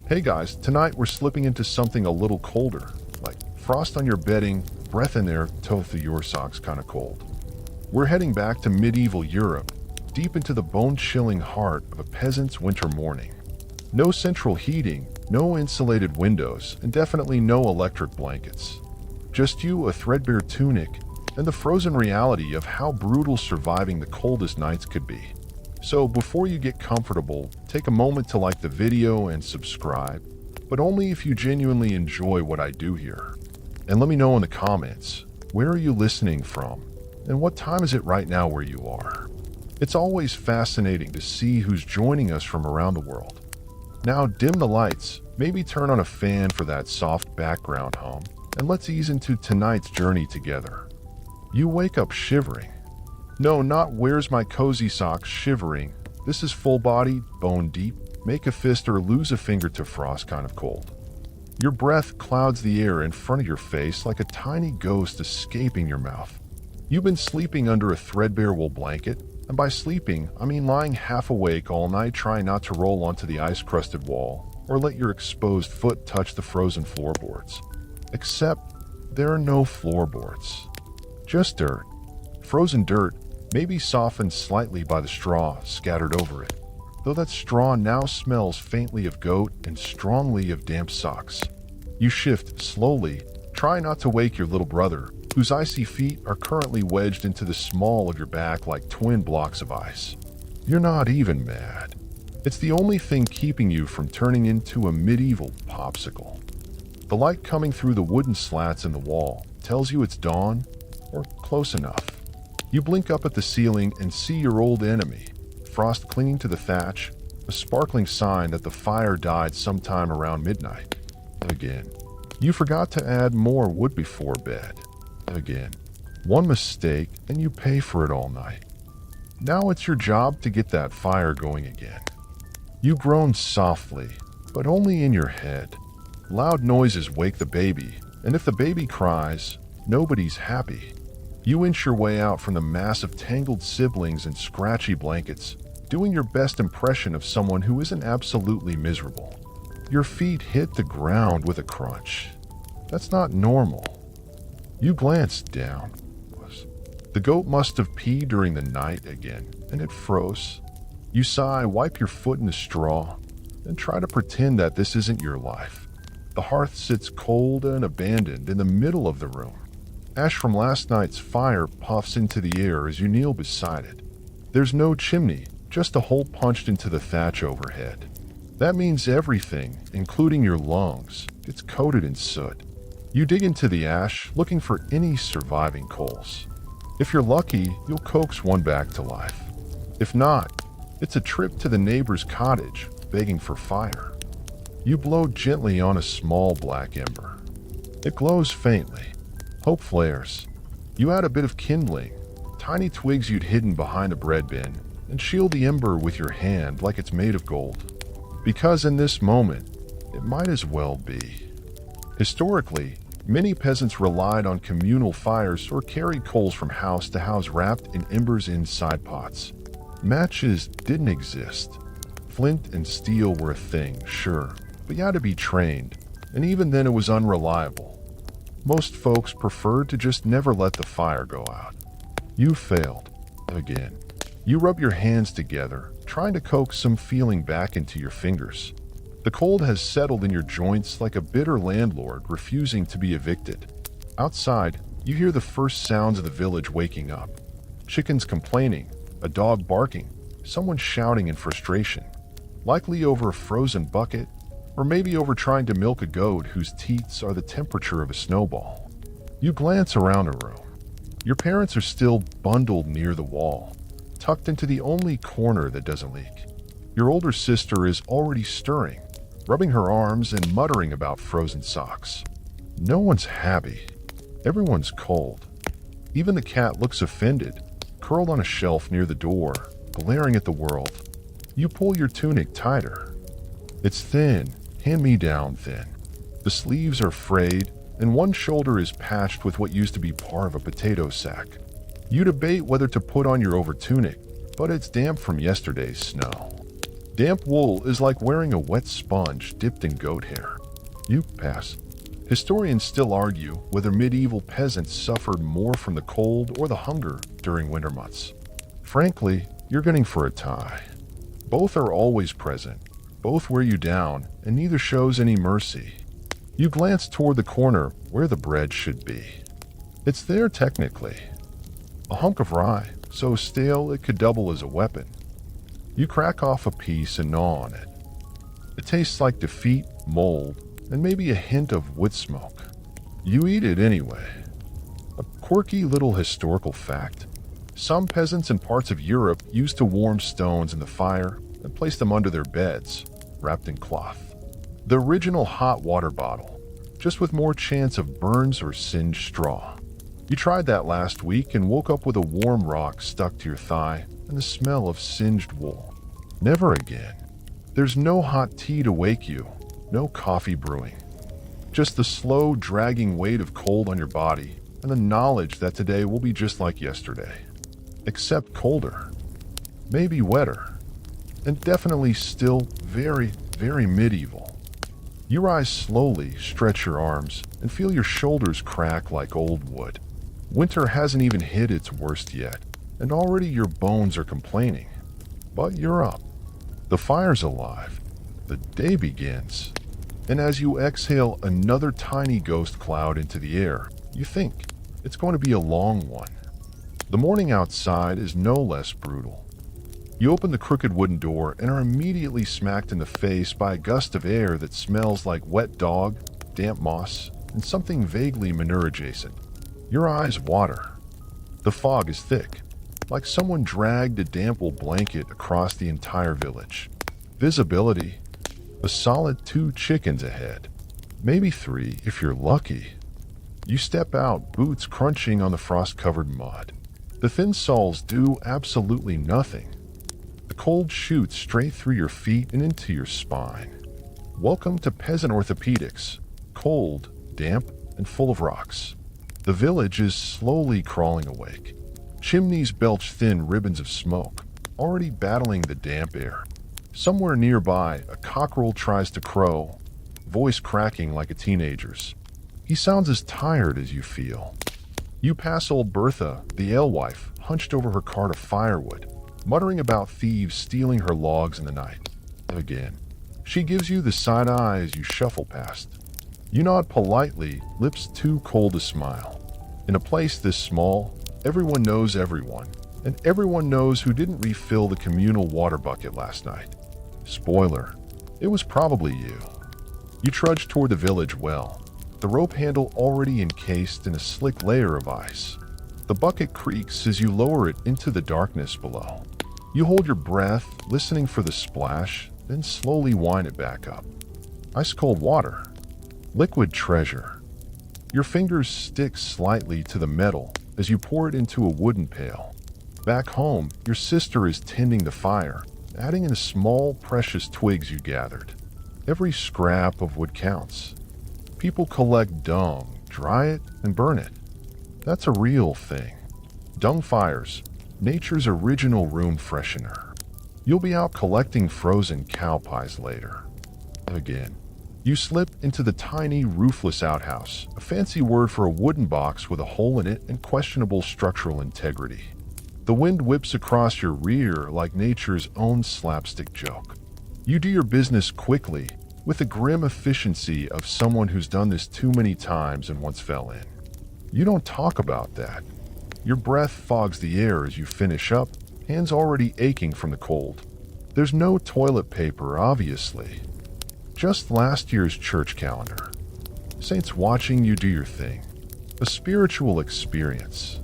Hey guys, tonight we're slipping into something a little colder, like frost on your bedding, breath in there, toe through your socks kinda cold. We're heading back to medieval Europe, deep into the bone-chilling heart of a peasant's winter morning. No central heating, no insulated windows, and definitely no electric blankets. Just you, a threadbare tunic, and the frozen reality of how brutal surviving the coldest nights could be. So before you get comfortable, take a moment to like the video and subscribe, but only if you genuinely enjoy what I do here. And let me know in the comments, where are you listening from? And what time is it right now where you are? It's always fascinating to see who's joining us from around the world. Now dim the lights, maybe turn on a fan for that soft background hum, and let's ease into tonight's journey together. You wake up shivering. No, not where's my cozy socks shivering. This is full-bodied, bone-deep, make a fist or lose a finger to frost kind of cold. Your breath clouds the air in front of your face like a tiny ghost escaping your mouth. You've been sleeping under a threadbare wool blanket, and by sleeping, I mean lying half awake all night trying not to roll onto the ice-crusted wall or let your exposed foot touch the frozen floorboards. Except, there are no floorboards. Just dirt. Frozen dirt, maybe softened slightly by the straw scattered over it, though that straw now smells faintly of goat and strongly of damp socks. You shift slowly, try not to wake your little brother, whose icy feet are currently wedged into the small of your back like twin blocks of ice. You're not even mad. It's the only thing keeping you from turning into a medieval popsicle. The light coming through the wooden slats in the wall tells you it's dawn, or close enough. You blink up at the ceiling and see your old enemy, frost clinging to the thatch, a sparkling sign that the fire died sometime around midnight. Again. You forgot to add more wood before bed. Again. One mistake and you pay for it all night. Now it's your job to get that fire going again. You groan softly, but only in your head. Loud noises wake the baby, and if the baby cries, nobody's happy. You inch your way out from the mass of tangled siblings and scratchy blankets, doing your best impression of someone who isn't absolutely miserable. Your feet hit the ground with a crunch. That's not normal. You glance down. The goat must have peed during the night again, and it froze. You sigh, wipe your foot in the straw, and try to pretend that this isn't your life. The hearth sits cold and abandoned in the middle of the room. Ash from last night's fire puffs into the air as you kneel beside it. There's no chimney, just a hole punched into the thatch overhead. That means everything, including your lungs, gets coated in soot. You dig into the ash, looking for any surviving coals. If you're lucky, you'll coax one back to life. If not, it's a trip to the neighbor's cottage, begging for fire. You blow gently on a small black ember. It glows faintly. Hope flares. You add a bit of kindling, tiny twigs you'd hidden behind a bread bin, and shield the ember with your hand like it's made of gold. Because in this moment, it might as well be. Historically, many peasants relied on communal fires or carried coals from house to house wrapped in embers inside pots. Matches didn't exist. Flint and steel were a thing, sure, but you had to be trained, and even then it was unreliable. Most folks preferred to just never let the fire go out. You failed. Again. You rub your hands together, trying to coax some feeling back into your fingers. The cold has settled in your joints like a bitter landlord refusing to be evicted. Outside, you hear the first sounds of the village waking up. Chickens complaining, a dog barking, someone shouting in frustration. Likely over a frozen bucket, or maybe over trying to milk a goat whose teats are the temperature of a snowball. You glance around the room. Your parents are still bundled near the wall, tucked into the only corner that doesn't leak. Your older sister is already stirring, rubbing her arms and muttering about frozen socks. No one's happy. Everyone's cold. Even the cat looks offended, curled on a shelf near the door, glaring at the world. You pull your tunic tighter. It's thin, hand-me-down thin. The sleeves are frayed, and one shoulder is patched with what used to be part of a potato sack. You debate whether to put on your overtunic, but it's damp from yesterday's snow. Damp wool is like wearing a wet sponge dipped in goat hair. You pass. Historians still argue whether medieval peasants suffered more from the cold or the hunger during winter months. Frankly, you're gunning for a tie. Both are always present, both wear you down, and neither shows any mercy. You glance toward the corner where the bread should be. It's there technically. A hunk of rye, so stale it could double as a weapon. You crack off a piece and gnaw on it. It tastes like defeat, mold, and maybe a hint of wood smoke. You eat it anyway. A quirky little historical fact. Some peasants in parts of Europe used to warm stones in the fire and place them under their beds, wrapped in cloth. The original hot water bottle, just with more chance of burns or singed straw. You tried that last week and woke up with a warm rock stuck to your thigh and the smell of singed wool. Never again. There's no hot tea to wake you, no coffee brewing. Just the slow, dragging weight of cold on your body and the knowledge that today will be just like yesterday. Except colder. Maybe wetter. And definitely still very, very medieval. You rise slowly, stretch your arms, and feel your shoulders crack like old wood. Winter hasn't even hit its worst yet, and already your bones are complaining. But you're up. The fire's alive. The day begins. And as you exhale another tiny ghost cloud into the air, you think it's going to be a long one. The morning outside is no less brutal. You open the crooked wooden door and are immediately smacked in the face by a gust of air that smells like wet dog, damp moss, and something vaguely manure adjacent. Your eyes water. The fog is thick, like someone dragged a damp wool blanket across the entire village. Visibility: a solid 2 chickens ahead. Maybe 3 if you're lucky. You step out, boots crunching on the frost-covered mud. The thin soles do absolutely nothing. The cold shoots straight through your feet and into your spine. Welcome to peasant orthopedics. Cold, damp, and full of rocks. The village is slowly crawling awake. Chimneys belch thin ribbons of smoke, already battling the damp air. Somewhere nearby, a cockerel tries to crow, voice cracking like a teenager's. He sounds as tired as you feel. You pass old Bertha, the alewife, hunched over her cart of firewood, muttering about thieves stealing her logs in the night. Again, she gives you the side eye as you shuffle past. You nod politely, lips too cold to smile. In a place this small, everyone knows everyone, and everyone knows who didn't refill the communal water bucket last night. Spoiler, it was probably you. You trudge toward the village well, the rope handle already encased in a slick layer of ice. The bucket creaks as you lower it into the darkness below. You hold your breath, listening for the splash, then slowly wind it back up. Ice-cold water. Liquid treasure. Your fingers stick slightly to the metal as you pour it into a wooden pail. Back home, your sister is tending the fire, adding in the small, precious twigs you gathered. Every scrap of wood counts. People collect dung, dry it, and burn it. That's a real thing. Dung fires, nature's original room freshener. You'll be out collecting frozen cow pies later. Again, you slip into the tiny, roofless outhouse, a fancy word for a wooden box with a hole in it and questionable structural integrity. The wind whips across your rear like nature's own slapstick joke. You do your business quickly, with the grim efficiency of someone who's done this too many times and once fell in. You don't talk about that. Your breath fogs the air as you finish up, hands already aching from the cold. There's no toilet paper, obviously. Just last year's church calendar. Saints watching you do your thing. A spiritual experience.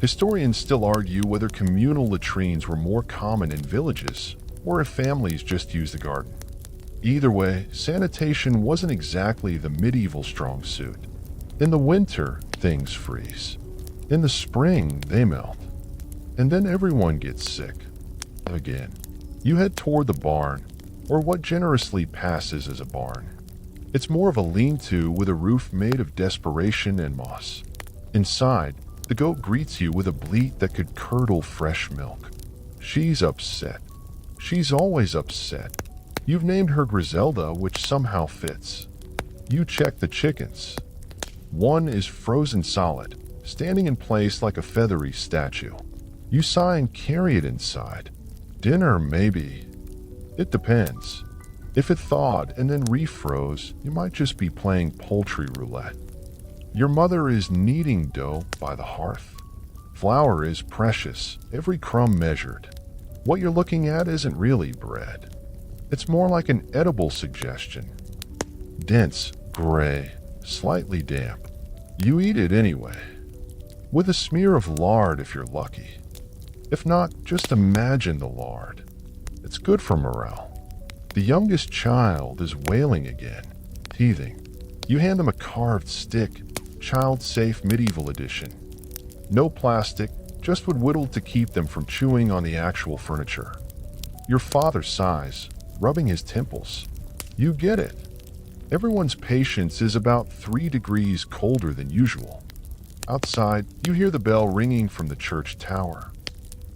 Historians still argue whether communal latrines were more common in villages or if families just used the garden. Either way, sanitation wasn't exactly the medieval strong suit. In the winter, things freeze. In the spring, they melt. And then everyone gets sick. Again, you head toward the barn, or what generously passes as a barn. It's more of a lean-to with a roof made of desperation and moss. Inside, the goat greets you with a bleat that could curdle fresh milk. She's upset. She's always upset. You've named her Griselda, which somehow fits. You check the chickens. One is frozen solid, standing in place like a feathery statue. You sigh and carry it inside. Dinner, maybe. It depends. If it thawed and then refroze, you might just be playing poultry roulette. Your mother is kneading dough by the hearth. Flour is precious, every crumb measured. What you're looking at isn't really bread. It's more like an edible suggestion. Dense, gray, slightly damp. You eat it anyway. With a smear of lard if you're lucky. If not, just imagine the lard. It's good for morale. The youngest child is wailing again, teething. You hand them a carved stick, child-safe medieval edition. No plastic, just wood whittled to keep them from chewing on the actual furniture. Your father sighs, rubbing his temples. You get it. Everyone's patience is about 3 degrees colder than usual. Outside, you hear the bell ringing from the church tower.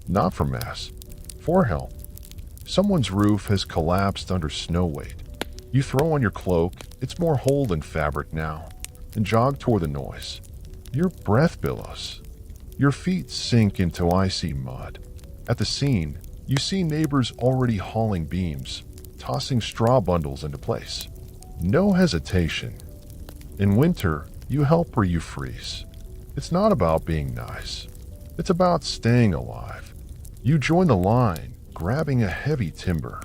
Not for mass, for help. Someone's roof has collapsed under snow weight. You throw on your cloak, it's more whole than fabric now, and jog toward the noise. Your breath billows. Your feet sink into icy mud. At the scene, you see neighbors already hauling beams, tossing straw bundles into place. No hesitation. In winter, you help where you freeze. It's not about being nice. It's about staying alive. You join the line, grabbing a heavy timber.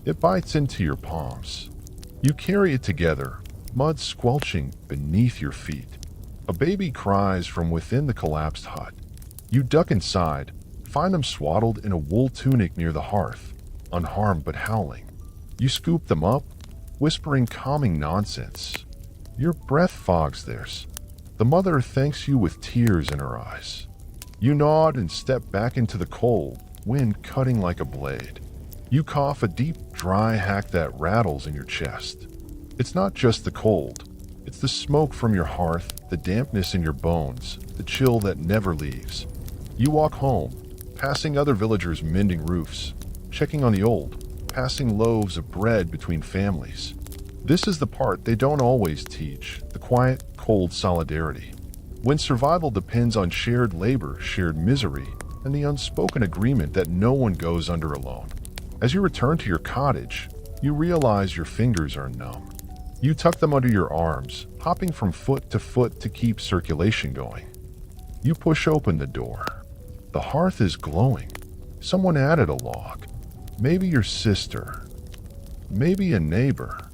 It bites into your palms. You carry it together, mud squelching beneath your feet. A baby cries from within the collapsed hut. You duck inside, find them swaddled in a wool tunic near the hearth, unharmed but howling. You scoop them up, whispering calming nonsense. Your breath fogs theirs. The mother thanks you with tears in her eyes. You nod and step back into the cold, wind cutting like a blade. You cough a deep, dry hack that rattles in your chest. It's not just the cold. It's the smoke from your hearth, the dampness in your bones, the chill that never leaves. You walk home, passing other villagers mending roofs, checking on the old, passing loaves of bread between families. This is the part they don't always teach, the quiet, cold solidarity. When survival depends on shared labor, shared misery, and the unspoken agreement that no one goes under alone. As you return to your cottage, you realize your fingers are numb. You tuck them under your arms, hopping from foot to foot to keep circulation going. You push open the door. The hearth is glowing. Someone added a log. Maybe your sister. Maybe a neighbor.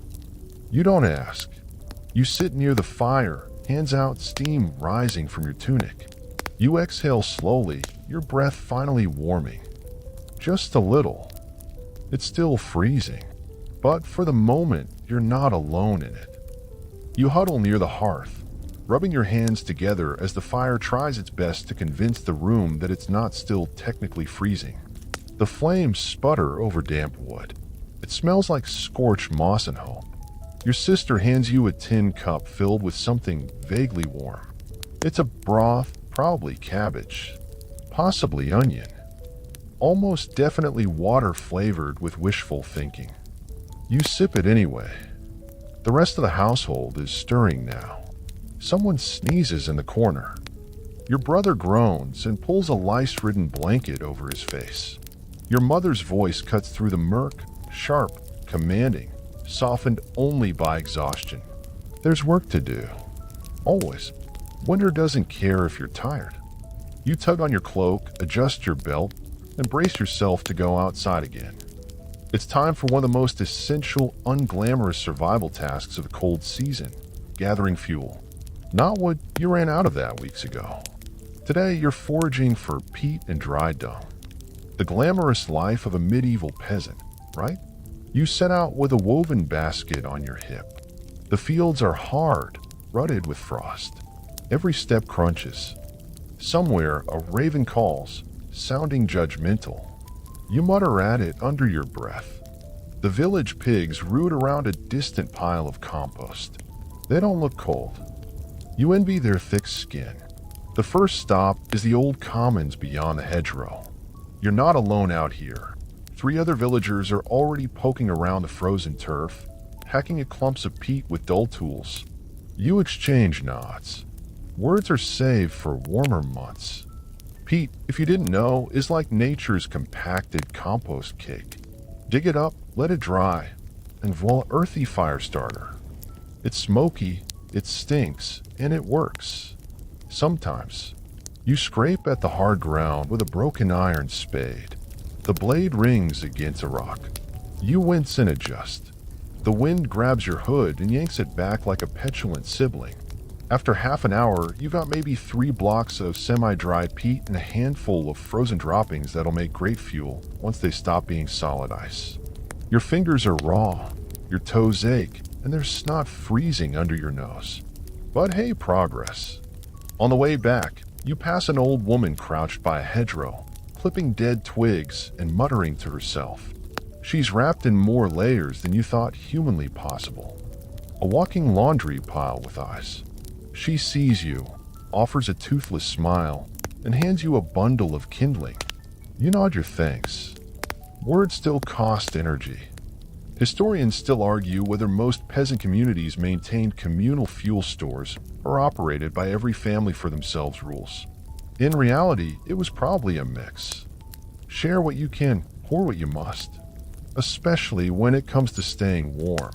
You don't ask. You sit near the fire, hands out, steam rising from your tunic. You exhale slowly, your breath finally warming. Just a little. It's still freezing, but for the moment, you're not alone in it. You huddle near the hearth, rubbing your hands together as the fire tries its best to convince the room that it's not still technically freezing. The flames sputter over damp wood. It smells like scorched moss and hope. Your sister hands you a tin cup filled with something vaguely warm. It's a broth, probably cabbage, possibly onion. Almost definitely water flavored with wishful thinking. You sip it anyway. The rest of the household is stirring now. Someone sneezes in the corner. Your brother groans and pulls a lice-ridden blanket over his face. Your mother's voice cuts through the murk, sharp, commanding, softened only by exhaustion. There's work to do. Always. Winter doesn't care if you're tired. You tug on your cloak, adjust your belt, and brace yourself to go outside again. It's time for one of the most essential, unglamorous survival tasks of the cold season, gathering fuel. Not what you ran out of that weeks ago. Today, you're foraging for peat and dry dung. The glamorous life of a medieval peasant, right? You set out with a woven basket on your hip. The fields are hard, rutted with frost. Every step crunches. Somewhere, a raven calls, sounding judgmental. You mutter at it under your breath. The village pigs root around a distant pile of compost. They don't look cold. You envy their thick skin. The first stop is the old commons beyond the hedgerow. You're not alone out here. 3 other villagers are already poking around the frozen turf, hacking at clumps of peat with dull tools. You exchange nods. Words are saved for warmer months. Peat, if you didn't know, is like nature's compacted compost cake. Dig it up, let it dry, and voila, earthy fire starter. It's smoky, it stinks, and it works. Sometimes, you scrape at the hard ground with a broken iron spade. The blade rings against a rock. You wince and adjust. The wind grabs your hood and yanks it back like a petulant sibling. After half an hour, you've got maybe 3 blocks of semi-dry peat and a handful of frozen droppings that'll make great fuel once they stop being solid ice. Your fingers are raw, your toes ache, and there's snot freezing under your nose. But hey, progress. On the way back, you pass an old woman crouched by a hedgerow, clipping dead twigs and muttering to herself. She's wrapped in more layers than you thought humanly possible. A walking laundry pile with eyes. She sees you, offers a toothless smile, and hands you a bundle of kindling. You nod your thanks. Words still cost energy. Historians still argue whether most peasant communities maintained communal fuel stores or operated by every family for themselves rules. In reality, it was probably a mix. Share what you can, pour what you must. Especially when it comes to staying warm.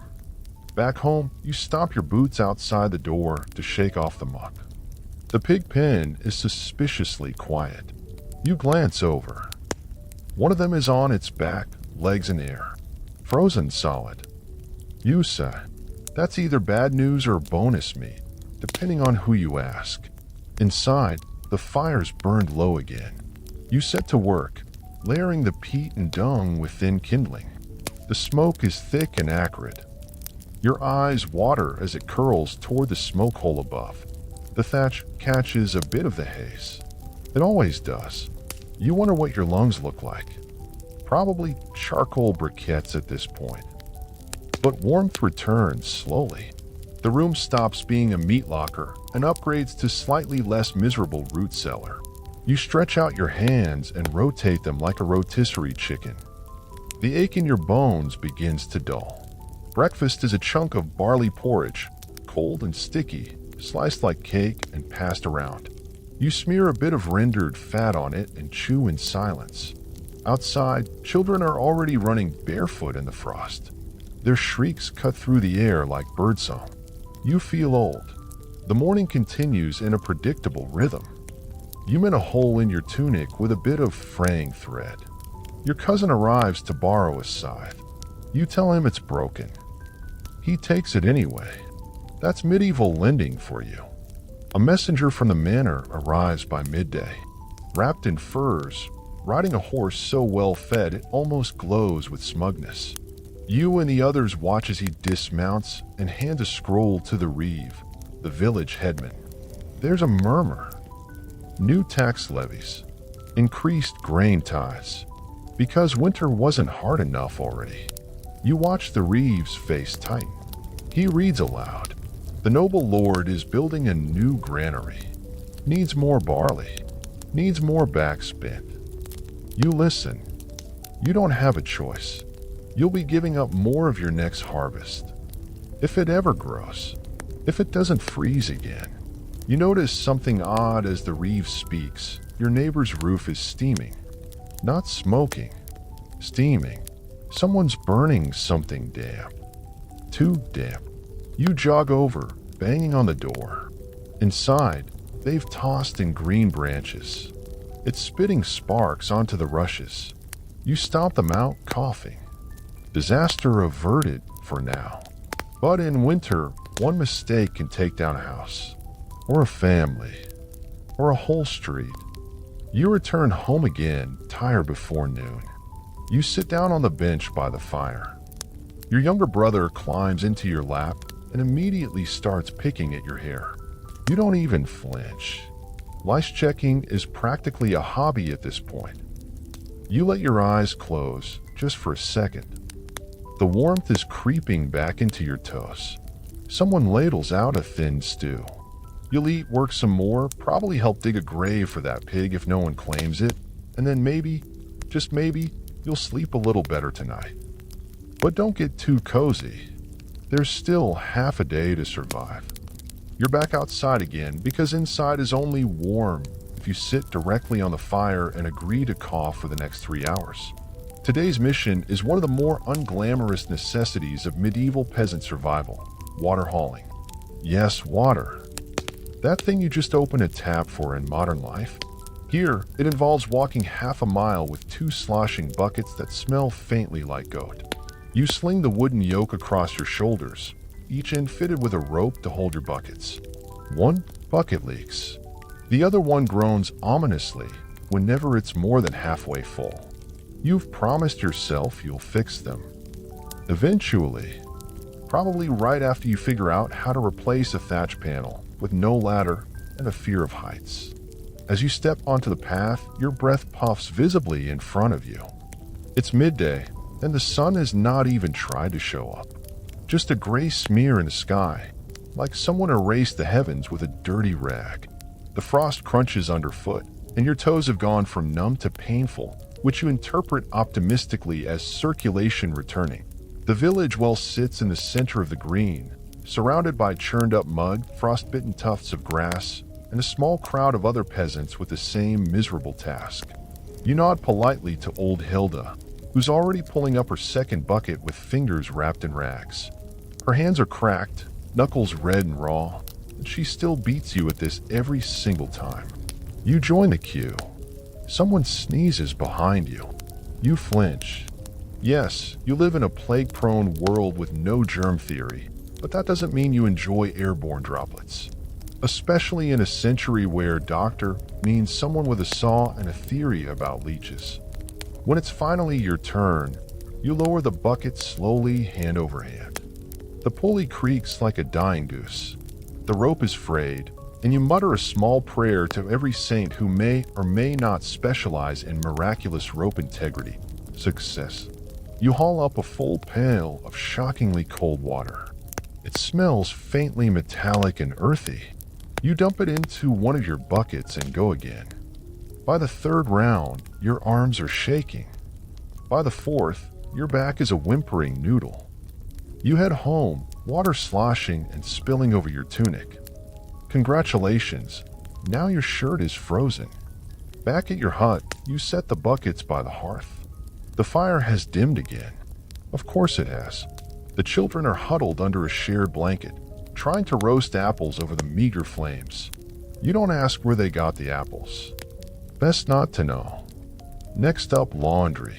Back home, you stomp your boots outside the door to shake off the muck. The pig pen is suspiciously quiet. You glance over. One of them is on its back, legs in air. Frozen solid. You say, that's either bad news or bonus meat, depending on who you ask. Inside, the fire's burned low again. You set to work, layering the peat and dung with thin kindling. The smoke is thick and acrid. Your eyes water as it curls toward the smoke hole above. The thatch catches a bit of the haze. It always does. You wonder what your lungs look like. Probably charcoal briquettes at this point. But warmth returns slowly. The room stops being a meat locker and upgrades to slightly less miserable root cellar. You stretch out your hands and rotate them like a rotisserie chicken. The ache in your bones begins to dull. Breakfast is a chunk of barley porridge, cold and sticky, sliced like cake and passed around. You smear a bit of rendered fat on it and chew in silence. Outside, children are already running barefoot in the frost. Their shrieks cut through the air like birdsong. You feel old. The morning continues in a predictable rhythm. You mend a hole in your tunic with a bit of fraying thread. Your cousin arrives to borrow a scythe. You tell him it's broken. He takes it anyway. That's medieval lending for you. A messenger from the manor arrives by midday, wrapped in furs, riding a horse so well fed it almost glows with smugness. You and the others watch as he dismounts and hands a scroll to the reeve, the village headman. There's a murmur. New tax levies. Increased grain tithes. Because winter wasn't hard enough already. You watch the reeve's face tighten. He reads aloud. The noble lord is building a new granary. Needs more barley. Needs more backspin. You listen. You don't have a choice. You'll be giving up more of your next harvest. If it ever grows. If it doesn't freeze again. You notice something odd as the reeve speaks. Your neighbor's roof is steaming. Not smoking. Steaming. Someone's burning something damp. Too damp. You jog over, banging on the door. Inside, they've tossed in green branches. It's spitting sparks onto the rushes. You stomp them out, coughing. Disaster averted for now. But in winter, one mistake can take down a house, or a family, or a whole street. You return home again, tired before noon. You sit down on the bench by the fire. Your younger brother climbs into your lap and immediately starts picking at your hair. You don't even flinch. Lice checking is practically a hobby at this point. You let your eyes close just for a second. The warmth is creeping back into your toes. Someone ladles out a thin stew. You'll eat, work some more, probably help dig a grave for that pig if no one claims it, and then maybe, just maybe, you'll sleep a little better tonight. But don't get too cozy. There's still half a day to survive. You're back outside again because inside is only warm if you sit directly on the fire and agree to cough for the next 3 hours. Today's mission is one of the more unglamorous necessities of medieval peasant survival: water hauling. Yes, water. That thing you just open a tap for in modern life. Here, it involves walking half a mile with 2 sloshing buckets that smell faintly like goat. You sling the wooden yoke across your shoulders, each end fitted with a rope to hold your buckets. One bucket leaks. The other one groans ominously whenever it's more than halfway full. You've promised yourself you'll fix them. Eventually, probably right after you figure out how to replace a thatch panel with no ladder and a fear of heights. As you step onto the path, your breath puffs visibly in front of you. It's midday, and the sun has not even tried to show up. Just a gray smear in the sky, like someone erased the heavens with a dirty rag. The frost crunches underfoot, and your toes have gone from numb to painful, which you interpret optimistically as circulation returning. The village well sits in the center of the green, surrounded by churned-up mud, frost-bitten tufts of grass, and a small crowd of other peasants with the same miserable task. You nod politely to old Hilda, who's already pulling up her second bucket with fingers wrapped in rags. Her hands are cracked, knuckles red and raw, and she still beats you at this every single time. You join the queue. Someone sneezes behind you. You flinch. Yes, you live in a plague-prone world with no germ theory, but that doesn't mean you enjoy airborne droplets. Especially in a century where doctor means someone with a saw and a theory about leeches. When it's finally your turn, you lower the bucket slowly, hand over hand. The pulley creaks like a dying goose. The rope is frayed, and you mutter a small prayer to every saint who may or may not specialize in miraculous rope integrity. Success. You haul up a full pail of shockingly cold water. It smells faintly metallic and earthy. You dump it into one of your buckets and go again. By the third round, your arms are shaking. By the fourth, your back is a whimpering noodle. You head home, water sloshing and spilling over your tunic. Congratulations, now your shirt is frozen. Back at your hut, you set the buckets by the hearth. The fire has dimmed again. Of course it has. The children are huddled under a shared blanket, trying to roast apples over the meager flames. You don't ask where they got the apples. Best not to know. Next up, laundry,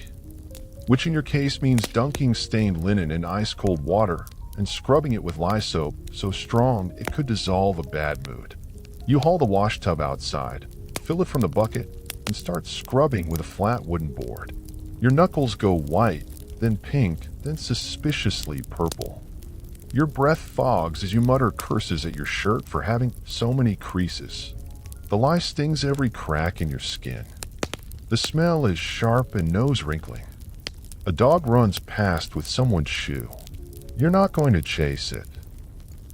which in your case means dunking stained linen in ice-cold water and scrubbing it with lye soap so strong it could dissolve a bad mood. You haul the wash tub outside, fill it from the bucket, and start scrubbing with a flat wooden board. Your knuckles go white, then pink, then suspiciously purple. Your breath fogs as you mutter curses at your shirt for having so many creases. The lye stings every crack in your skin. The smell is sharp and nose-wrinkling. A dog runs past with someone's shoe. You're not going to chase it.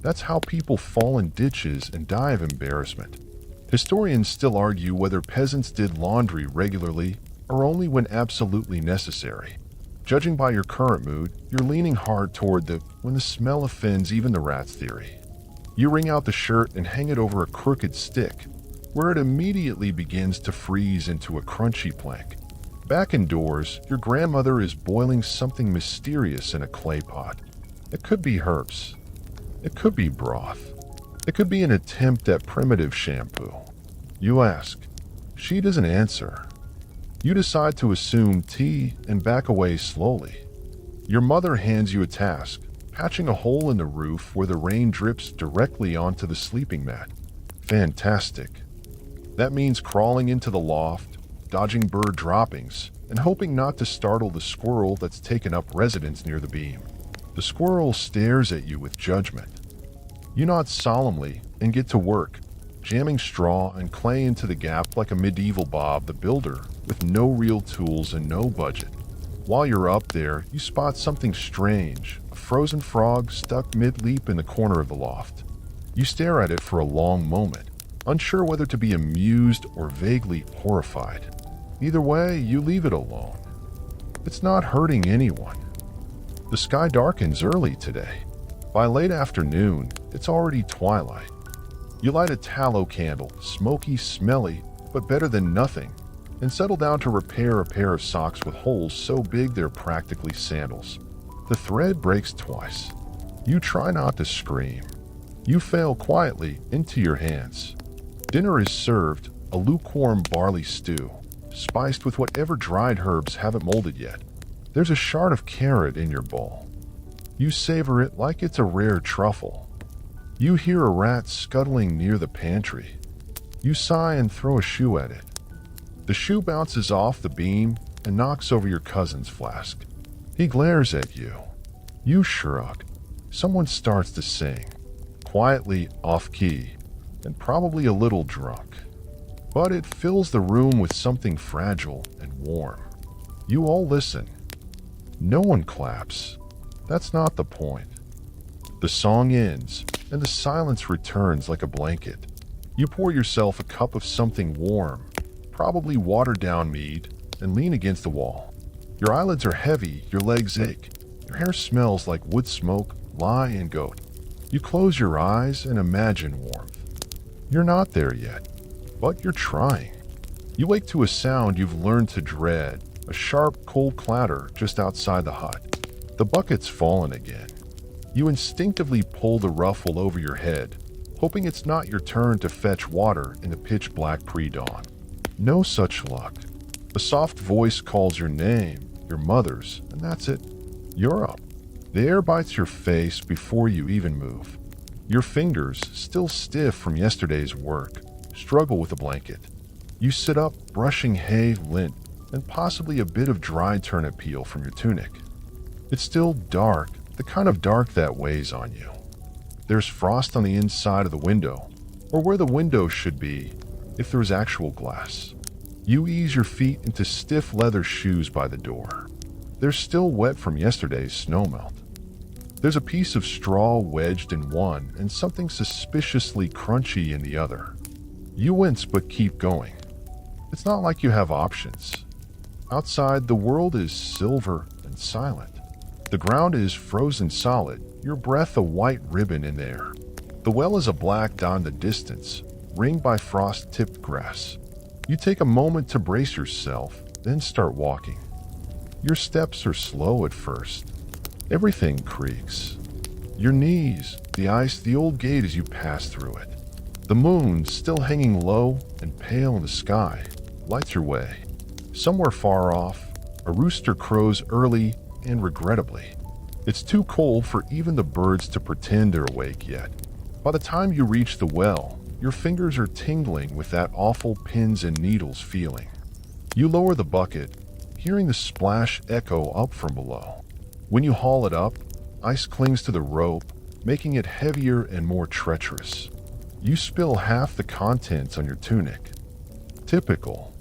That's how people fall in ditches and die of embarrassment. Historians still argue whether peasants did laundry regularly or only when absolutely necessary. Judging by your current mood, you're leaning hard toward the when the smell offends even the rats theory. You wring out the shirt and hang it over a crooked stick, where it immediately begins to freeze into a crunchy plank. Back indoors, your grandmother is boiling something mysterious in a clay pot. It could be herbs. It could be broth. It could be an attempt at primitive shampoo. You ask. She doesn't answer. You decide to assume tea and back away slowly. Your mother hands you a task, patching a hole in the roof where the rain drips directly onto the sleeping mat. Fantastic. That means crawling into the loft, dodging bird droppings, and hoping not to startle the squirrel that's taken up residence near the beam. The squirrel stares at you with judgment. You nod solemnly and get to work, jamming straw and clay into the gap like a medieval Bob the Builder with no real tools and no budget. While you're up there, you spot something strange, a frozen frog stuck mid-leap in the corner of the loft. You stare at it for a long moment, unsure whether to be amused or vaguely horrified. Either way, you leave it alone. It's not hurting anyone. The sky darkens early today. By late afternoon, it's already twilight. You light a tallow candle, smoky, smelly, but better than nothing, and settle down to repair a pair of socks with holes so big they're practically sandals. The thread breaks twice. You try not to scream. You fail quietly into your hands. Dinner is served, a lukewarm barley stew, spiced with whatever dried herbs haven't molded yet. There's a shard of carrot in your bowl. You savor it like it's a rare truffle. You hear a rat scuttling near the pantry. You sigh and throw a shoe at it. The shoe bounces off the beam and knocks over your cousin's flask. He glares at you. You shrug. Someone starts to sing, quietly off-key, and probably a little drunk. But it fills the room with something fragile and warm. You all listen. No one claps. That's not the point. The song ends, and the silence returns like a blanket. You pour yourself a cup of something warm, probably watered-down mead, and lean against the wall. Your eyelids are heavy, your legs ache. Your hair smells like wood smoke, lye, and goat. You close your eyes and imagine warmth. You're not there yet, but you're trying. You wake to a sound you've learned to dread, a sharp, cold clatter just outside the hut. The bucket's fallen again. You instinctively pull the ruffle over your head, hoping it's not your turn to fetch water in the pitch-black pre-dawn. No such luck. A soft voice calls your name, your mother's, and that's it. You're up. The air bites your face before you even move. Your fingers, still stiff from yesterday's work, struggle with the blanket. You sit up, brushing hay, lint, and possibly a bit of dried turnip peel from your tunic. It's still dark, the kind of dark that weighs on you. There's frost on the inside of the window, or where the window should be, if there's actual glass. You ease your feet into stiff leather shoes by the door. They're still wet from yesterday's snowmelt. There's a piece of straw wedged in one and something suspiciously crunchy in the other. You wince but keep going. It's not like you have options. Outside, the world is silver and silent. The ground is frozen solid, your breath a white ribbon in the air. The well is a black dot in the distance, ringed by frost-tipped grass. You take a moment to brace yourself, then start walking. Your steps are slow at first. Everything creaks. Your knees, the ice, the old gate as you pass through it. The moon, still hanging low and pale in the sky, lights your way. Somewhere far off, a rooster crows early and regrettably. It's too cold for even the birds to pretend they're awake yet. By the time you reach the well, your fingers are tingling with that awful pins and needles feeling. You lower the bucket, hearing the splash echo up from below. When you haul it up, ice clings to the rope, making it heavier and more treacherous. You spill half the contents on your tunic. Typical.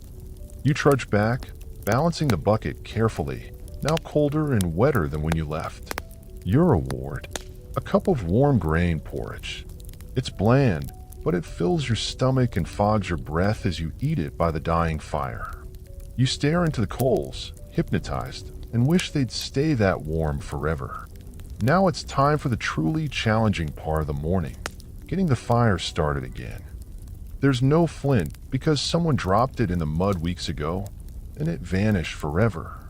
You trudge back, balancing the bucket carefully, now colder and wetter than when you left. Your reward: a cup of warm grain porridge. It's bland, but it fills your stomach and fogs your breath as you eat it by the dying fire. You stare into the coals, hypnotized, and wish they'd stay that warm forever. Now it's time for the truly challenging part of the morning, getting the fire started again. There's no flint because someone dropped it in the mud weeks ago, and it vanished forever.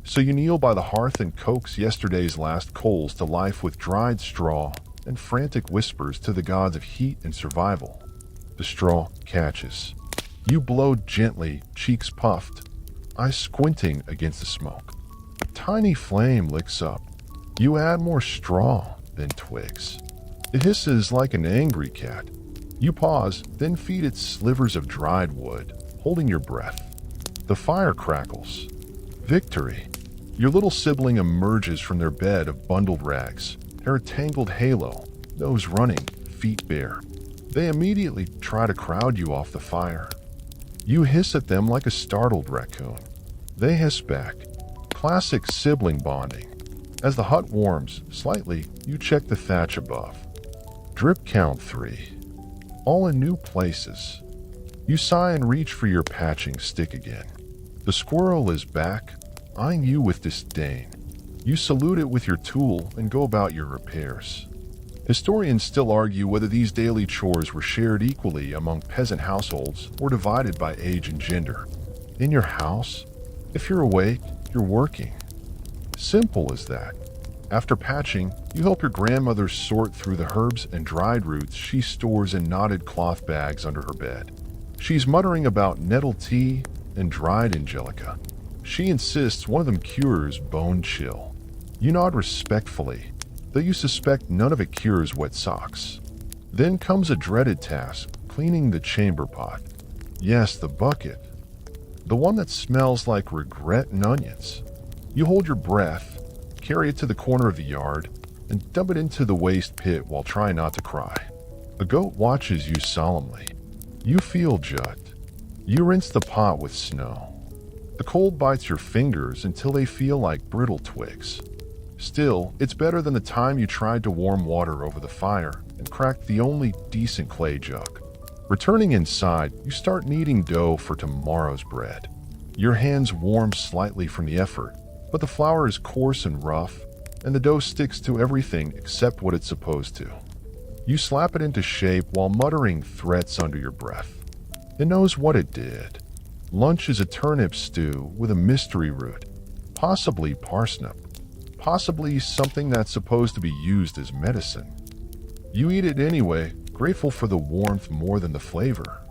So you kneel by the hearth and coax yesterday's last coals to life with dried straw and frantic whispers to the gods of heat and survival. The straw catches. You blow gently, cheeks puffed, eyes squinting against the smoke. A tiny flame licks up. You add more straw, then twigs. It hisses like an angry cat. You pause, then feed it slivers of dried wood, holding your breath. The fire crackles. Victory. Your little sibling emerges from their bed of bundled rags, hair a tangled halo, nose running, feet bare. They immediately try to crowd you off the fire. You hiss at them like a startled raccoon. They hiss back. Classic sibling bonding. As the hut warms slightly, you check the thatch above. Drip count 3. All in new places. You sigh and reach for your patching stick again. The squirrel is back, eyeing you with disdain. You salute it with your tool and go about your repairs. Historians still argue whether these daily chores were shared equally among peasant households or divided by age and gender. In your house, if you're awake, you're working. Simple as that. After patching, you help your grandmother sort through the herbs and dried roots she stores in knotted cloth bags under her bed. She's muttering about nettle tea and dried angelica. She insists one of them cures bone chill. You nod respectfully, though you suspect none of it cures wet socks. Then comes a dreaded task, cleaning the chamber pot. Yes, the bucket. The one that smells like regret and onions. You hold your breath, carry it to the corner of the yard, and dump it into the waste pit while trying not to cry. A goat watches you solemnly. You feel jut. You rinse the pot with snow. The cold bites your fingers until they feel like brittle twigs. Still, it's better than the time you tried to warm water over the fire and cracked the only decent clay jug. Returning inside, you start kneading dough for tomorrow's bread. Your hands warm slightly from the effort, but the flour is coarse and rough, and the dough sticks to everything except what it's supposed to. You slap it into shape while muttering threats under your breath. It knows what it did. Lunch is a turnip stew with a mystery root, possibly parsnip, possibly something that's supposed to be used as medicine. You eat it anyway, grateful for the warmth more than the flavor.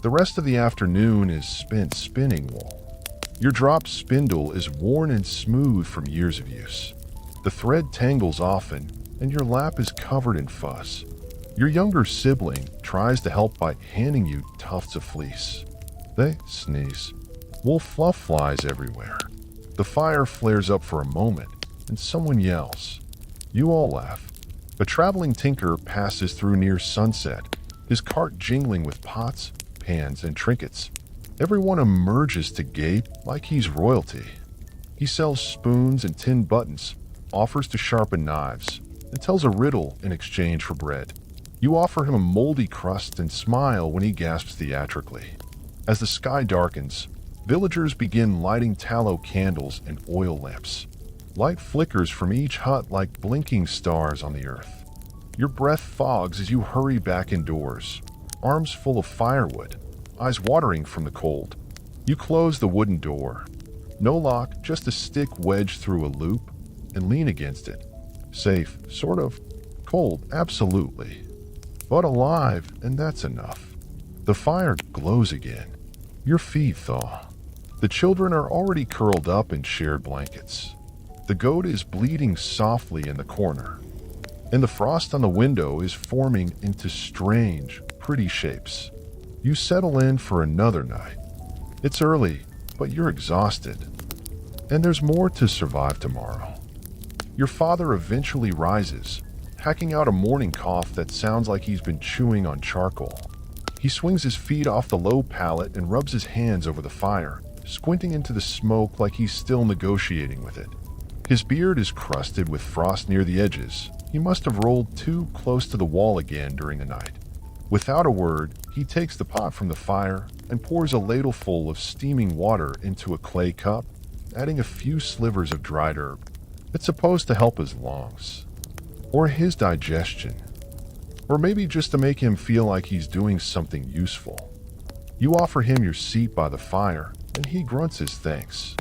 The rest of the afternoon is spent spinning wool. Your dropped spindle is worn and smooth from years of use. The thread tangles often, and your lap is covered in fuss. Your younger sibling tries to help by handing you tufts of fleece. They sneeze. Wool fluff flies everywhere. The fire flares up for a moment, and someone yells. You all laugh. A traveling tinker passes through near sunset, his cart jingling with pots, pans, and trinkets. Everyone emerges to gape like he's royalty. He sells spoons and tin buttons, offers to sharpen knives, and tells a riddle in exchange for bread. You offer him a moldy crust and smile when he gasps theatrically. As the sky darkens, villagers begin lighting tallow candles and oil lamps. Light flickers from each hut like blinking stars on the earth. Your breath fogs as you hurry back indoors, arms full of firewood, eyes watering from the cold. You close the wooden door. No lock, just a stick wedged through a loop, and lean against it. Safe, sort of. Cold, absolutely. But alive, and that's enough. The fire glows again. Your feet thaw. The children are already curled up in shared blankets. The goat is bleeding softly in the corner, and the frost on the window is forming into strange, pretty shapes. You settle in for another night. It's early, but you're exhausted, and there's more to survive tomorrow. Your father eventually rises, hacking out a morning cough that sounds like he's been chewing on charcoal. He swings his feet off the low pallet and rubs his hands over the fire, squinting into the smoke like he's still negotiating with it. His beard is crusted with frost near the edges. He must have rolled too close to the wall again during the night. Without a word, he takes the pot from the fire and pours a ladleful of steaming water into a clay cup, adding a few slivers of dried herb. It's supposed to help his lungs, or his digestion, or maybe just to make him feel like he's doing something useful. You offer him your seat by the fire, and he grunts his thanks.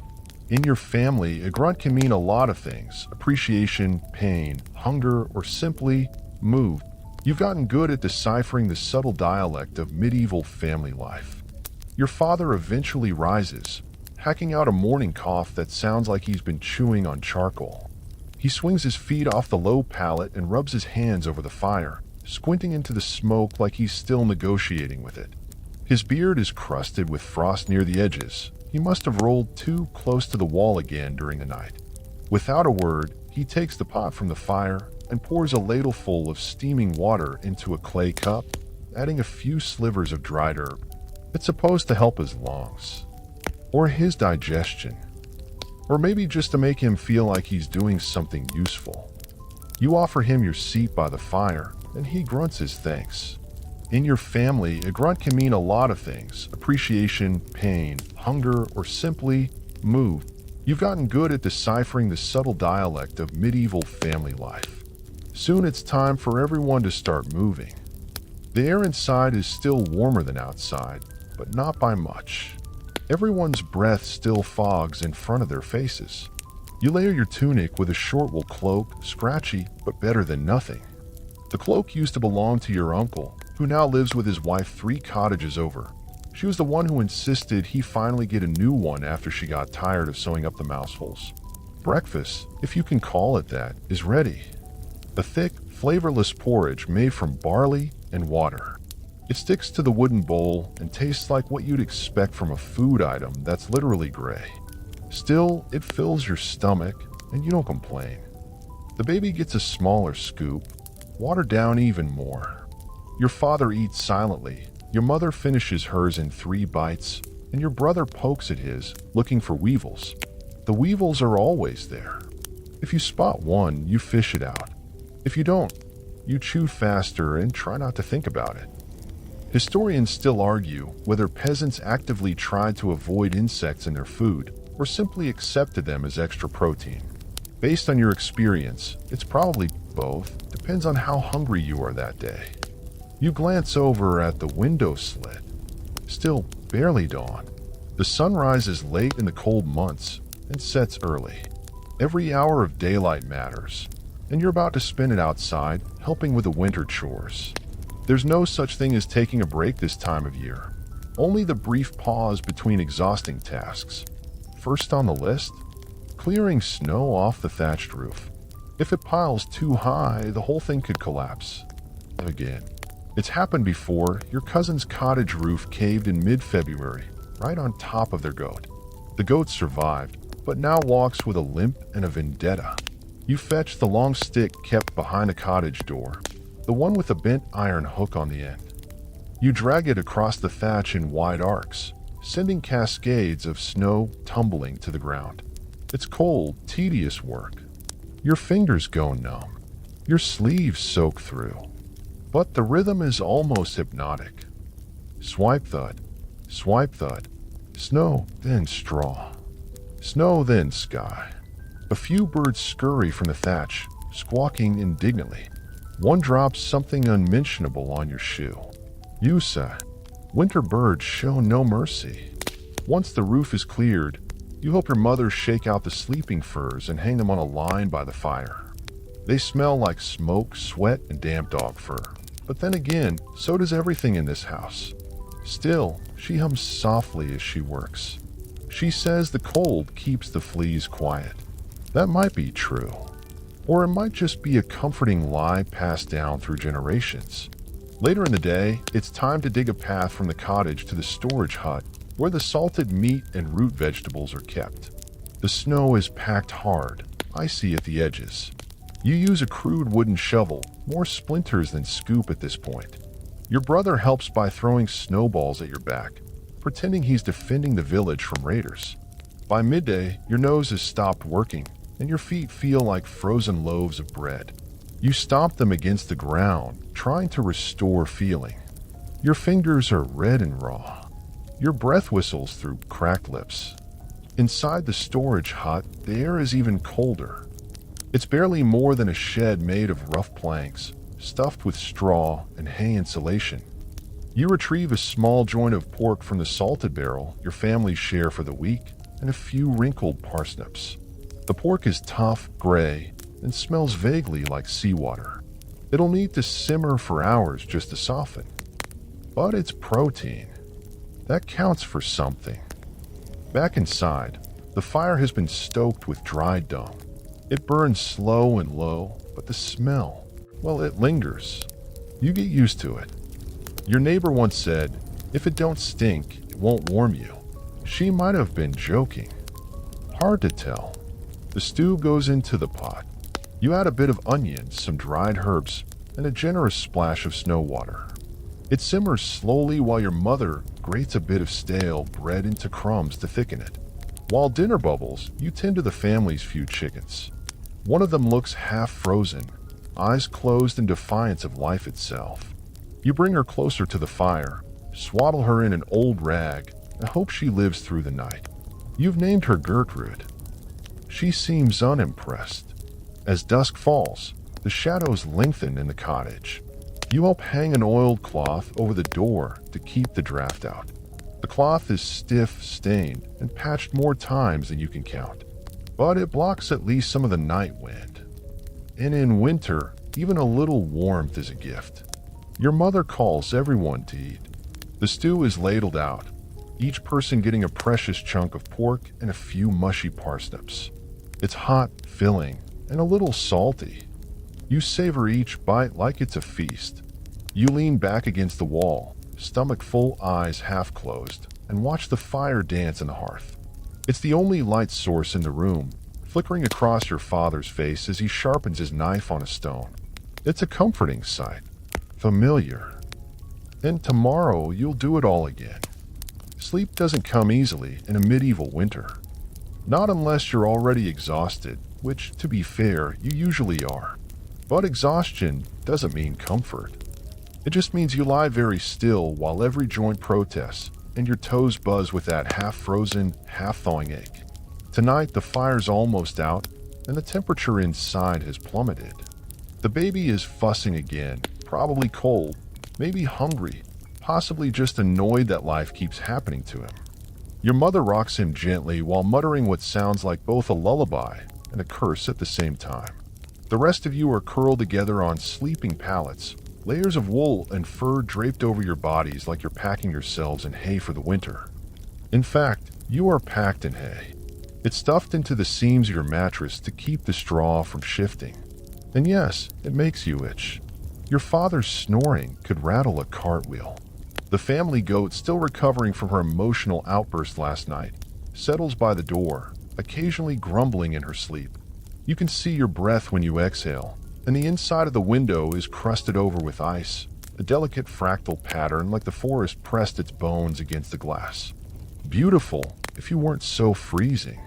In your family, a grunt can mean a lot of things: appreciation, pain, hunger, or simply moved. You've gotten good at deciphering the subtle dialect of medieval family life. Your father eventually rises, hacking out a morning cough that sounds like he's been chewing on charcoal. He swings his feet off the low pallet and rubs his hands over the fire, squinting into the smoke like he's still negotiating with it. His beard is crusted with frost near the edges. He must have rolled too close to the wall again during the night. Without a word, he takes the pot from the fire and pours a ladleful of steaming water into a clay cup, adding a few slivers of dried herb. It's supposed to help his lungs, or his digestion, or maybe just to make him feel like he's doing something useful. You offer him your seat by the fire, and he grunts his thanks. In your family, a grunt can mean a lot of things: appreciation, pain, hunger, or simply moved. You've gotten good at deciphering the subtle dialect of medieval family life. Soon it's time for everyone to start moving. The air inside is still warmer than outside, but not by much. Everyone's breath still fogs in front of their faces. You layer your tunic with a short wool cloak, scratchy, but better than nothing. The cloak used to belong to your uncle, who now lives with his wife 3 cottages over. She was the one who insisted he finally get a new one after she got tired of sewing up the mouseholes. Breakfast, if you can call it that, is ready. A thick, flavorless porridge made from barley and water. It sticks to the wooden bowl and tastes like what you'd expect from a food item that's literally gray. Still, it fills your stomach, and you don't complain. The baby gets a smaller scoop, watered down even more. Your father eats silently. Your mother finishes hers in 3 bites, and your brother pokes at his, looking for weevils. The weevils are always there. If you spot one, you fish it out. If you don't, you chew faster and try not to think about it. Historians still argue whether peasants actively tried to avoid insects in their food or simply accepted them as extra protein. Based on your experience, it's probably both, depends on how hungry you are that day. You glance over at the window slit. Still barely dawn. The sun rises late in the cold months and sets early. Every hour of daylight matters, and you're about to spend it outside, helping with the winter chores. There's no such thing as taking a break this time of year. Only the brief pause between exhausting tasks. First on the list, clearing snow off the thatched roof. If it piles too high, the whole thing could collapse. Again. It's happened before. Your cousin's cottage roof caved in mid-February, right on top of their goat. The goat survived, but now walks with a limp and a vendetta. You fetch the long stick kept behind a cottage door, the one with a bent iron hook on the end. You drag it across the thatch in wide arcs, sending cascades of snow tumbling to the ground. It's cold, tedious work. Your fingers go numb. Your sleeves soak through. But the rhythm is almost hypnotic. Swipe thud, snow, then straw. Snow, then sky. A few birds scurry from the thatch, squawking indignantly. One drops something unmentionable on your shoe. You sigh. Winter birds show no mercy. Once the roof is cleared, you help your mother shake out the sleeping furs and hang them on a line by the fire. They smell like smoke, sweat, and damp dog fur. But then again, so does everything in this house. Still, she hums softly as she works. She says the cold keeps the fleas quiet. That might be true. Or it might just be a comforting lie passed down through generations. Later in the day, it's time to dig a path from the cottage to the storage hut where the salted meat and root vegetables are kept. The snow is packed hard, icy at the edges. You use a crude wooden shovel, more splinters than scoop at this point. Your brother helps by throwing snowballs at your back, pretending he's defending the village from raiders. By midday, your nose has stopped working, and your feet feel like frozen loaves of bread. You stomp them against the ground, trying to restore feeling. Your fingers are red and raw. Your breath whistles through cracked lips. Inside the storage hut, the air is even colder. It's barely more than a shed made of rough planks, stuffed with straw and hay insulation. You retrieve a small joint of pork from the salted barrel your family share for the week, and a few wrinkled parsnips. The pork is tough, gray, and smells vaguely like seawater. It'll need to simmer for hours just to soften. But it's protein. That counts for something. Back inside, the fire has been stoked with dried dung. It burns slow and low, but the smell, well, it lingers. You get used to it. Your neighbor once said, if it don't stink, it won't warm you. She might have been joking. Hard to tell. The stew goes into the pot. You add a bit of onions, some dried herbs, and a generous splash of snow water. It simmers slowly while your mother grates a bit of stale bread into crumbs to thicken it. While dinner bubbles, you tend to the family's few chickens. One of them looks half frozen, eyes closed in defiance of life itself. You bring her closer to the fire, swaddle her in an old rag, and hope she lives through the night. You've named her Gertrude. She seems unimpressed. As dusk falls, the shadows lengthen in the cottage. You help hang an oiled cloth over the door to keep the draft out. The cloth is stiff, stained, and patched more times than you can count, but it blocks at least some of the night wind. And in winter, even a little warmth is a gift. Your mother calls everyone to eat. The stew is ladled out, each person getting a precious chunk of pork and a few mushy parsnips. It's hot, filling, and a little salty. You savor each bite like it's a feast. You lean back against the wall, stomach full, eyes half closed, and watch the fire dance in the hearth. It's the only light source in the room, flickering across your father's face as he sharpens his knife on a stone. It's a comforting sight, familiar. And tomorrow you'll do it all again. Sleep doesn't come easily in a medieval winter. Not unless you're already exhausted, which, to be fair, you usually are. But exhaustion doesn't mean comfort. It just means you lie very still while every joint protests and your toes buzz with that half-frozen, half-thawing ache. Tonight, the fire's almost out and the temperature inside has plummeted. The baby is fussing again, probably cold, maybe hungry, possibly just annoyed that life keeps happening to him. Your mother rocks him gently while muttering what sounds like both a lullaby and a curse at the same time. The rest of you are curled together on sleeping pallets, layers of wool and fur draped over your bodies like you're packing yourselves in hay for the winter. In fact, you are packed in hay. It's stuffed into the seams of your mattress to keep the straw from shifting. And yes, it makes you itch. Your father's snoring could rattle a cartwheel. The family goat, still recovering from her emotional outburst last night, settles by the door, occasionally grumbling in her sleep. You can see your breath when you exhale, and the inside of the window is crusted over with ice, a delicate fractal pattern like the forest pressed its bones against the glass. Beautiful, if you weren't so freezing.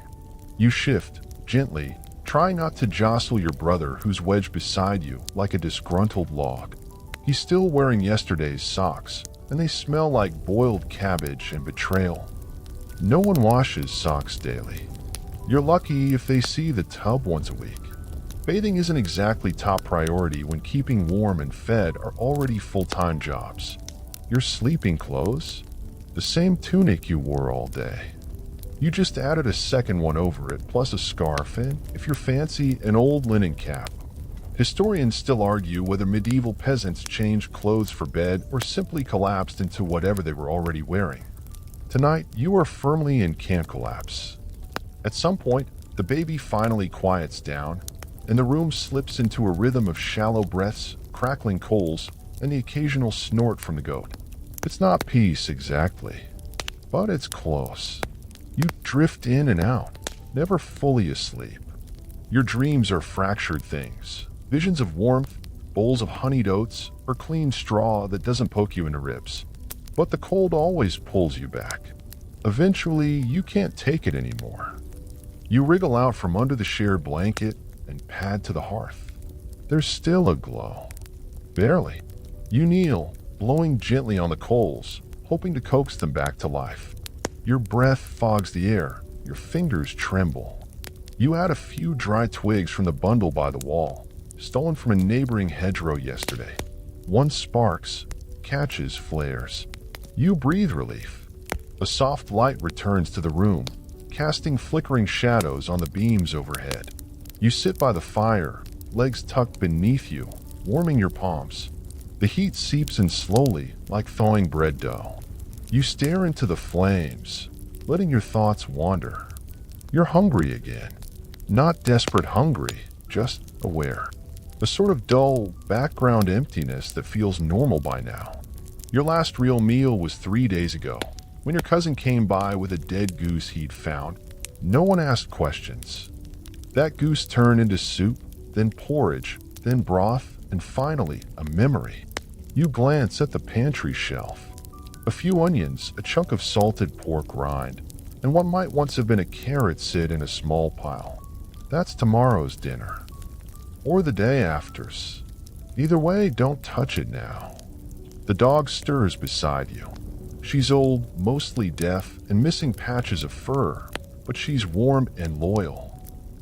You shift, gently, trying not to jostle your brother who's wedged beside you like a disgruntled log. He's still wearing yesterday's socks, and they smell like boiled cabbage and betrayal. No one washes socks daily. You're lucky if they see the tub once a week. Bathing isn't exactly top priority when keeping warm and fed are already full-time jobs. Your sleeping clothes? The same tunic you wore all day. You just added a second one over it, plus a scarf and, if you're fancy, an old linen cap. Historians still argue whether medieval peasants changed clothes for bed or simply collapsed into whatever they were already wearing. Tonight, you are firmly in camp collapse. At some point, the baby finally quiets down, and the room slips into a rhythm of shallow breaths, crackling coals, and the occasional snort from the goat. It's not peace exactly, but it's close. You drift in and out, never fully asleep. Your dreams are fractured things, visions of warmth, bowls of honeyed oats, or clean straw that doesn't poke you in the ribs. But the cold always pulls you back. Eventually, you can't take it anymore. You wriggle out from under the shared blanket and pad to the hearth. There's still a glow. Barely. You kneel, blowing gently on the coals, hoping to coax them back to life. Your breath fogs the air, your fingers tremble. You add a few dry twigs from the bundle by the wall, stolen from a neighboring hedgerow yesterday. One sparks, catches, flares. You breathe relief. A soft light returns to the room, casting flickering shadows on the beams overhead. You sit by the fire, legs tucked beneath you, warming your palms. The heat seeps in slowly, like thawing bread dough. You stare into the flames, letting your thoughts wander. You're hungry again. Not desperate hungry, just aware. A sort of dull, background emptiness that feels normal by now. Your last real meal was 3 days ago, when your cousin came by with a dead goose he'd found. No one asked questions. That goose turned into soup, then porridge, then broth, and finally, a memory. You glance at the pantry shelf. A few onions, a chunk of salted pork rind, and what might once have been a carrot sit in a small pile. That's tomorrow's dinner. Or the day after's. Either way, don't touch it now. The dog stirs beside you. She's old, mostly deaf, and missing patches of fur, but she's warm and loyal.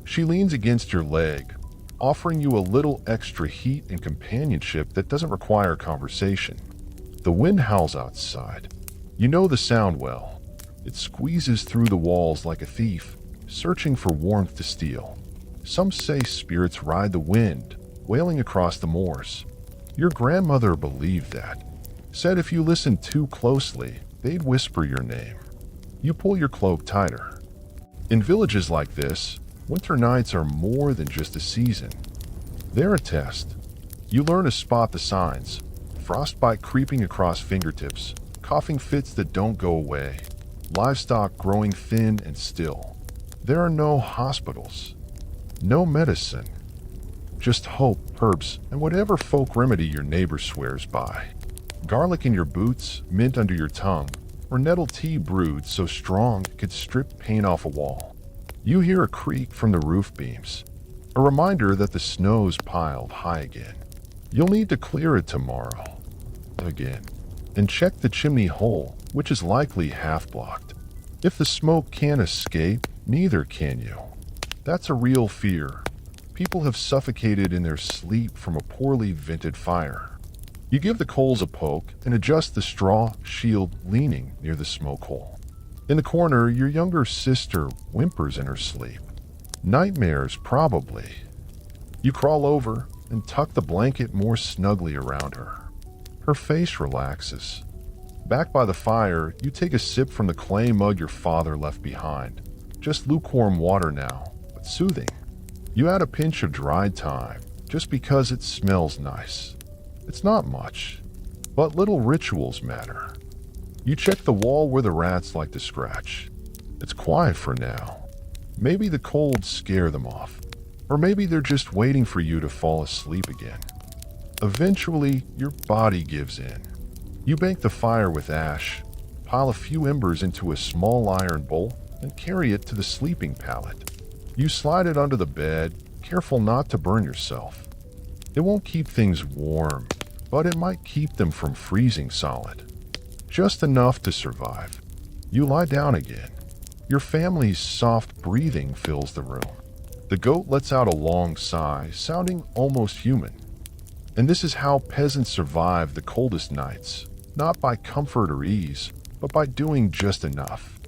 She leans against your leg, offering you a little extra heat and companionship that doesn't require conversation. The wind howls outside. You know the sound well. It squeezes through the walls like a thief, searching for warmth to steal. Some say spirits ride the wind, wailing across the moors. Your grandmother believed that. Said if you listened too closely, they'd whisper your name. You pull your cloak tighter. In villages like this, winter nights are more than just a season. They're a test. You learn to spot the signs. Frostbite creeping across fingertips, coughing fits that don't go away, livestock growing thin and still. There are no hospitals, no medicine, just hope, herbs, and whatever folk remedy your neighbor swears by. Garlic in your boots, mint under your tongue, or nettle tea brewed so strong it could strip paint off a wall. You hear a creak from the roof beams, a reminder that the snow's piled high again. You'll need to clear it tomorrow. Again. And check the chimney hole, which is likely half blocked. If the smoke can't escape, neither can you. That's a real fear. People have suffocated in their sleep from a poorly vented fire. You give the coals a poke and adjust the straw shield leaning near the smoke hole. In the corner, your younger sister whimpers in her sleep. Nightmares, probably. You crawl over and tuck the blanket more snugly around her. Her face relaxes. Back by the fire, you take a sip from the clay mug your father left behind. Just lukewarm water now, but soothing. You add a pinch of dried thyme, just because it smells nice. It's not much, but little rituals matter. You check the wall where the rats like to scratch. It's quiet for now. Maybe the colds scare them off, or maybe they're just waiting for you to fall asleep again. Eventually, your body gives in. You bank the fire with ash, pile a few embers into a small iron bowl, and carry it to the sleeping pallet. You slide it under the bed, careful not to burn yourself. It won't keep things warm, but it might keep them from freezing solid. Just enough to survive. You lie down again. Your family's soft breathing fills the room. The goat lets out a long sigh, sounding almost human. And this is how peasants survive the coldest nights, not by comfort or ease, but by doing just enough.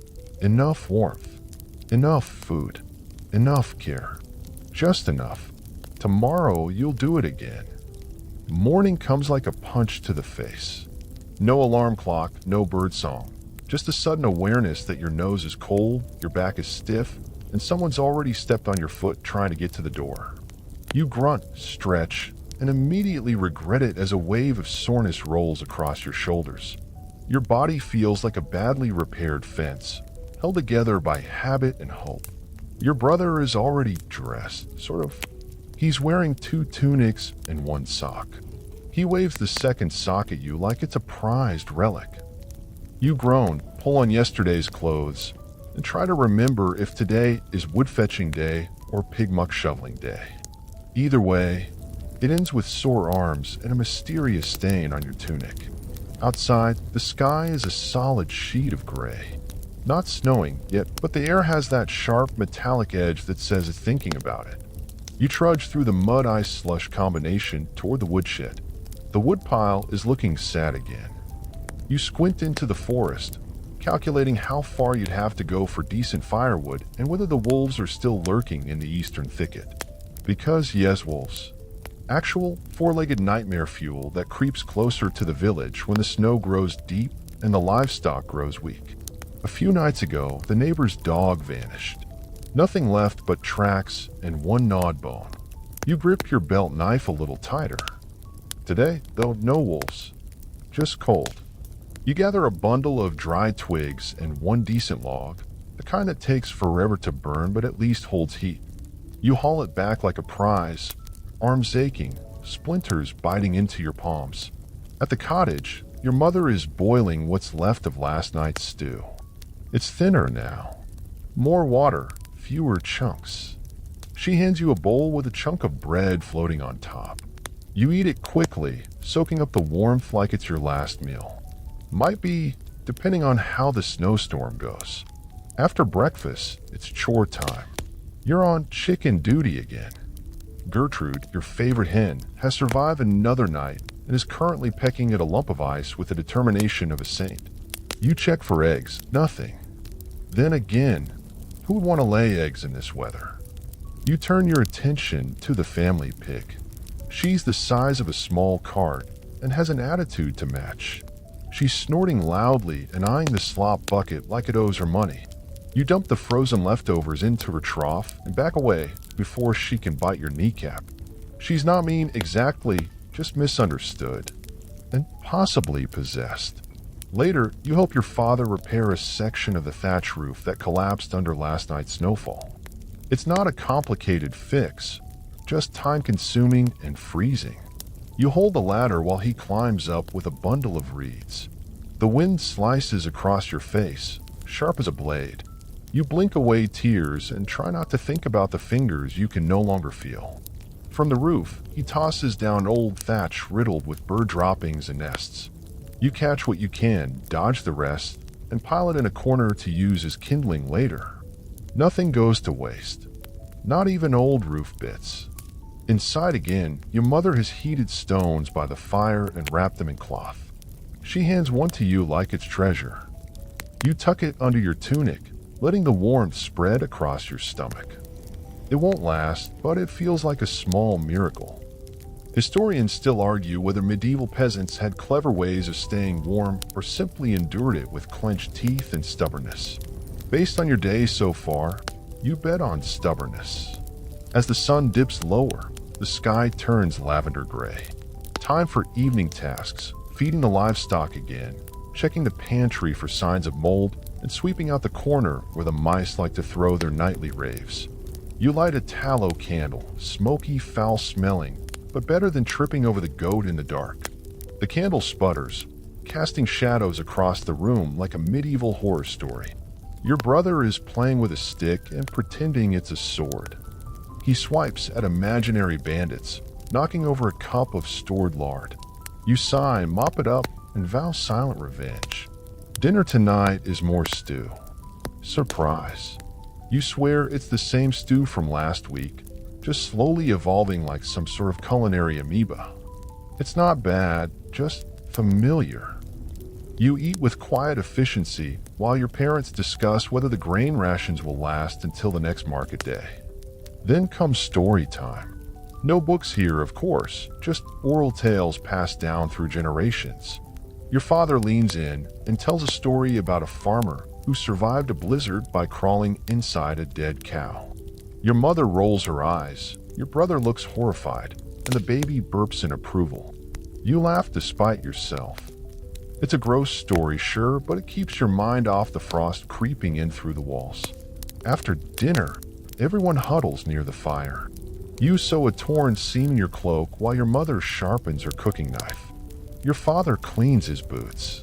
Enough warmth, enough food, enough care, just enough. Tomorrow you'll do it again. Morning comes like a punch to the face. No alarm clock, no birdsong, just a sudden awareness that your nose is cold, your back is stiff, and someone's already stepped on your foot trying to get to the door. You grunt, stretch, and immediately regret it as a wave of soreness rolls across your shoulders. Your body feels like a badly repaired fence, held together by habit and hope. Your brother is already dressed, sort of. He's wearing 2 tunics and 1 sock. He waves the second sock at you like it's a prized relic. You groan, pull on yesterday's clothes, and try to remember if today is wood-fetching day or pig-muck shoveling day. Either way, it ends with sore arms and a mysterious stain on your tunic. Outside, the sky is a solid sheet of gray. Not snowing yet, but the air has that sharp metallic edge that says it's thinking about it. You trudge through the mud-ice-slush combination toward the woodshed. The woodpile is looking sad again. You squint into the forest, calculating how far you'd have to go for decent firewood and whether the wolves are still lurking in the eastern thicket. Because yes, wolves. Actual 4-legged nightmare fuel that creeps closer to the village when the snow grows deep and the livestock grows weak. A few nights ago, the neighbor's dog vanished. Nothing left but tracks and 1 gnawed bone. You grip your belt knife a little tighter. Today, though, no wolves. Just cold. You gather a bundle of dry twigs and 1 decent log, the kind that takes forever to burn but at least holds heat. You haul it back like a prize, arms aching, splinters biting into your palms. At the cottage, your mother is boiling what's left of last night's stew. It's thinner now. More water, fewer chunks. She hands you a bowl with a chunk of bread floating on top. You eat it quickly, soaking up the warmth like it's your last meal. Might be, depending on how the snowstorm goes. After breakfast, it's chore time. You're on chicken duty again. Gertrude, your favorite hen, has survived another night and is currently pecking at a lump of ice with the determination of a saint. You check for eggs, nothing. Then again, who would want to lay eggs in this weather? You turn your attention to the family pig. She's the size of a small cart and has an attitude to match. She's snorting loudly and eyeing the slop bucket like it owes her money. You dump the frozen leftovers into her trough and back away before she can bite your kneecap. She's not mean exactly, just misunderstood and possibly possessed. Later, you help your father repair a section of the thatch roof that collapsed under last night's snowfall. It's not a complicated fix, just time-consuming and freezing. You hold the ladder while he climbs up with a bundle of reeds. The wind slices across your face, sharp as a blade. You blink away tears and try not to think about the fingers you can no longer feel. From the roof, he tosses down old thatch riddled with bird droppings and nests. You catch what you can, dodge the rest, and pile it in a corner to use as kindling later. Nothing goes to waste, not even old roof bits. Inside again, your mother has heated stones by the fire and wrapped them in cloth. She hands one to you like it's treasure. You tuck it under your tunic, letting the warmth spread across your stomach. It won't last, but it feels like a small miracle. Historians still argue whether medieval peasants had clever ways of staying warm or simply endured it with clenched teeth and stubbornness. Based on your day so far, you bet on stubbornness. As the sun dips lower, the sky turns lavender gray. Time for evening tasks, feeding the livestock again, checking the pantry for signs of mold, and sweeping out the corner where the mice like to throw their nightly raves. You light a tallow candle, smoky, foul-smelling, but better than tripping over the goat in the dark. The candle sputters, casting shadows across the room like a medieval horror story. Your brother is playing with a stick and pretending it's a sword. He swipes at imaginary bandits, knocking over a cup of stored lard. You sigh, mop it up, and vow silent revenge. Dinner tonight is more stew. Surprise. You swear it's the same stew from last week, just slowly evolving like some sort of culinary amoeba. It's not bad, just familiar. You eat with quiet efficiency while your parents discuss whether the grain rations will last until the next market day. Then comes story time. No books here, of course, just oral tales passed down through generations. Your father leans in and tells a story about a farmer who survived a blizzard by crawling inside a dead cow. Your mother rolls her eyes, your brother looks horrified, and the baby burps in approval. You laugh despite yourself. It's a gross story, sure, but it keeps your mind off the frost creeping in through the walls. After dinner, everyone huddles near the fire. You sew a torn seam in your cloak while your mother sharpens her cooking knife. Your father cleans his boots.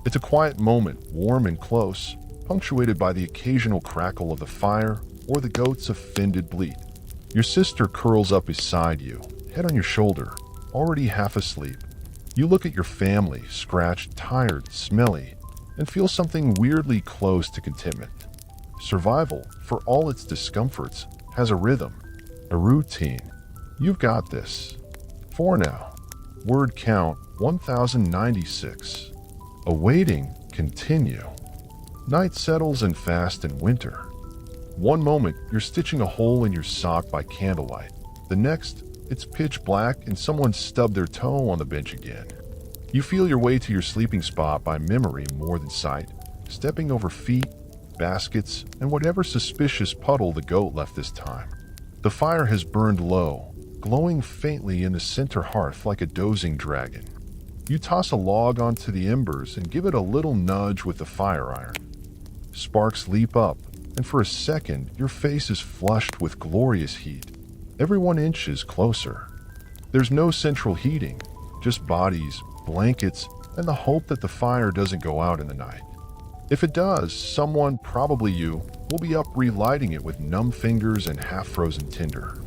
It's a quiet moment, warm and close, punctuated by the occasional crackle of the fire or the goat's offended bleat. Your sister curls up beside you, head on your shoulder, already half asleep. You look at your family, scratched, tired, smelly, and feel something weirdly close to contentment. Survival, for all its discomforts, has a rhythm, a routine. You've got this. For now. Word count 1096. Awaiting, continue. Night settles in fast and winter. One moment, you're stitching a hole in your sock by candlelight. The next, it's pitch black and someone stubbed their toe on the bench again. You feel your way to your sleeping spot by memory more than sight, stepping over feet, baskets, and whatever suspicious puddle the goat left this time. The fire has burned low, glowing faintly in the center hearth like a dozing dragon. You toss a log onto the embers and give it a little nudge with the fire iron. Sparks leap up, and for a second, your face is flushed with glorious heat. Everyone inches closer. There's no central heating, just bodies, blankets, and the hope that the fire doesn't go out in the night. If it does, someone, probably you, will be up relighting it with numb fingers and half-frozen tinder.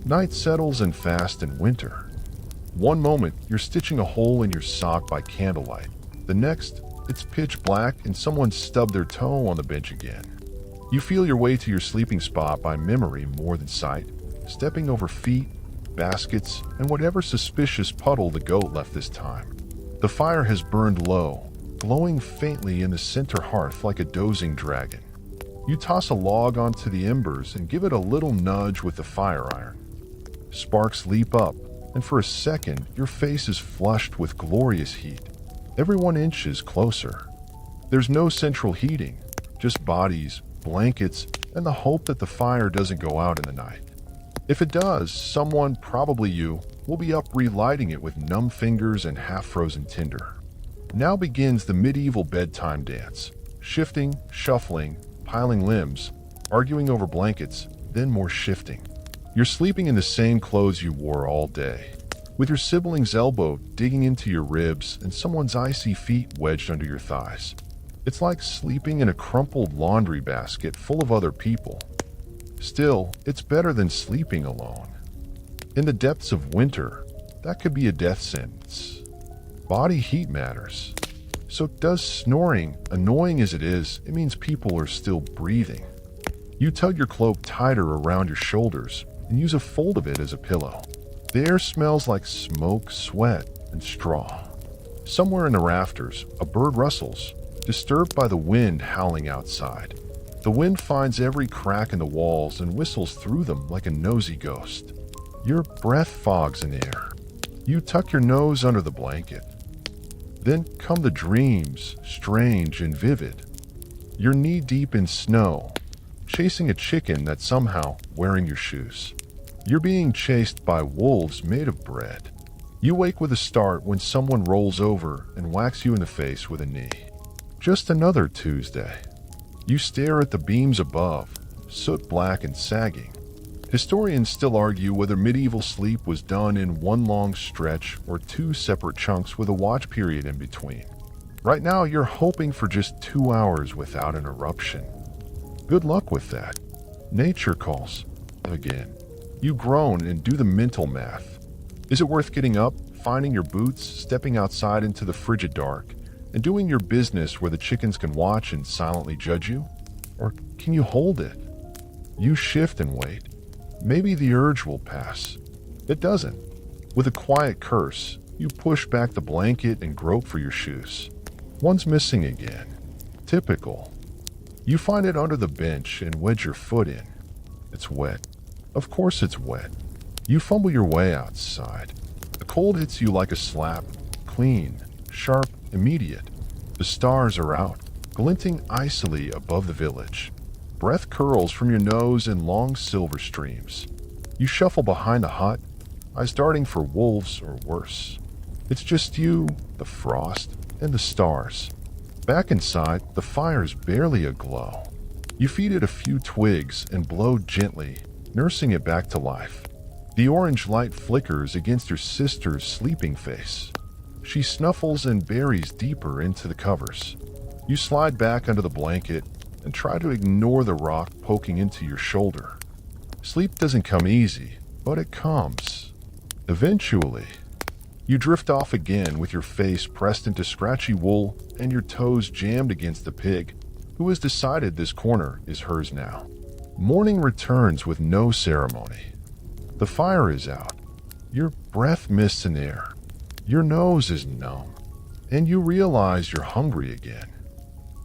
Night settles in fast and winter. One moment, you're stitching a hole in your sock by candlelight. The next, it's pitch black and someone stubbed their toe on the bench again. You feel your way to your sleeping spot by memory more than sight, stepping over feet, baskets, and whatever suspicious puddle the goat left this time. The fire has burned low, glowing faintly in the center hearth like a dozing dragon. You toss a log onto the embers and give it a little nudge with the fire iron. Sparks leap up, and for a second, your face is flushed with glorious heat. Everyone inches closer. There's no central heating, just bodies, blankets, and the hope that the fire doesn't go out in the night. If it does, someone, probably you, will be up relighting it with numb fingers and half-frozen tinder. Now begins the medieval bedtime dance, shifting, shuffling, piling limbs, arguing over blankets, then more shifting. You're sleeping in the same clothes you wore all day, with your sibling's elbow digging into your ribs and someone's icy feet wedged under your thighs. It's like sleeping in a crumpled laundry basket full of other people. Still, it's better than sleeping alone. In the depths of winter, that could be a death sentence. Body heat matters. So does snoring. Annoying as it is, it means people are still breathing. You tug your cloak tighter around your shoulders and use a fold of it as a pillow. The air smells like smoke, sweat, and straw. Somewhere in the rafters, a bird rustles, disturbed by the wind howling outside. The wind finds every crack in the walls and whistles through them like a nosy ghost. Your breath fogs in the air. You tuck your nose under the blanket. Then come the dreams, strange and vivid. You're knee-deep in snow, chasing a chicken that's somehow wearing your shoes. You're being chased by wolves made of bread. You wake with a start when someone rolls over and whacks you in the face with a knee. Just another Tuesday. You stare at the beams above, soot black and sagging. Historians still argue whether medieval sleep was done in one long stretch or two separate chunks with a watch period in between. Right now, you're hoping for just 2 hours without interruption. Good luck with that. Nature calls. Again. You groan and do the mental math. Is it worth getting up, finding your boots, stepping outside into the frigid dark, and doing your business where the chickens can watch and silently judge you? Or can you hold it? You shift and wait. Maybe the urge will pass. It doesn't. With a quiet curse, you push back the blanket and grope for your shoes. One's missing again. Typical. You find it under the bench and wedge your foot in. It's wet. Of course it's wet. You fumble your way outside. The cold hits you like a slap. Clean, sharp, immediate. The stars are out, glinting icily above the village. Breath curls from your nose in long silver streams. You shuffle behind the hut, eyes darting for wolves or worse. It's just you, the frost, and the stars. Back inside, the fire's barely aglow. You feed it a few twigs and blow gently, nursing it back to life. The orange light flickers against your sister's sleeping face. She snuffles and buries deeper into the covers. You slide back under the blanket and try to ignore the rock poking into your shoulder. Sleep doesn't come easy, but it comes. Eventually, you drift off again with your face pressed into scratchy wool and your toes jammed against the pig, who has decided this corner is hers now. Morning returns with no ceremony. The fire is out. Your breath mists in air. Your nose is numb, and you realize you're hungry again.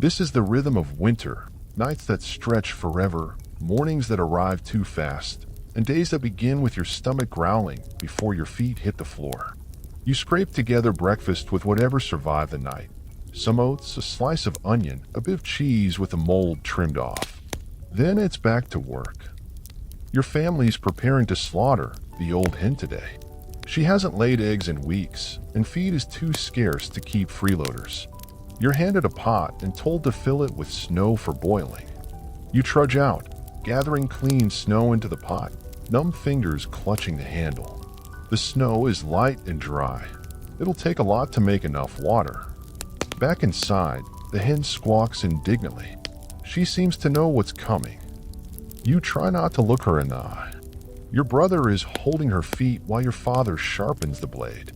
This is the rhythm of winter, nights that stretch forever, mornings that arrive too fast, and days that begin with your stomach growling before your feet hit the floor. You scrape together breakfast with whatever survived the night. Some oats, a slice of onion, a bit of cheese with the mold trimmed off. Then it's back to work. Your family's preparing to slaughter the old hen today. She hasn't laid eggs in weeks, and feed is too scarce to keep freeloaders. You're handed a pot and told to fill it with snow for boiling. You trudge out, gathering clean snow into the pot, numb fingers clutching the handle. The snow is light and dry. It'll take a lot to make enough water. Back inside, the hen squawks indignantly. She seems to know what's coming. You try not to look her in the eye. Your brother is holding her feet while your father sharpens the blade.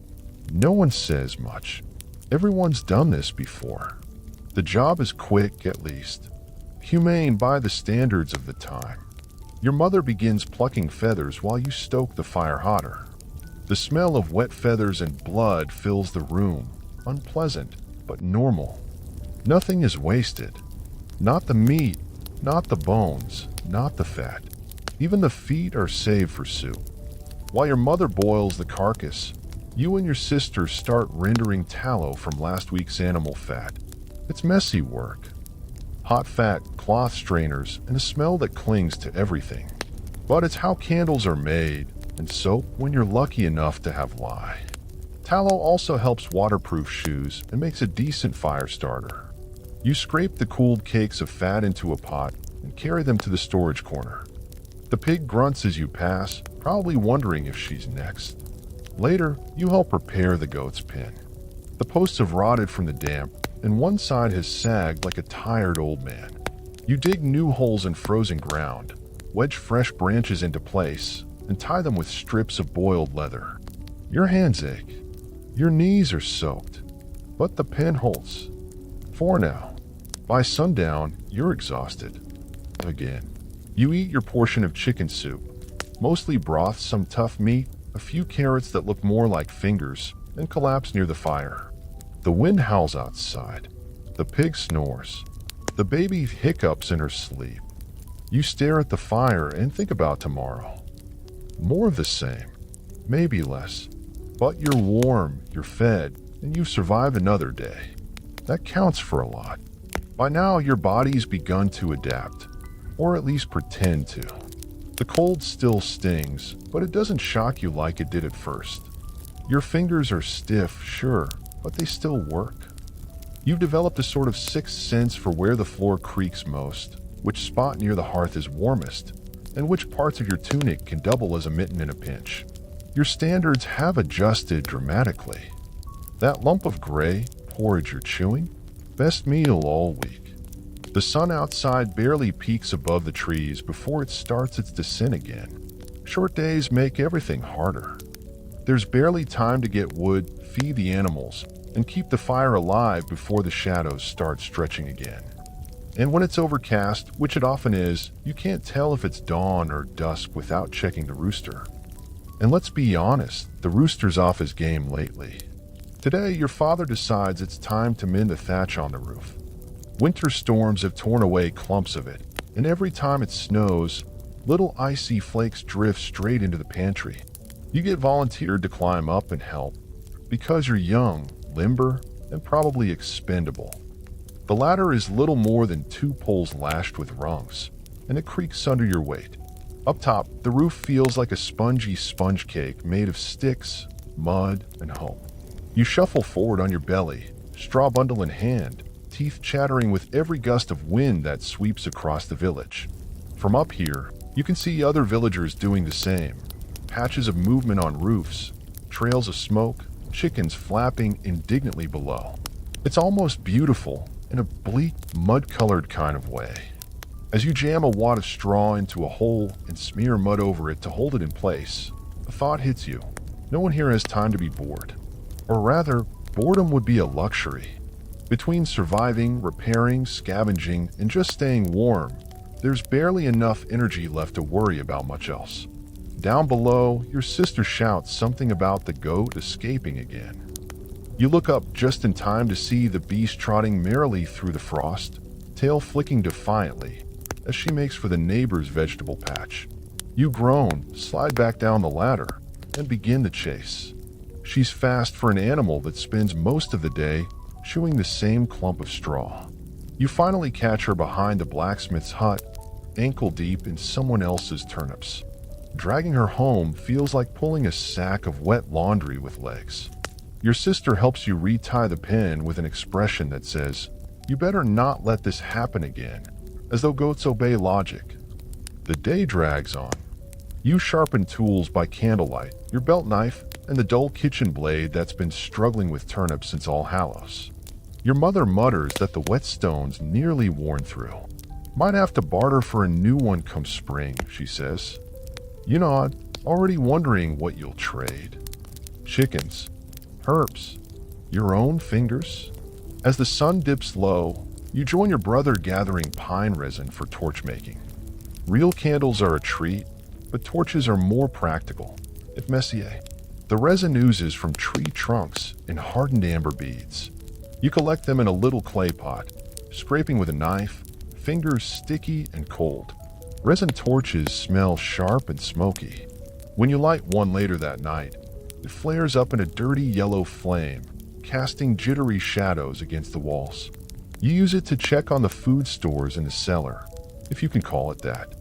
No one says much. Everyone's done this before. The job is quick, at least. humane by the standards of the time. Your mother begins plucking feathers while you stoke the fire hotter. The smell of wet feathers and blood fills the room, unpleasant, but normal. Nothing is wasted. Not the meat, not the bones, not the fat. Even the feet are saved for soup. While your mother boils the carcass, you and your sister start rendering tallow from last week's animal fat. It's messy work. Hot fat, cloth strainers, and a smell that clings to everything. But it's how candles are made, and soap when you're lucky enough to have lye. Tallow also helps waterproof shoes and makes a decent fire starter. You scrape the cooled cakes of fat into a pot and carry them to the storage corner. The pig grunts as you pass, probably wondering if she's next. Later, you help repair the goat's pen. The posts have rotted from the damp, and one side has sagged like a tired old man. You dig new holes in frozen ground, wedge fresh branches into place, and tie them with strips of boiled leather. Your hands ache. Your knees are soaked. But the pen holds. For now. By sundown, you're exhausted. Again. You eat your portion of chicken soup. Mostly broth, some tough meat, a few carrots that look more like fingers, and collapse near the fire. The wind howls outside. The pig snores. The baby hiccups in her sleep. You stare at the fire and think about tomorrow. More of the same. Maybe less. But you're warm, you're fed, and you've survived another day. That counts for a lot. By now, your body's begun to adapt, or at least pretend to. The cold still stings, but it doesn't shock you like it did at first. Your fingers are stiff, sure, but they still work. You've developed a sort of sixth sense for where the floor creaks most, which spot near the hearth is warmest, and which parts of your tunic can double as a mitten in a pinch. Your standards have adjusted dramatically. That lump of gray, porridge you're chewing? Best meal all week. The sun outside barely peeks above the trees before it starts its descent again. Short days make everything harder. There's barely time to get wood, feed the animals, and keep the fire alive before the shadows start stretching again. And when it's overcast, which it often is, you can't tell if it's dawn or dusk without checking the rooster. And let's be honest, the rooster's off his game lately. Today, your father decides it's time to mend the thatch on the roof. Winter storms have torn away clumps of it, and every time it snows, little icy flakes drift straight into the pantry. You get volunteered to climb up and help, because you're young, limber, and probably expendable. The ladder is little more than 2 poles lashed with rungs, and it creaks under your weight. Up top, the roof feels like a spongy sponge cake made of sticks, mud, and hope. You shuffle forward on your belly, straw bundle in hand, teeth chattering with every gust of wind that sweeps across the village. From up here, you can see other villagers doing the same. Patches of movement on roofs, trails of smoke, chickens flapping indignantly below. It's almost beautiful in a bleak, mud-colored kind of way. As you jam a wad of straw into a hole and smear mud over it to hold it in place, a thought hits you. No one here has time to be bored. Or rather, boredom would be a luxury. Between surviving, repairing, scavenging, and just staying warm, there's barely enough energy left to worry about much else. Down below, your sister shouts something about the goat escaping again. You look up just in time to see the beast trotting merrily through the frost, tail flicking defiantly, as she makes for the neighbor's vegetable patch. You groan, slide back down the ladder, and begin the chase. She's fast for an animal that spends most of the day chewing the same clump of straw. You finally catch her behind the blacksmith's hut, ankle deep in someone else's turnips. Dragging her home feels like pulling a sack of wet laundry with legs. Your sister helps you retie the pen with an expression that says, "You better not let this happen again," as though goats obey logic. The day drags on. You sharpen tools by candlelight, your belt knife, and the dull kitchen blade that's been struggling with turnips since All Hallows. Your mother mutters that the whetstone's nearly worn through. Might have to barter for a new one come spring, she says. You nod, already wondering what you'll trade. Chickens, herbs, your own fingers. As the sun dips low, You join your brother gathering pine resin for torch making. Real candles are a treat, but torches are more practical, if messier. The resin oozes from tree trunks in hardened amber beads. You collect them in a little clay pot, scraping with a knife, fingers sticky and cold. Resin torches smell sharp and smoky. When you light one later that night, it flares up in a dirty yellow flame, casting jittery shadows against the walls. You use it to check on the food stores in the cellar, if you can call it that.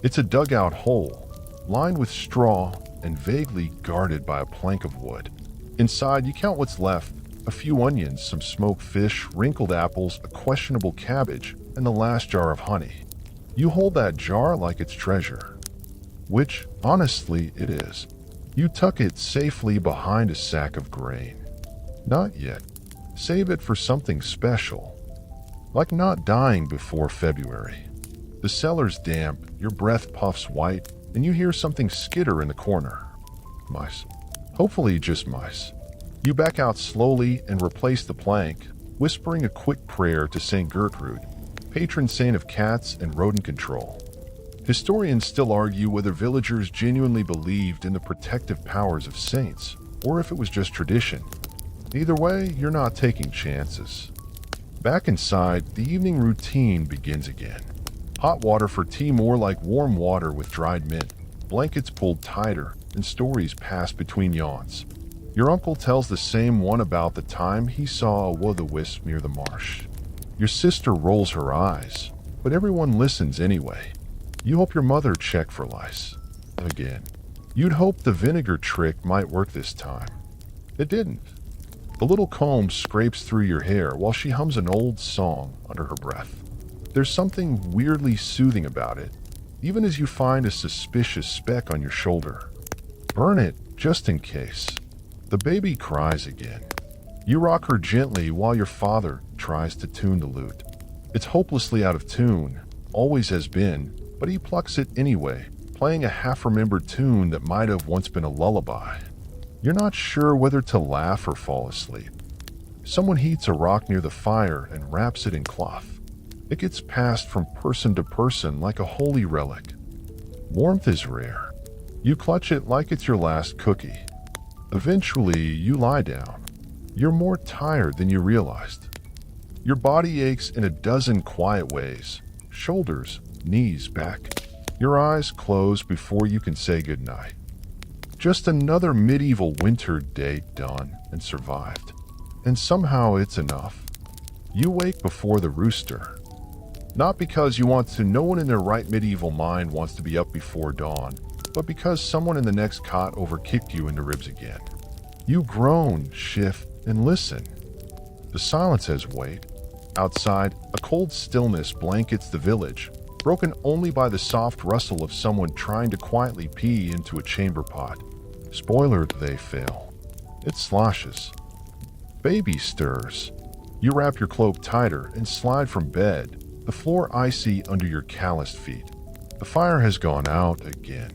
It's a dugout hole, lined with straw and vaguely guarded by a plank of wood. Inside, you count what's left: a few onions, some smoked fish, wrinkled apples, a questionable cabbage, and the last jar of honey. You hold that jar like it's treasure, which, honestly, it is. You tuck it safely behind a sack of grain. Not yet. Save it for something special, like not dying before February. The cellar's damp, your breath puffs white, and you hear something skitter in the corner. Mice. Hopefully just mice. You back out slowly and replace the plank, whispering a quick prayer to St. Gertrude, patron saint of cats and rodent control. Historians still argue whether villagers genuinely believed in the protective powers of saints, or if it was just tradition. Either way, you're not taking chances. Back inside, the evening routine begins again. Hot water for tea, more like warm water with dried mint, blankets pulled tighter, and stories passed between yawns. Your uncle tells the same one about the time he saw a will-o'-the-wisp near the marsh. Your sister rolls her eyes, but everyone listens anyway. You hope your mother checked for lice. Again. You'd hope the vinegar trick might work this time. It didn't. The little comb scrapes through your hair while she hums an old song under her breath. There's something weirdly soothing about it, even as you find a suspicious speck on your shoulder. Burn it, just in case. The baby cries again. You rock her gently while your father tries to tune the lute. It's hopelessly out of tune, always has been, but he plucks it anyway, playing a half-remembered tune that might have once been a lullaby. You're not sure whether to laugh or fall asleep. Someone heats a rock near the fire and wraps it in cloth. It gets passed from person to person like a holy relic. Warmth is rare. You clutch it like it's your last cookie. Eventually, you lie down. You're more tired than you realized. Your body aches in a dozen quiet ways. Shoulders, knees, back. Your eyes close before you can say goodnight. Just another medieval winter day done and survived. And somehow it's enough. You wake before the rooster. Not because you want to, no one in their right medieval mind wants to be up before dawn, but because someone in the next cot overkicked you in the ribs again. You groan, shift, and listen. The silence has weight. Outside, a cold stillness blankets the village, broken only by the soft rustle of someone trying to quietly pee into a chamber pot. Spoiler, they fail. It sloshes. Baby stirs. You wrap your cloak tighter and slide from bed, the floor icy under your calloused feet. The fire has gone out again.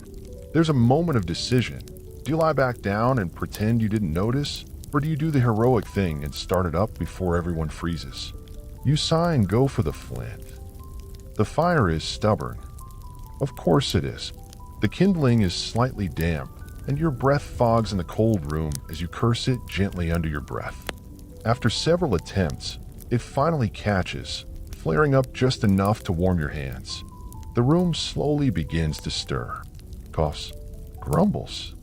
There's a moment of decision. Do you lie back down and pretend you didn't notice, or do you do the heroic thing and start it up before everyone freezes? You sigh and go for the flint. The fire is stubborn. Of course it is. The kindling is slightly damp, and your breath fogs in the cold room as you curse it gently under your breath. After several attempts, it finally catches, flaring up just enough to warm your hands. The room slowly begins to stir. Coughs. Grumbles.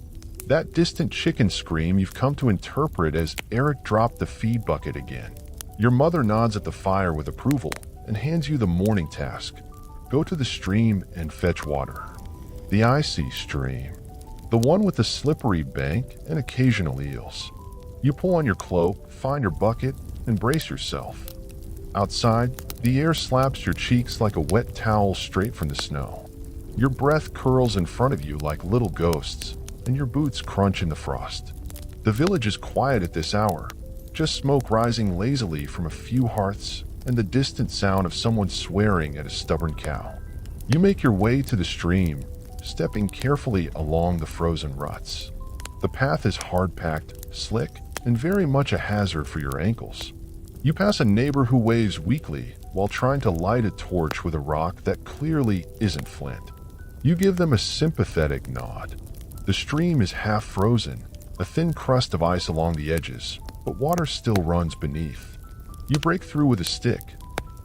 That distant chicken scream you've come to interpret as Eric dropped the feed bucket again. Your mother nods at the fire with approval and hands you the morning task. Go to the stream and fetch water. The icy stream. The one with the slippery bank and occasional eels. You pull on your cloak, find your bucket, and brace yourself. Outside, the air slaps your cheeks like a wet towel straight from the snow. Your breath curls in front of you like little ghosts, and your boots crunch in the frost. The village is quiet at this hour, just smoke rising lazily from a few hearths and the distant sound of someone swearing at a stubborn cow. You make your way to the stream, stepping carefully along the frozen ruts. The path is hard-packed, slick, and very much a hazard for your ankles. You pass a neighbor who waves weakly while trying to light a torch with a rock that clearly isn't flint. You give them a sympathetic nod. The stream is half frozen, a thin crust of ice along the edges, but water still runs beneath. You break through with a stick,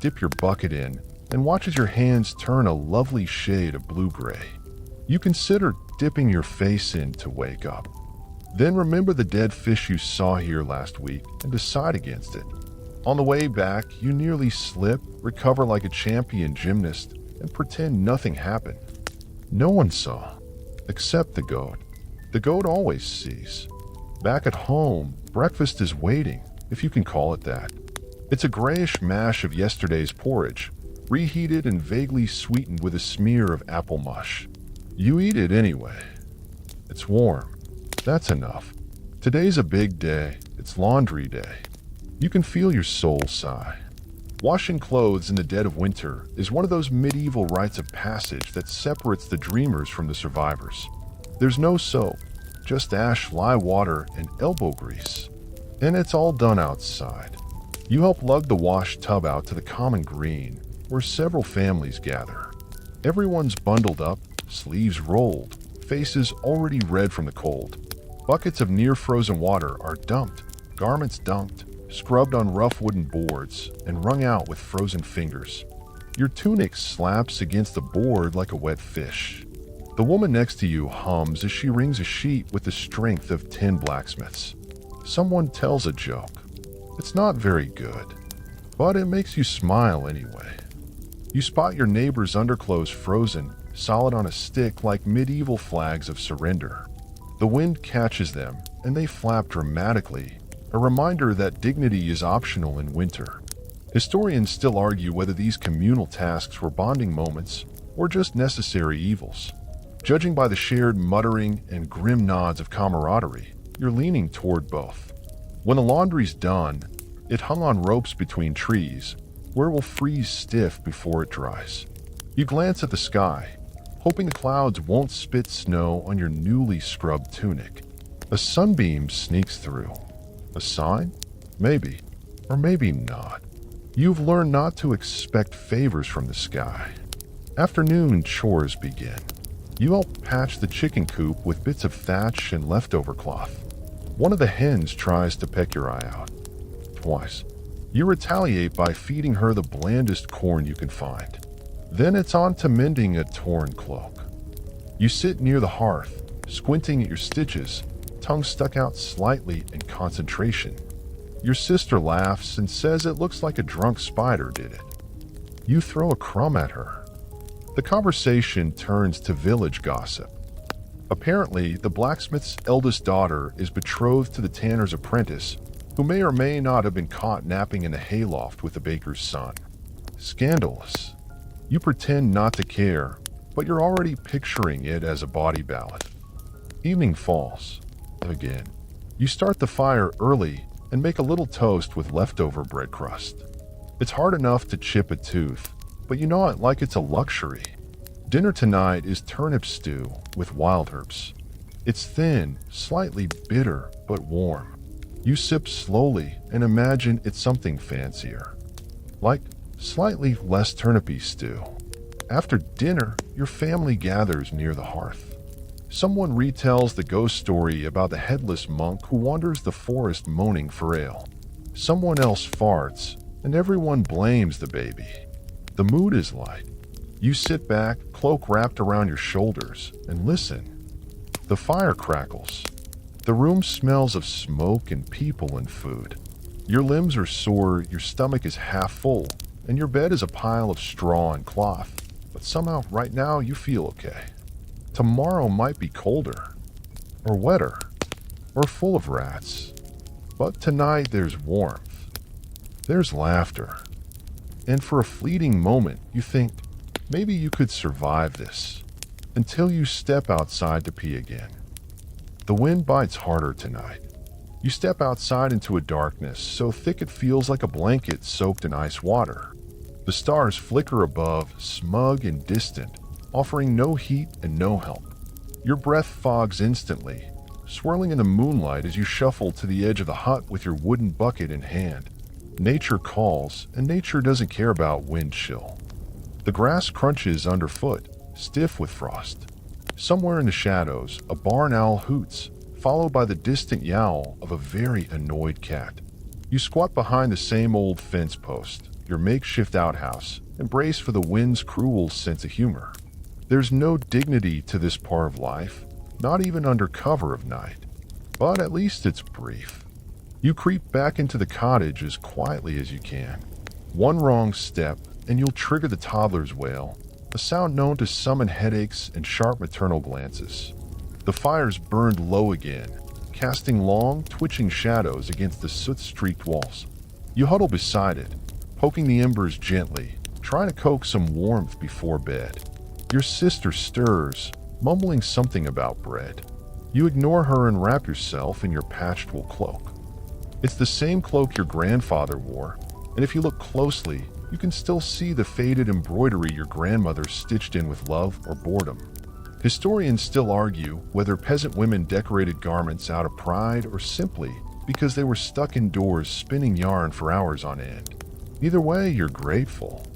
dip your bucket in, and watch as your hands turn a lovely shade of blue-gray. You consider dipping your face in to wake up. Then remember the dead fish you saw here last week and decide against it. On the way back, you nearly slip, recover like a champion gymnast, and pretend nothing happened. No one saw, except the goat. The goat always sees. Back at home, breakfast is waiting, if you can call it that. It's a grayish mash of yesterday's porridge, reheated and vaguely sweetened with a smear of apple mush. You eat it anyway. It's warm. That's enough. Today's a big day. It's laundry day. You can feel your soul sigh. Washing clothes in the dead of winter is one of those medieval rites of passage that separates the dreamers from the survivors. There's no soap, just ash, lye water, and elbow grease. And it's all done outside. You help lug the wash tub out to the common green, where several families gather. Everyone's bundled up, sleeves rolled, faces already red from the cold. Buckets of near-frozen water are dumped, garments dunked, scrubbed on rough wooden boards, and wrung out with frozen fingers. Your tunic slaps against the board like a wet fish. The woman next to you hums as she wrings a sheet with the strength of 10 blacksmiths. Someone tells a joke. It's not very good, but it makes you smile anyway. You spot your neighbor's underclothes frozen, solid on a stick like medieval flags of surrender. The wind catches them, and they flap dramatically, a reminder that dignity is optional in winter. Historians still argue whether these communal tasks were bonding moments or just necessary evils. Judging by the shared muttering and grim nods of camaraderie, you're leaning toward both. When the laundry's done, it hung on ropes between trees, where it will freeze stiff before it dries. You glance at the sky, hoping the clouds won't spit snow on your newly scrubbed tunic. A sunbeam sneaks through. A sign? Maybe. Or maybe not. You've learned not to expect favors from the sky. Afternoon chores begin. You help patch the chicken coop with bits of thatch and leftover cloth. One of the hens tries to peck your eye out. Twice. You retaliate by feeding her the blandest corn you can find. Then it's on to mending a torn cloak. You sit near the hearth, squinting at your stitches, tongue stuck out slightly in concentration. Your sister laughs and says it looks like a drunk spider did it. You throw a crumb at her. The conversation turns to village gossip. Apparently, the blacksmith's eldest daughter is betrothed to the tanner's apprentice, who may or may not have been caught napping in the hayloft with the baker's son. Scandalous. You pretend not to care, but you're already picturing it as a bawdy ballad. Evening falls. Again. You start the fire early and make a little toast with leftover bread crust. It's hard enough to chip a tooth, but you know it like it's a luxury. Dinner tonight is turnip stew with wild herbs. It's thin, slightly bitter, but warm. You sip slowly and imagine it's something fancier, like slightly less turnipy stew. After dinner, your family gathers near the hearth. Someone retells the ghost story about the headless monk who wanders the forest moaning for ale. Someone else farts, and everyone blames the baby. The mood is light. You sit back, cloak wrapped around your shoulders, and listen. The fire crackles. The room smells of smoke and people and food. Your limbs are sore, your stomach is half full, and your bed is a pile of straw and cloth. But somehow, right now, you feel okay. Tomorrow might be colder, or wetter, or full of rats. But tonight there's warmth. There's laughter. And for a fleeting moment, you think, maybe you could survive this, until you step outside to pee again. The wind bites harder tonight. You step outside into a darkness so thick it feels like a blanket soaked in ice water. The stars flicker above, smug and distant, offering no heat and no help. Your breath fogs instantly, swirling in the moonlight as you shuffle to the edge of the hut with your wooden bucket in hand. Nature calls, and nature doesn't care about wind chill. The grass crunches underfoot, stiff with frost. Somewhere in the shadows, a barn owl hoots, followed by the distant yowl of a very annoyed cat. You squat behind the same old fence post, your makeshift outhouse, and brace for the wind's cruel sense of humor. There's no dignity to this part of life, not even under cover of night. But at least it's brief. You creep back into the cottage as quietly as you can. One wrong step, and you'll trigger the toddler's wail, a sound known to summon headaches and sharp maternal glances. The fire's burned low again, casting long, twitching shadows against the soot-streaked walls. You huddle beside it, poking the embers gently, trying to coax some warmth before bed. Your sister stirs, mumbling something about bread. You ignore her and wrap yourself in your patched wool cloak. It's the same cloak your grandfather wore, and if you look closely, you can still see the faded embroidery your grandmother stitched in with love or boredom. Historians still argue whether peasant women decorated garments out of pride or simply because they were stuck indoors spinning yarn for hours on end. Either way, you're grateful.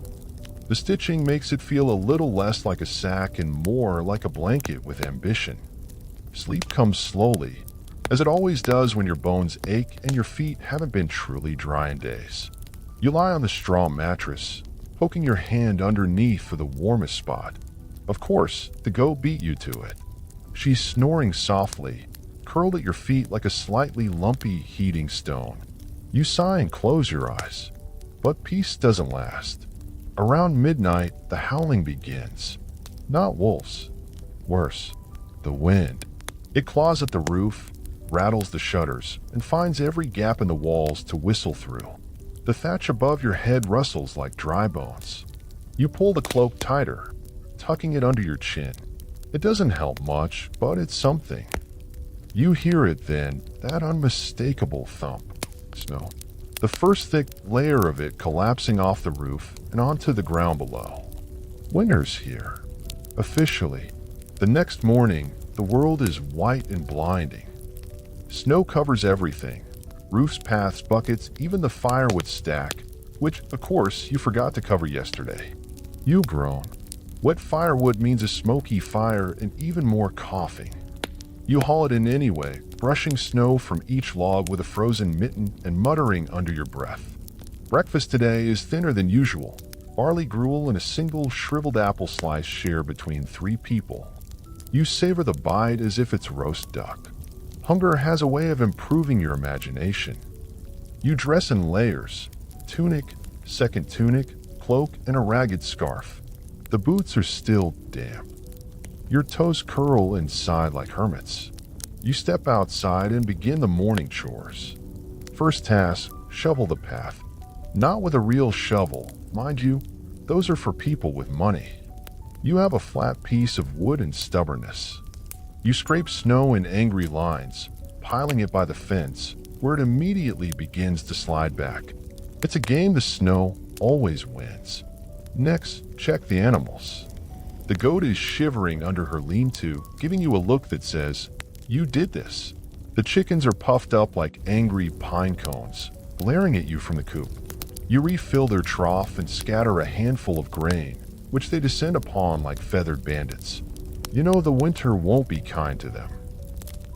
The stitching makes it feel a little less like a sack and more like a blanket with ambition. Sleep comes slowly, as it always does when your bones ache and your feet haven't been truly dry in days. You lie on the straw mattress, poking your hand underneath for the warmest spot. Of course, the goat beat you to it. She's snoring softly, curled at your feet like a slightly lumpy heating stone. You sigh and close your eyes. But peace doesn't last. Around midnight, the howling begins. Not wolves. Worse, the wind. It claws at the roof, rattles the shutters, and finds every gap in the walls to whistle through. The thatch above your head rustles like dry bones. You pull the cloak tighter, tucking it under your chin. It doesn't help much, but it's something. You hear it then, that unmistakable thump. Snow. The first thick layer of it collapsing off the roof and onto the ground below. Winter's here. Officially. The next morning, the world is white and blinding. Snow covers everything. Roofs, paths, buckets, even the firewood stack, which, of course, you forgot to cover yesterday. You groan. Wet firewood means a smoky fire and even more coughing. You haul it in anyway, brushing snow from each log with a frozen mitten and muttering under your breath. Breakfast today is thinner than usual. Barley gruel and a single shriveled apple slice shared between 3 people. You savor the bite as if it's roast duck. Hunger has a way of improving your imagination. You dress in layers: tunic, second tunic, cloak, and a ragged scarf. The boots are still damp. Your toes curl inside like hermits. You step outside and begin the morning chores. First task, shovel the path. Not with a real shovel, mind you, those are for people with money. You have a flat piece of wood and stubbornness. You scrape snow in angry lines, piling it by the fence, where it immediately begins to slide back. It's a game the snow always wins. Next, check the animals. The goat is shivering under her lean-to, giving you a look that says, "You did this." The chickens are puffed up like angry pine cones, glaring at you from the coop. You refill their trough and scatter a handful of grain, which they descend upon like feathered bandits. You know the winter won't be kind to them.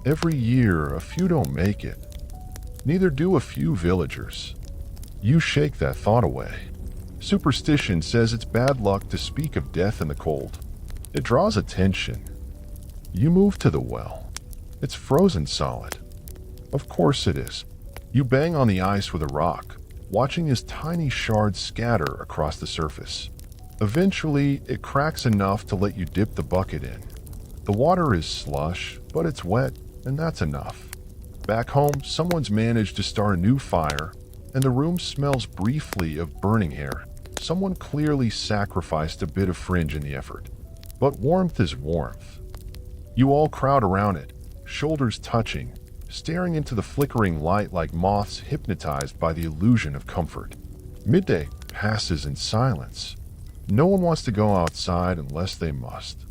Every year, a few don't make it. Neither do a few villagers. You shake that thought away. Superstition says it's bad luck to speak of death in the cold. It draws attention. You move to the well. It's frozen solid. Of course it is. You bang on the ice with a rock, watching as tiny shards scatter across the surface. Eventually, it cracks enough to let you dip the bucket in. The water is slush, but it's wet, and that's enough. Back home, someone's managed to start a new fire, and the room smells briefly of burning hair. Someone clearly sacrificed a bit of fringe in the effort. But warmth is warmth. You all crowd around it, shoulders touching, staring into the flickering light like moths hypnotized by the illusion of comfort. Midday passes in silence. No one wants to go outside unless they must.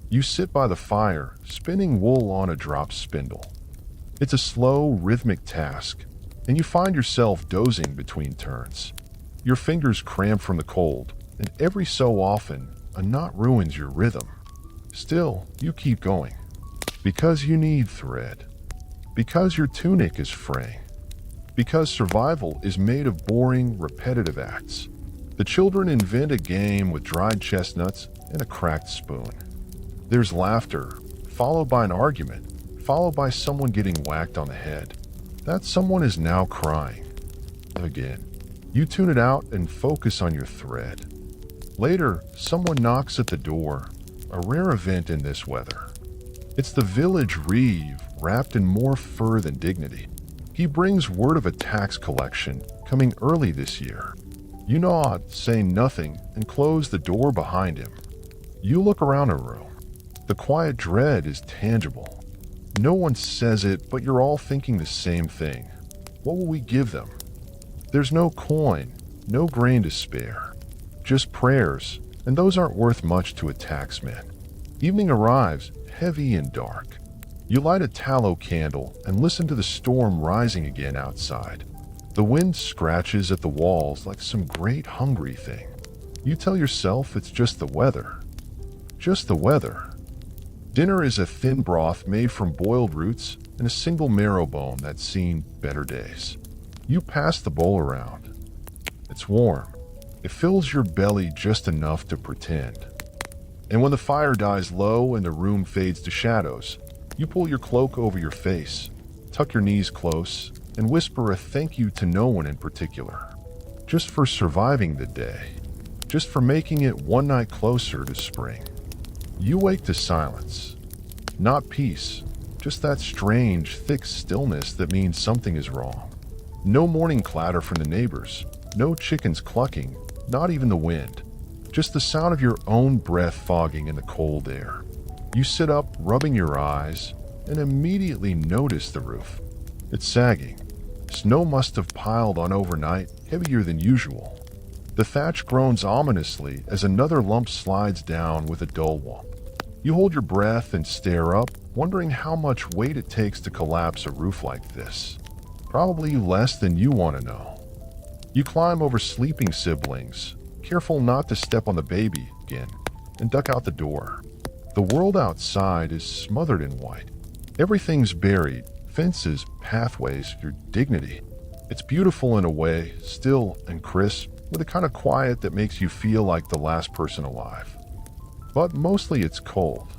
You sit by the fire, spinning wool on a drop spindle. It's a slow, rhythmic task. and you find yourself dozing between turns. Your fingers cramp from the cold, and every so often, a knot ruins your rhythm. Still, you keep going. Because you need thread. Because your tunic is fraying. Because survival is made of boring, repetitive acts. The children invent a game with dried chestnuts and a cracked spoon. There's laughter, followed by an argument, followed by someone getting whacked on the head. That someone is now crying. Again. You tune it out and focus on your thread. Later, someone knocks at the door, a rare event in this weather. It's the village reeve, wrapped in more fur than dignity. He brings word of a tax collection coming early this year. You nod, saying nothing, and close the door behind him. You look around the room. The quiet dread is tangible. No one says it, but you're all thinking the same thing. What will we give them? There's no coin, no grain to spare. Just prayers, and those aren't worth much to a taxman. Evening arrives, heavy and dark. You light a tallow candle and listen to the storm rising again outside. The wind scratches at the walls like some great hungry thing. You tell yourself it's just the weather. Just the weather. Dinner is a thin broth made from boiled roots and a single marrow bone that's seen better days. You pass the bowl around. It's warm. It fills your belly just enough to pretend. And when the fire dies low and the room fades to shadows, you pull your cloak over your face, tuck your knees close, and whisper a thank you to no one in particular. Just for surviving the day. Just for making it one night closer to spring. You wake to silence. Not peace, just that strange, thick stillness that means something is wrong. No morning clatter from the neighbors, no chickens clucking, not even the wind. Just the sound of your own breath fogging in the cold air. You sit up, rubbing your eyes, and immediately notice the roof. It's sagging. Snow must have piled on overnight, heavier than usual. The thatch groans ominously as another lump slides down with a dull whomp. You hold your breath and stare up, wondering how much weight it takes to collapse a roof like this. Probably less than you want to know. You climb over sleeping siblings, careful not to step on the baby again, and duck out the door. The world outside is smothered in white. Everything's buried, fences, pathways, your dignity. It's beautiful in a way, still and crisp, with a kind of quiet that makes you feel like the last person alive. But mostly it's cold.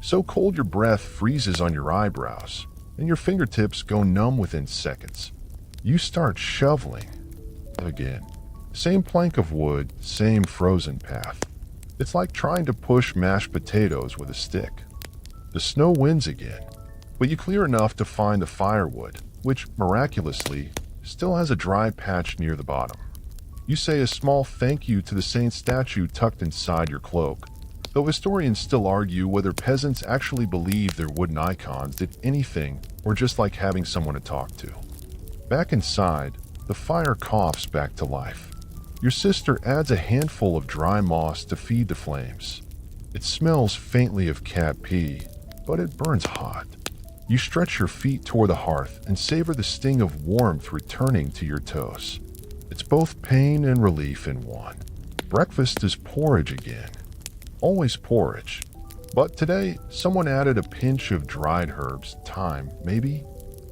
So cold your breath freezes on your eyebrows, and your fingertips go numb within seconds. You start shoveling. Again. Same plank of wood, same frozen path. It's like trying to push mashed potatoes with a stick. The snow wins again, but you clear enough to find the firewood, which, miraculously, still has a dry patch near the bottom. You say a small thank you to the saint statue tucked inside your cloak, though historians still argue whether peasants actually believe their wooden icons did anything or just like having someone to talk to. Back inside, the fire coughs back to life. Your sister adds a handful of dry moss to feed the flames. It smells faintly of cat pee, but it burns hot. You stretch your feet toward the hearth and savor the sting of warmth returning to your toes. It's both pain and relief in one. Breakfast is porridge again. Always porridge. But today, someone added a pinch of dried herbs, thyme, maybe?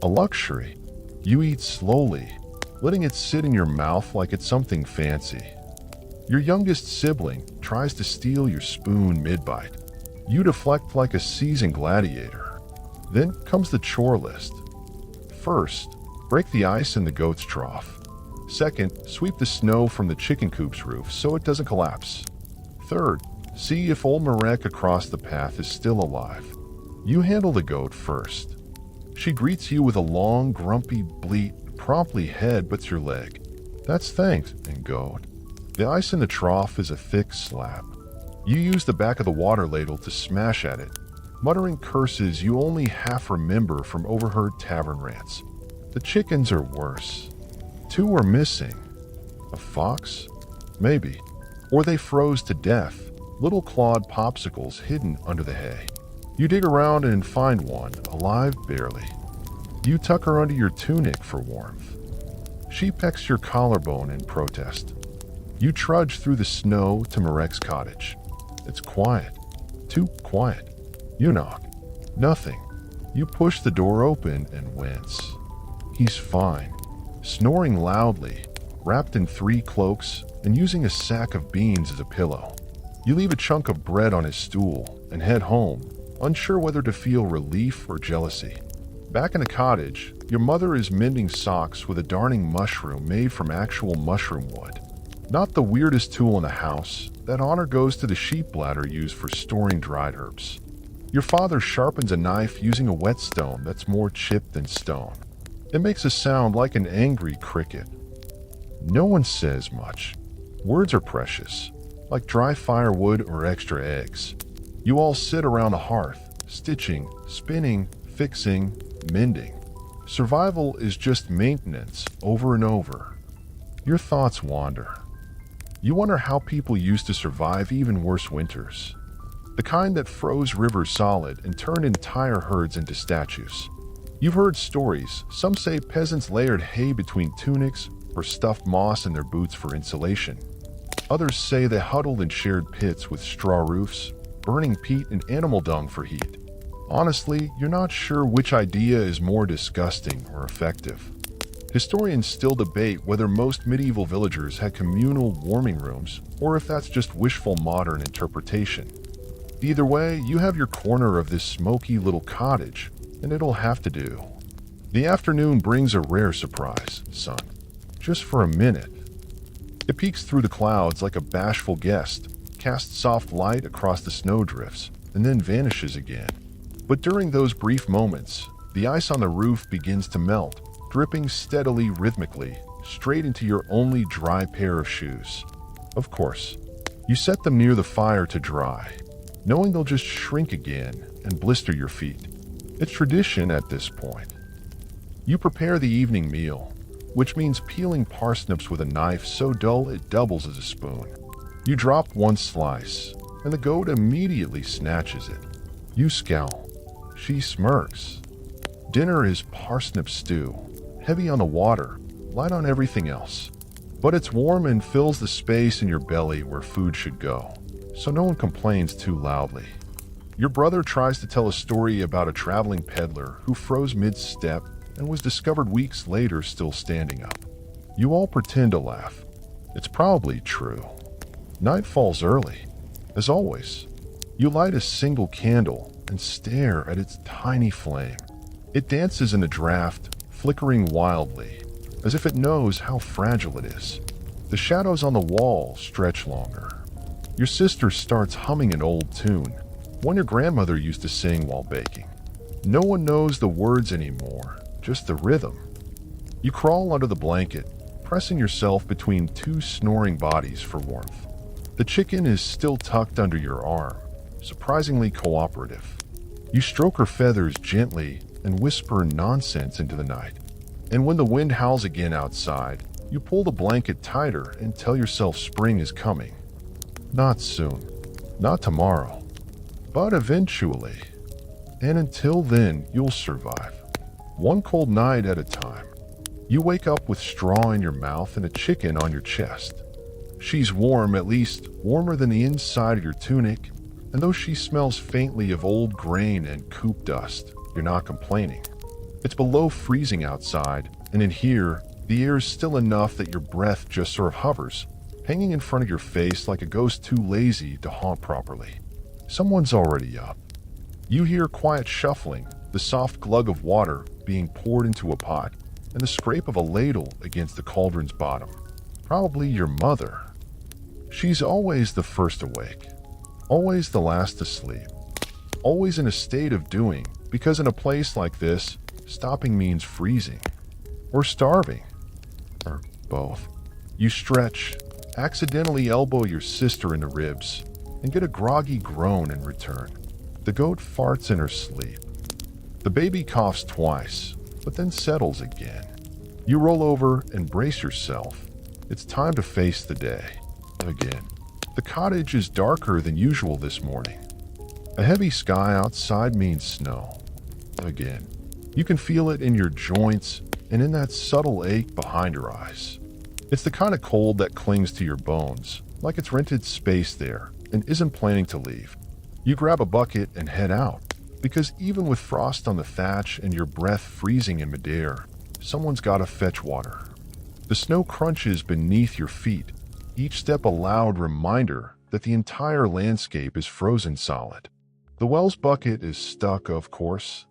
A luxury. You eat slowly, letting it sit in your mouth like it's something fancy. Your youngest sibling tries to steal your spoon mid-bite. You deflect like a seasoned gladiator. Then comes the chore list. First, break the ice in the goat's trough. Second, sweep the snow from the chicken coop's roof so it doesn't collapse. Third, see if old Marek across the path is still alive. You handle the goat first. She greets you with a long, grumpy bleat, promptly headbutts your leg. That's thanks, and goat. The ice in the trough is a thick slab. You use the back of the water ladle to smash at it, muttering curses you only half remember from overheard tavern rants. The chickens are worse. 2 are missing. A fox? Maybe. Or they froze to death, little clawed popsicles hidden under the hay. You dig around and find one, alive barely. You tuck her under your tunic for warmth. She pecks your collarbone in protest. You trudge through the snow to Marek's cottage. It's quiet. Too quiet. You knock. Nothing. You push the door open and wince. He's fine, snoring loudly, wrapped in 3 cloaks and using a sack of beans as a pillow. You leave a chunk of bread on his stool and head home, unsure whether to feel relief or jealousy. Back in the cottage, your mother is mending socks with a darning mushroom made from actual mushroom wood. Not the weirdest tool in the house, that honor goes to the sheep bladder used for storing dried herbs. Your father sharpens a knife using a whetstone that's more chipped than stone. It makes a sound like an angry cricket. No one says much. Words are precious, like dry firewood or extra eggs. You all sit around the hearth, stitching, spinning, fixing, mending. Survival is just maintenance over and over. Your thoughts wander. You wonder how people used to survive even worse winters. The kind that froze rivers solid and turned entire herds into statues. You've heard stories. Some say peasants layered hay between tunics or stuffed moss in their boots for insulation. Others say they huddled in shared pits with straw roofs, burning peat and animal dung for heat. Honestly, you're not sure which idea is more disgusting or effective. Historians still debate whether most medieval villagers had communal warming rooms or if that's just wishful modern interpretation. Either way, you have your corner of this smoky little cottage, and it'll have to do. The afternoon brings a rare surprise, son. Just for a minute. It peeks through the clouds like a bashful guest, casts soft light across the snowdrifts, and then vanishes again. But during those brief moments, the ice on the roof begins to melt, dripping steadily, rhythmically, straight into your only dry pair of shoes. Of course, you set them near the fire to dry, knowing they'll just shrink again and blister your feet. It's tradition at this point. You prepare the evening meal, which means peeling parsnips with a knife so dull it doubles as a spoon. You drop one slice, and the goat immediately snatches it. You scowl. She smirks. Dinner is parsnip stew, heavy on the water, light on everything else. But it's warm and fills the space in your belly where food should go, so no one complains too loudly. Your brother tries to tell a story about a traveling peddler who froze mid-step and was discovered weeks later still standing up. You all pretend to laugh. It's probably true. Night falls early. As always, you light a single candle and stare at its tiny flame. It dances in a draft, flickering wildly, as if it knows how fragile it is. The shadows on the wall stretch longer. Your sister starts humming an old tune, one your grandmother used to sing while baking. No one knows the words anymore, just the rhythm. You crawl under the blanket, pressing yourself between 2 snoring bodies for warmth. The chicken is still tucked under your arm, surprisingly cooperative. You stroke her feathers gently and whisper nonsense into the night. And when the wind howls again outside, you pull the blanket tighter and tell yourself spring is coming. Not soon, not tomorrow, but eventually. And until then, you'll survive. One cold night at a time. You wake up with straw in your mouth and a chicken on your chest. She's warm, at least warmer than the inside of your tunic, and though she smells faintly of old grain and coop dust, you're not complaining. It's below freezing outside, and in here, the air is still enough that your breath just sort of hovers, hanging in front of your face like a ghost too lazy to haunt properly. Someone's already up. You hear quiet shuffling, the soft glug of water being poured into a pot, and the scrape of a ladle against the cauldron's bottom. Probably your mother. She's always the first awake, always the last to sleep, always in a state of doing, because in a place like this, stopping means freezing, or starving, or both. You stretch, accidentally elbow your sister in the ribs, and get a groggy groan in return. The goat farts in her sleep. The baby coughs twice, but then settles again. You roll over and brace yourself. It's time to face the day. Again. The cottage is darker than usual this morning. A heavy sky outside means snow. Again. You can feel it in your joints and in that subtle ache behind your eyes. It's the kind of cold that clings to your bones, like it's rented space there and isn't planning to leave. You grab a bucket and head out, because even with frost on the thatch and your breath freezing in midair, someone's gotta fetch water. The snow crunches beneath your feet, each step a loud reminder that the entire landscape is frozen solid. The well's bucket is stuck, of course.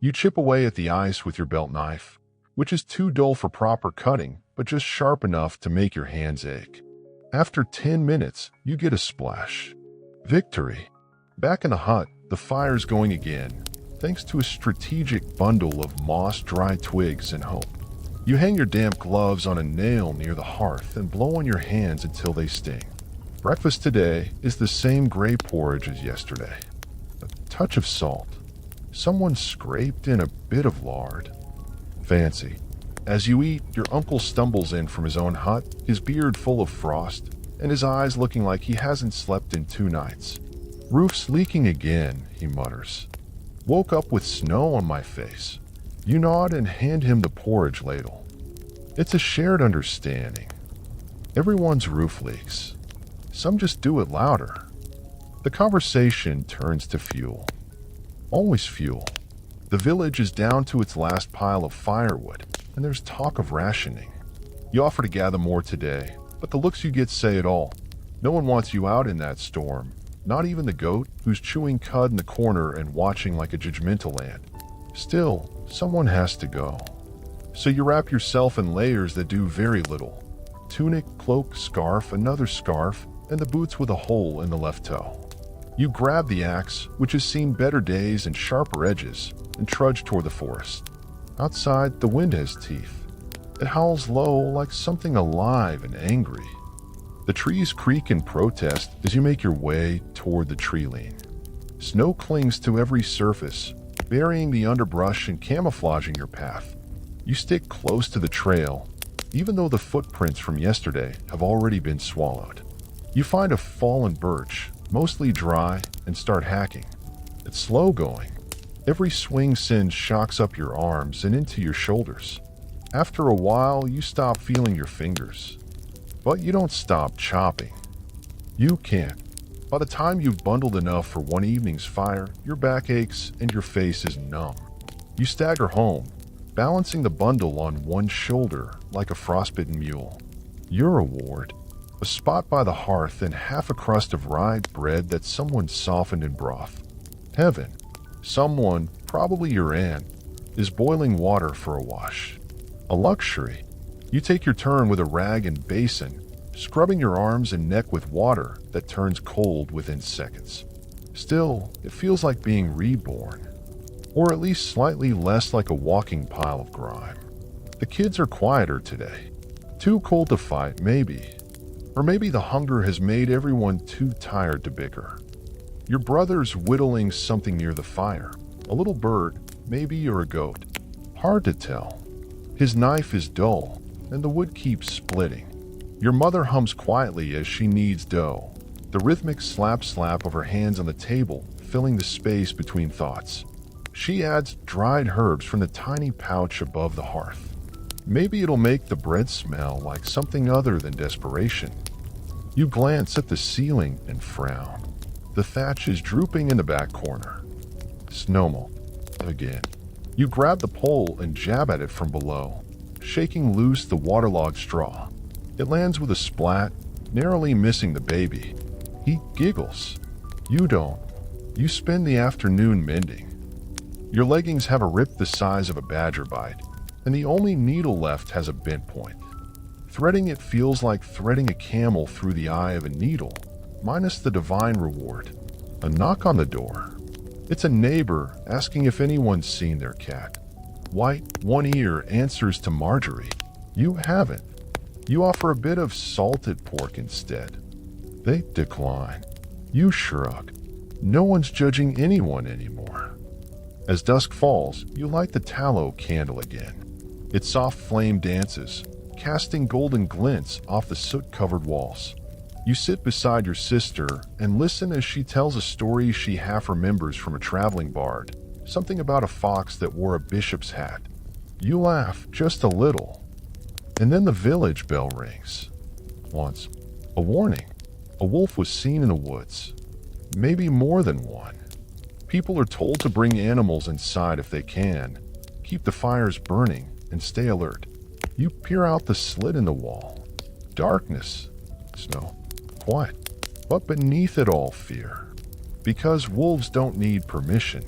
You chip away at the ice with your belt knife, which is too dull for proper cutting, but just sharp enough to make your hands ache. After 10 minutes, you get a splash. Victory. Back in the hut, the fire's going again, thanks to a strategic bundle of moss-dry twigs and hope. You hang your damp gloves on a nail near the hearth and blow on your hands until they sting. Breakfast today is the same gray porridge as yesterday. A touch of salt. Someone scraped in a bit of lard. Fancy. As you eat, your uncle stumbles in from his own hut, his beard full of frost, and his eyes looking like he hasn't slept in 2 nights. "Roof's leaking again," he mutters. "Woke up with snow on my face." You nod and hand him the porridge ladle. It's a shared understanding. Everyone's roof leaks. Some just do it louder. The conversation turns to fuel. Always fuel. The village is down to its last pile of firewood, and there's talk of rationing. You offer to gather more today, but the looks you get say it all. No one wants you out in that storm, not even the goat who's chewing cud in the corner and watching like a judgmental ant. Still, someone has to go. So you wrap yourself in layers that do very little. Tunic, cloak, scarf, another scarf, and the boots with a hole in the left toe. You grab the axe, which has seen better days and sharper edges, and trudge toward the forest. Outside, the wind has teeth. It howls low like something alive and angry. The trees creak in protest as you make your way toward the tree line. Snow clings to every surface, burying the underbrush and camouflaging your path. You stick close to the trail, even though the footprints from yesterday have already been swallowed. You find a fallen birch, mostly dry, and start hacking. It's slow going. Every swing sends shocks up your arms and into your shoulders. After a while, you stop feeling your fingers. But you don't stop chopping. You can't. By the time you've bundled enough for one evening's fire, your back aches and your face is numb. You stagger home, balancing the bundle on one shoulder like a frostbitten mule. Your reward: a spot by the hearth and half a crust of rye bread that someone softened in broth. Heaven. Someone, probably your aunt, is boiling water for a wash. A luxury. You take your turn with a rag and basin, scrubbing your arms and neck with water that turns cold within seconds. Still, it feels like being reborn, or at least slightly less like a walking pile of grime. The kids are quieter today. Too cold to fight, maybe. Or maybe the hunger has made everyone too tired to bicker. Your brother's whittling something near the fire. A little bird, maybe, or a goat. Hard to tell. His knife is dull, and the wood keeps splitting. Your mother hums quietly as she kneads dough, the rhythmic slap-slap of her hands on the table filling the space between thoughts. She adds dried herbs from the tiny pouch above the hearth. Maybe it'll make the bread smell like something other than desperation. You glance at the ceiling and frown. The thatch is drooping in the back corner. Snowmelt. Again. You grab the pole and jab at it from below, shaking loose the waterlogged straw. It lands with a splat, narrowly missing the baby. He giggles. You don't. You spend the afternoon mending. Your leggings have a rip the size of a badger bite, and the only needle left has a bent point. Threading it feels like threading a camel through the eye of a needle, minus the divine reward. A knock on the door. It's a neighbor asking if anyone's seen their cat. White, one ear answers to Marjorie. You haven't. You offer a bit of salted pork instead. They decline. You shrug. No one's judging anyone anymore. As dusk falls, you light the tallow candle again. Its soft flame dances, casting golden glints off the soot-covered walls. You sit beside your sister and listen as she tells a story she half remembers from a traveling bard, something about a fox that wore a bishop's hat. You laugh just a little, and then the village bell rings. Once, a warning. A wolf was seen in the woods. Maybe more than one. People are told to bring animals inside if they can, keep the fires burning, and stay alert. You peer out the slit in the wall. Darkness, snow, quiet, but beneath it all fear. Because wolves don't need permission.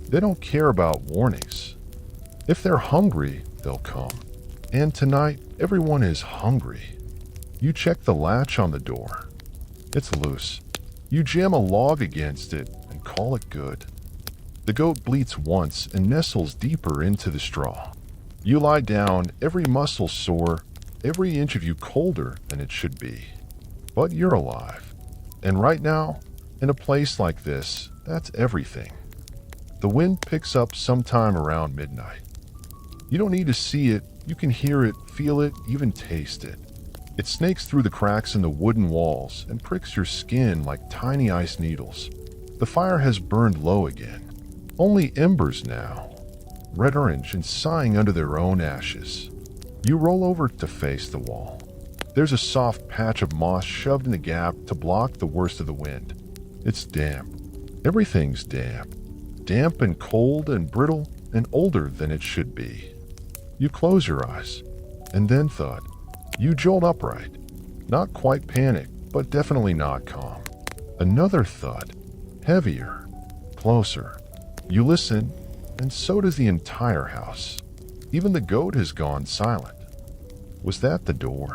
They don't care about warnings. If they're hungry, they'll come. And tonight, everyone is hungry. You check the latch on the door. It's loose. You jam a log against it and call it good. The goat bleats once and nestles deeper into the straw. You lie down, every muscle sore, every inch of you colder than it should be. But you're alive. And right now, in a place like this, that's everything. The wind picks up sometime around midnight. You don't need to see it, you can hear it, feel it, even taste it. It snakes through the cracks in the wooden walls and pricks your skin like tiny ice needles. The fire has burned low again. Only embers now, red-orange and sighing under their own ashes. You roll over to face the wall. There's a soft patch of moss shoved in the gap to block the worst of the wind. It's damp. Everything's damp. Damp and cold and brittle and older than it should be. You close your eyes, and then thud. You jolt upright. Not quite panic, but definitely not calm. Another thud. Heavier. Closer. You listen, and so does the entire house. Even the goat has gone silent. Was that the door?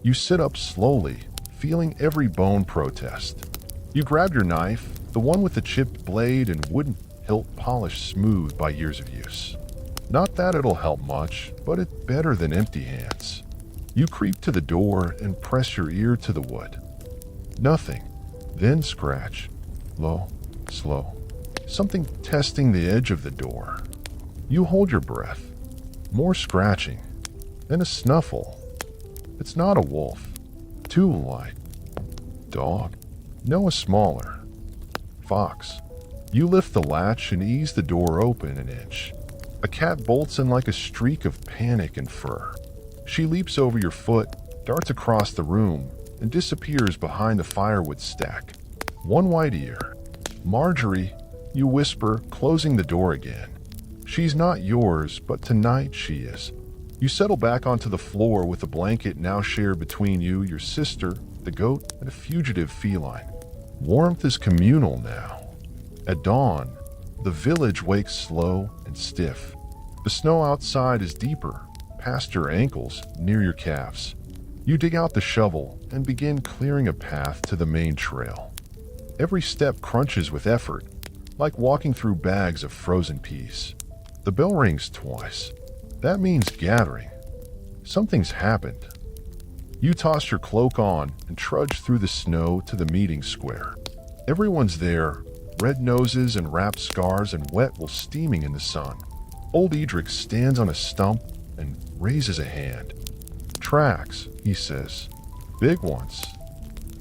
You sit up slowly, feeling every bone protest. You grab your knife, the one with the chipped blade and wooden hilt polished smooth by years of use. Not that it'll help much, but it's better than empty hands. You creep to the door and press your ear to the wood. Nothing. Then scratch. Low, slow. Something testing the edge of the door. You hold your breath. More scratching. Then a snuffle. It's not a wolf. Too light. Dog. No, a smaller. Fox. You lift the latch and ease the door open an inch. A cat bolts in like a streak of panic and fur. She leaps over your foot, darts across the room, and disappears behind the firewood stack. One white ear. Marjorie, you whisper, closing the door again. She's not yours, but tonight she is. You settle back onto the floor with the blanket now shared between you, your sister, the goat, and a fugitive feline. Warmth is communal now. At dawn, the village wakes slow and stiff. The snow outside is deeper, past your ankles, near your calves. You dig out the shovel and begin clearing a path to the main trail. Every step crunches with effort, like walking through bags of frozen peas. The bell rings twice. That means gathering. Something's happened. You toss your cloak on and trudge through the snow to the meeting square. Everyone's there, red noses and wrapped scars and wet while steaming in the sun. Old Edric stands on a stump and raises a hand. Tracks, he says. Big ones.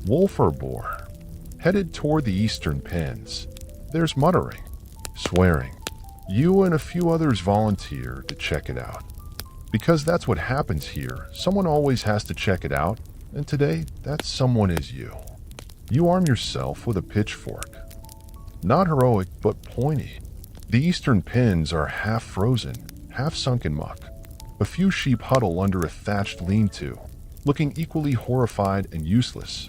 Wolf or boar. Headed toward the eastern pens. There's muttering, swearing. You and a few others volunteer to check it out. Because that's what happens here. Someone always has to check it out, and today, that someone is you. You arm yourself with a pitchfork. Not heroic, but pointy. The eastern pens are half frozen, half sunk in muck. A few sheep huddle under a thatched lean-to, looking equally horrified and useless.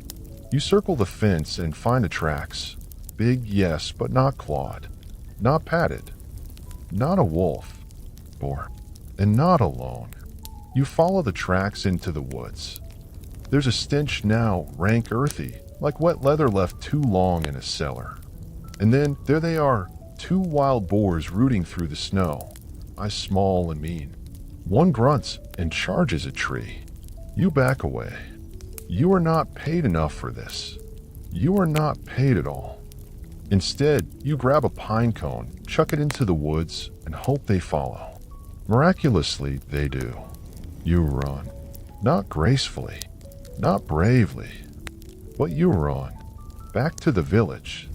You circle the fence and find the tracks. Big, yes, but not clawed. Not padded. Not a wolf. Boar. And not alone. You follow the tracks into the woods. There's a stench now, rank earthy, like wet leather left too long in a cellar. And then, there they are, two wild boars rooting through the snow, eyes small and mean. One grunts and charges a tree. You back away. You are not paid enough for this. You are not paid at all. Instead, you grab a pine cone, chuck it into the woods, and hope they follow. Miraculously, they do. You run. Not gracefully, not bravely, but you run. Back to the village.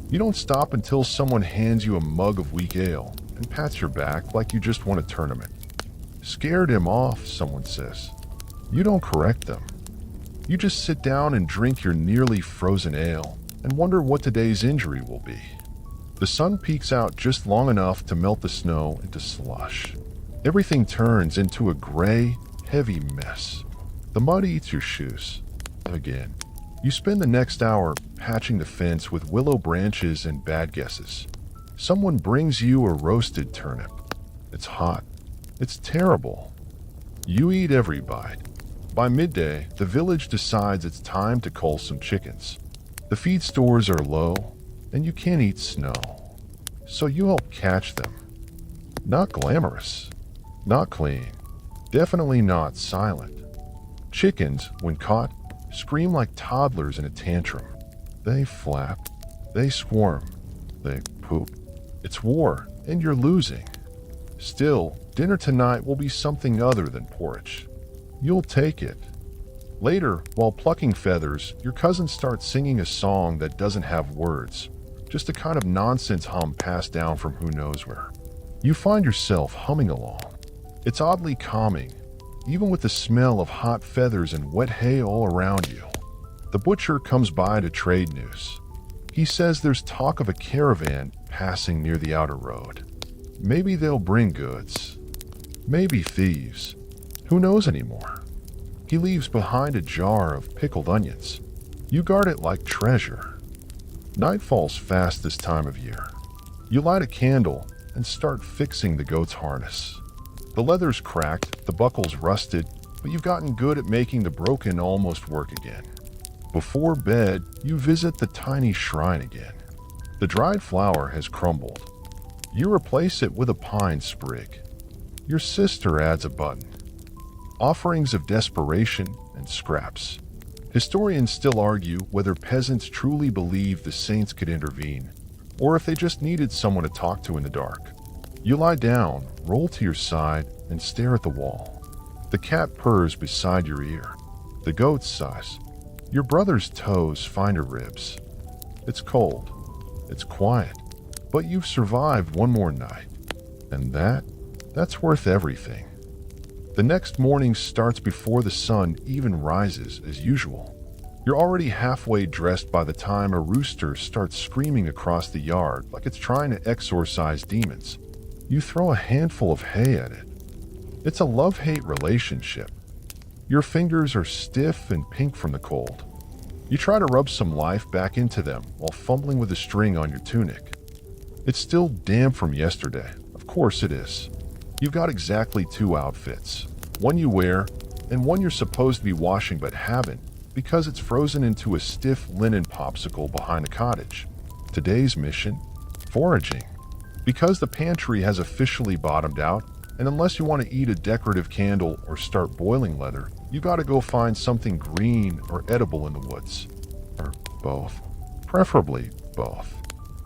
You don't stop until someone hands you a mug of weak ale and pats your back like you just won a tournament. Scared him off, someone says. You don't correct them. You just sit down and drink your nearly frozen ale and wonder what today's injury will be. The sun peeks out just long enough to melt the snow into slush. Everything turns into a gray, heavy mess. The mud eats your shoes. Again. You spend the next hour patching the fence with willow branches and bad guesses. Someone brings you a roasted turnip. It's hot. It's terrible. You eat every bite. By midday, the village decides it's time to cull some chickens. The feed stores are low, and you can't eat snow. So you help catch them. Not glamorous. Not clean. Definitely not silent. Chickens, when caught, scream like toddlers in a tantrum. They flap. They squirm. They poop. It's war, and you're losing. Still, dinner tonight will be something other than porridge. You'll take it. Later, while plucking feathers, your cousin starts singing a song that doesn't have words, just a kind of nonsense hum passed down from who knows where. You find yourself humming along. It's oddly calming, even with the smell of hot feathers and wet hay all around you. The butcher comes by to trade news. He says there's talk of a caravan passing near the outer road. Maybe they'll bring goods. Maybe thieves. Who knows anymore? He leaves behind a jar of pickled onions. You guard it like treasure. Night falls fast this time of year. You light a candle and start fixing the goat's harness. The leather's cracked, the buckle's rusted, but you've gotten good at making the broken almost work again. Before bed, you visit the tiny shrine again. The dried flower has crumbled. You replace it with a pine sprig. Your sister adds a button. Offerings of desperation and scraps. Historians still argue whether peasants truly believed the saints could intervene, or if they just needed someone to talk to in the dark. You lie down, roll to your side, and stare at the wall. The cat purrs beside your ear. The goat sighs. Your brother's toes find her ribs. It's cold. It's quiet. But you've survived one more night. And that's worth everything. The next morning starts before the sun even rises as usual. You're already halfway dressed by the time a rooster starts screaming across the yard like it's trying to exorcise demons. You throw a handful of hay at it. It's a love-hate relationship. Your fingers are stiff and pink from the cold. You try to rub some life back into them while fumbling with the string on your tunic. It's still damp from yesterday. Of course it is. You've got exactly 2 outfits. One you wear, and one you're supposed to be washing but haven't, because it's frozen into a stiff linen popsicle behind the cottage. Today's mission? Foraging. Because the pantry has officially bottomed out, and unless you want to eat a decorative candle or start boiling leather, you gotta go find something green or edible in the woods. Or both. Preferably both.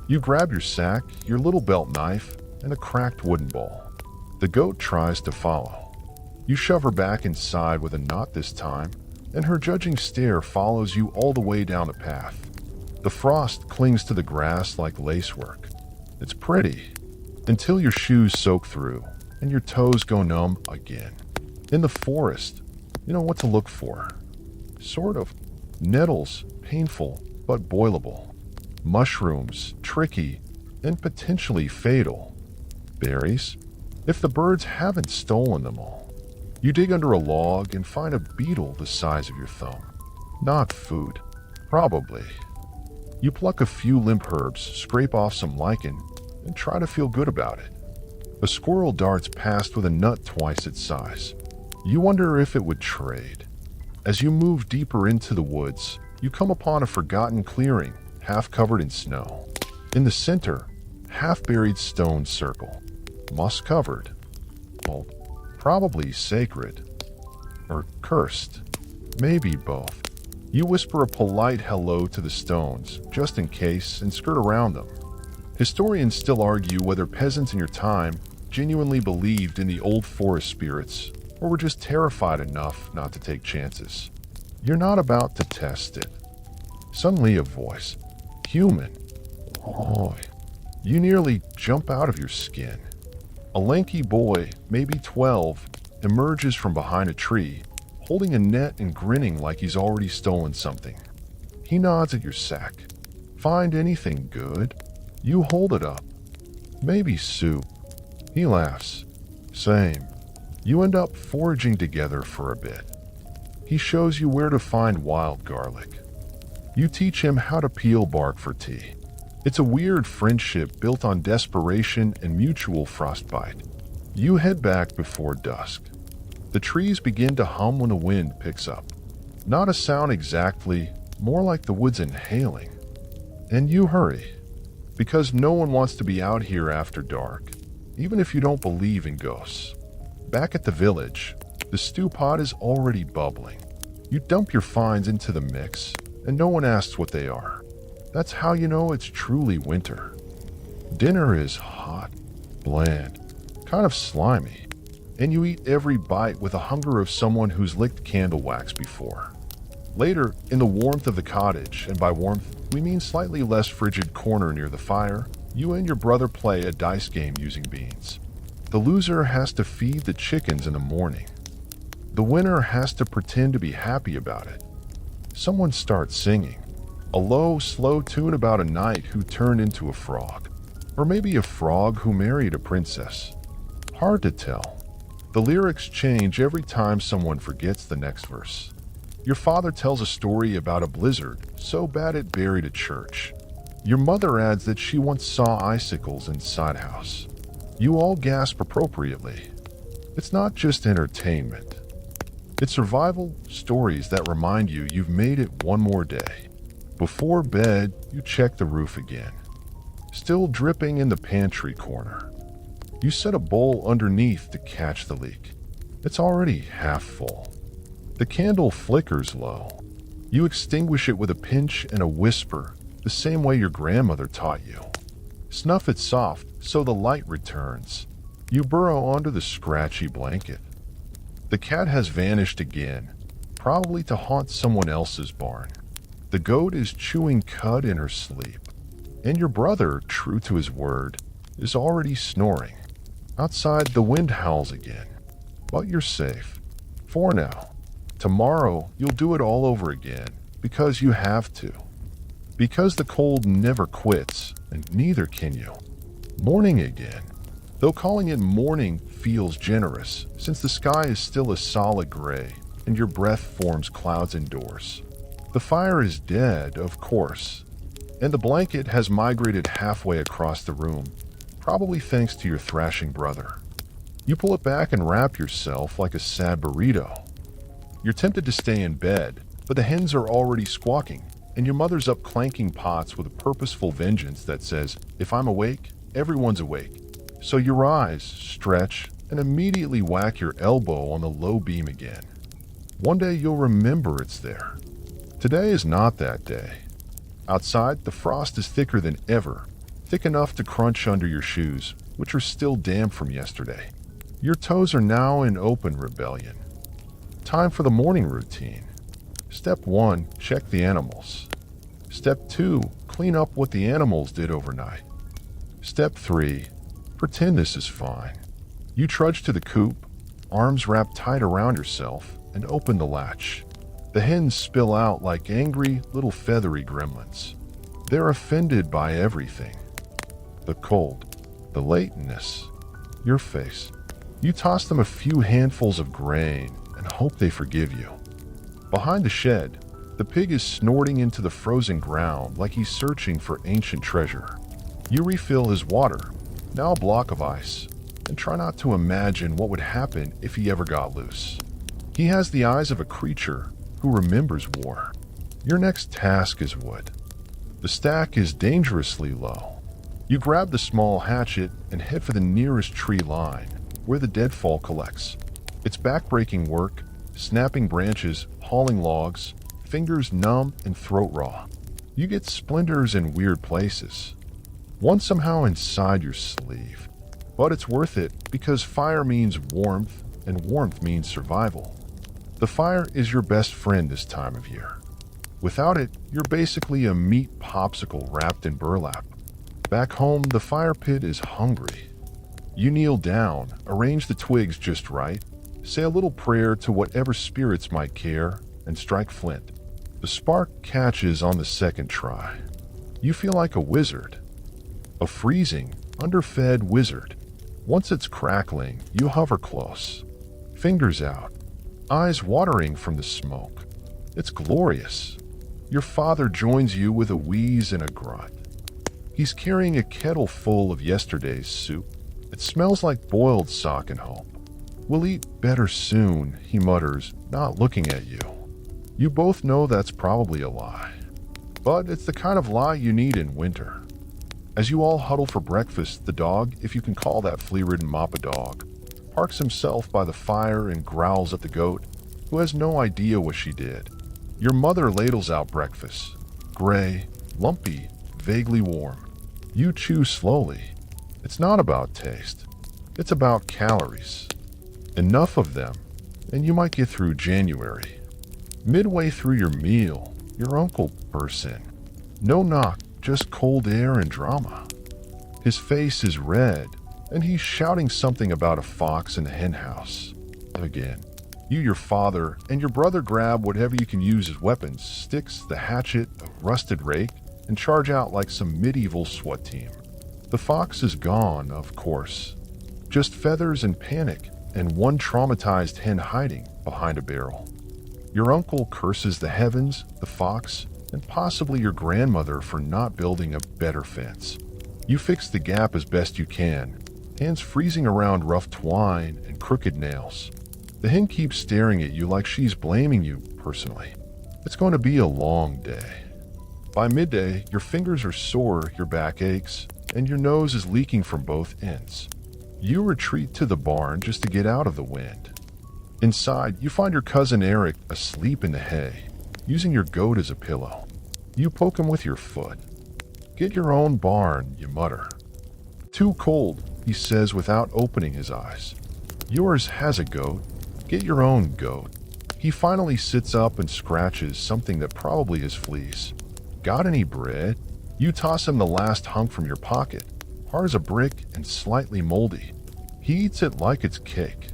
You grab your sack, your little belt knife, and a cracked wooden bowl. The goat tries to follow. You shove her back inside with a knot this time, and her judging stare follows you all the way down the path. The frost clings to the grass like lacework. It's pretty, until your shoes soak through, and your toes go numb again. In the forest, you know what to look for. Sort of. Nettles, painful, but boilable. Mushrooms, tricky, and potentially fatal. Berries, if the birds haven't stolen them all. You dig under a log and find a beetle the size of your thumb. Not food. Probably. You pluck a few limp herbs, scrape off some lichen, and try to feel good about it. A squirrel darts past with a nut twice its size. You wonder if it would trade. As you move deeper into the woods, you come upon a forgotten clearing, half covered in snow. In the center, half-buried stone circle. Moss-covered. Well, probably sacred. Or cursed. Maybe both. You whisper a polite hello to the stones, just in case, and skirt around them. Historians still argue whether peasants in your time genuinely believed in the old forest spirits, or were just terrified enough not to take chances. You're not about to test it. Suddenly a voice. Human. Oh, you nearly jump out of your skin. A lanky boy, maybe 12, emerges from behind a tree, holding a net and grinning like he's already stolen something. He nods at your sack. Find anything good? You hold it up. Maybe soup. He laughs. Same. You end up foraging together for a bit. He shows you where to find wild garlic. You teach him how to peel bark for tea. It's a weird friendship built on desperation and mutual frostbite. You head back before dusk. The trees begin to hum when the wind picks up. Not a sound exactly, more like the woods inhaling. And you hurry, because no one wants to be out here after dark, even if you don't believe in ghosts. Back at the village, the stew pot is already bubbling. You dump your finds into the mix, and no one asks what they are. That's how you know it's truly winter. Dinner is hot, bland, kind of slimy, and you eat every bite with the hunger of someone who's licked candle wax before. Later, in the warmth of the cottage, and by warmth, we mean slightly less frigid corner near the fire, you and your brother play a dice game using beans. The loser has to feed the chickens in the morning. The winner has to pretend to be happy about it. Someone starts singing. A low, slow tune about a knight who turned into a frog. Or maybe a frog who married a princess. Hard to tell. The lyrics change every time someone forgets the next verse. Your father tells a story about a blizzard so bad it buried a church. Your mother adds that she once saw icicles inside a house. You all gasp appropriately. It's not just entertainment. It's survival stories that remind you you've made it one more day. Before bed, you check the roof again. Still dripping in the pantry corner. You set a bowl underneath to catch the leak. It's already half full. The candle flickers low. You extinguish it with a pinch and a whisper, the same way your grandmother taught you. Snuff it soft so the light returns. You burrow under the scratchy blanket. The cat has vanished again, probably to haunt someone else's barn. The goat is chewing cud in her sleep. And your brother, true to his word, is already snoring. Outside, the wind howls again. But you're safe. For now. Tomorrow, you'll do it all over again, because you have to. Because the cold never quits, and neither can you. Morning again. Though calling it morning feels generous, since the sky is still a solid gray, and your breath forms clouds indoors. The fire is dead, of course, and the blanket has migrated halfway across the room, probably thanks to your thrashing brother. You pull it back and wrap yourself like a sad burrito. You're tempted to stay in bed, but the hens are already squawking, and your mother's up clanking pots with a purposeful vengeance that says, if I'm awake, everyone's awake. So you rise, stretch, and immediately whack your elbow on the low beam again. One day you'll remember it's there. Today is not that day. Outside, the frost is thicker than ever, thick enough to crunch under your shoes, which are still damp from yesterday. Your toes are now in open rebellion. Time for the morning routine. Step 1, check the animals. Step 2, clean up what the animals did overnight. Step 3, pretend this is fine. You trudge to the coop, arms wrapped tight around yourself, and open the latch. The hens spill out like angry little feathery gremlins. They're offended by everything. The cold, the lateness, your face. You toss them a few handfuls of grain and hope they forgive you. Behind the shed, the pig is snorting into the frozen ground like he's searching for ancient treasure. You refill his water, now a block of ice, and try not to imagine what would happen if he ever got loose. He has the eyes of a creature who remembers war. Your next task is wood. The stack is dangerously low. You grab the small hatchet and head for the nearest tree line, where the deadfall collects. It's backbreaking work, snapping branches, hauling logs, fingers numb and throat raw. You get splinters in weird places. One somehow inside your sleeve. But it's worth it because fire means warmth, and warmth means survival. The fire is your best friend this time of year. Without it, you're basically a meat popsicle wrapped in burlap. Back home, the fire pit is hungry. You kneel down, arrange the twigs just right, say a little prayer to whatever spirits might care, and strike flint. The spark catches on the second try. You feel like a wizard. A freezing, underfed wizard. Once it's crackling, you hover close. Fingers out, eyes watering from the smoke. It's glorious. Your father joins you with a wheeze and a grunt. He's carrying a kettle full of yesterday's soup. It smells like boiled sock and hope. "We'll eat better soon," he mutters, not looking at you. You both know that's probably a lie. But it's the kind of lie you need in winter. As you all huddle for breakfast, the dog, if you can call that flea-ridden mop a dog, parks himself by the fire and growls at the goat, who has no idea what she did. Your mother ladles out breakfast. Gray, lumpy, vaguely warm. You chew slowly. It's not about taste. It's about calories. Enough of them, and you might get through January. Midway through your meal, your uncle bursts in. No knock, just cold air and drama. His face is red, and he's shouting something about a fox in the henhouse. Again, you, your father, and your brother grab whatever you can use as weapons, sticks, the hatchet, a rusted rake, and charge out like some medieval SWAT team. The fox is gone, of course. Just feathers and panic, and one traumatized hen hiding behind a barrel. Your uncle curses the heavens, the fox, and possibly your grandmother for not building a better fence. You fix the gap as best you can, hands freezing around rough twine and crooked nails. The hen keeps staring at you like she's blaming you personally. It's going to be a long day. By midday, your fingers are sore, your back aches, and your nose is leaking from both ends. You retreat to the barn just to get out of the wind. Inside, you find your cousin Eric asleep in the hay, using your goat as a pillow. You poke him with your foot. "Get your own barn," you mutter. "Too cold," he says without opening his eyes. "Yours has a goat. Get your own goat." He finally sits up and scratches something that probably is fleas. "Got any bread?" You toss him the last hunk from your pocket, hard as a brick and slightly moldy. He eats it like it's cake.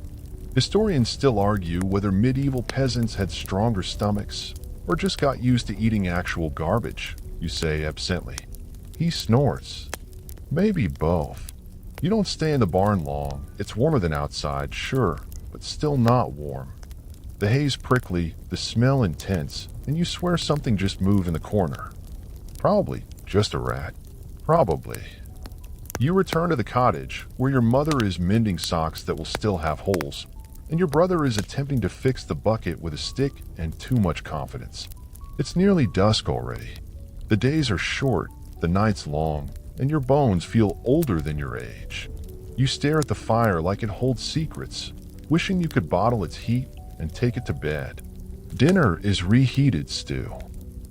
Historians still argue whether medieval peasants had stronger stomachs or just got used to eating actual garbage, you say absently. He snorts. Maybe both. You don't stay in the barn long. It's warmer than outside, sure, but still not warm. The hay's prickly, the smell intense, and you swear something just moved in the corner. Probably just a rat. Probably. You return to the cottage, where your mother is mending socks that will still have holes, and your brother is attempting to fix the bucket with a stick and too much confidence. It's nearly dusk already. The days are short, the nights long, and your bones feel older than your age. You stare at the fire like it holds secrets, wishing you could bottle its heat and take it to bed. Dinner is reheated stew.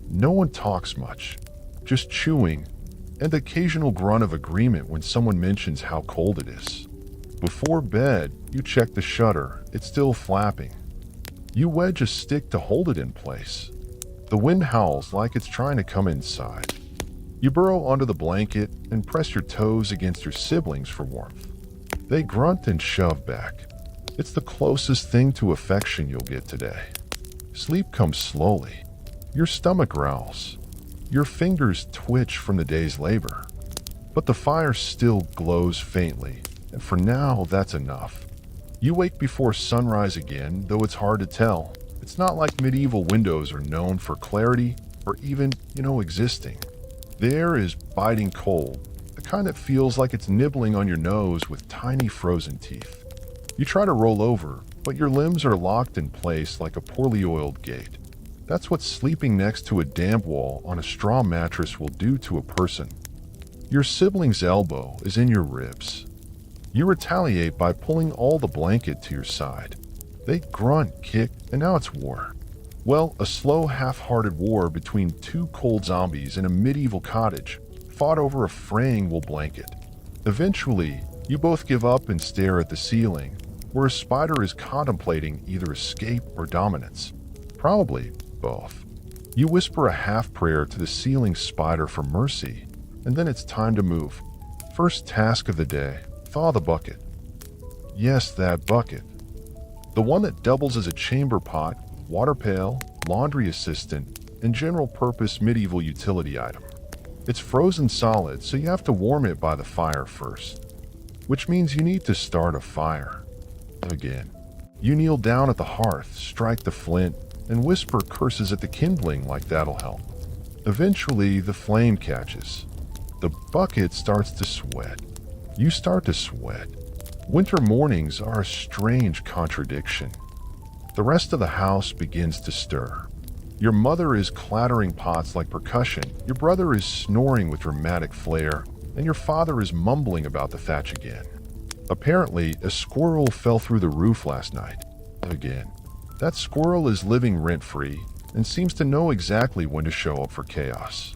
No one talks much, just chewing, and the occasional grunt of agreement when someone mentions how cold it is. Before bed, you check the shutter. It's still flapping. You wedge a stick to hold it in place. The wind howls like it's trying to come inside. You burrow under the blanket and press your toes against your siblings for warmth. They grunt and shove back. It's the closest thing to affection you'll get today. Sleep comes slowly. Your stomach growls. Your fingers twitch from the day's labor. But the fire still glows faintly, and for now, that's enough. You wake before sunrise again, though it's hard to tell. It's not like medieval windows are known for clarity or even, existing. The air is biting cold, the kind that feels like it's nibbling on your nose with tiny frozen teeth. You try to roll over, but your limbs are locked in place like a poorly oiled gate. That's what sleeping next to a damp wall on a straw mattress will do to a person. Your sibling's elbow is in your ribs. You retaliate by pulling all the blanket to your side. They grunt, kick, and now it's war. Well, a slow, half-hearted war between two cold zombies in a medieval cottage, fought over a fraying wool blanket. Eventually, you both give up and stare at the ceiling, where a spider is contemplating either escape or dominance. Probably both. You whisper a half prayer to the ceiling spider for mercy, and then it's time to move. First task of the day, thaw the bucket. Yes, that bucket. The one that doubles as a chamber pot, water pail, laundry assistant, and general-purpose medieval utility item. It's frozen solid, so you have to warm it by the fire first, which means you need to start a fire. Again, you kneel down at the hearth, strike the flint, and whisper curses at the kindling like that'll help. Eventually, the flame catches. The bucket starts to sweat. You start to sweat. Winter mornings are a strange contradiction. The rest of the house begins to stir. Your mother is clattering pots like percussion, your brother is snoring with dramatic flair, and your father is mumbling about the thatch again. Apparently, a squirrel fell through the roof last night. Again. That squirrel is living rent-free and seems to know exactly when to show up for chaos.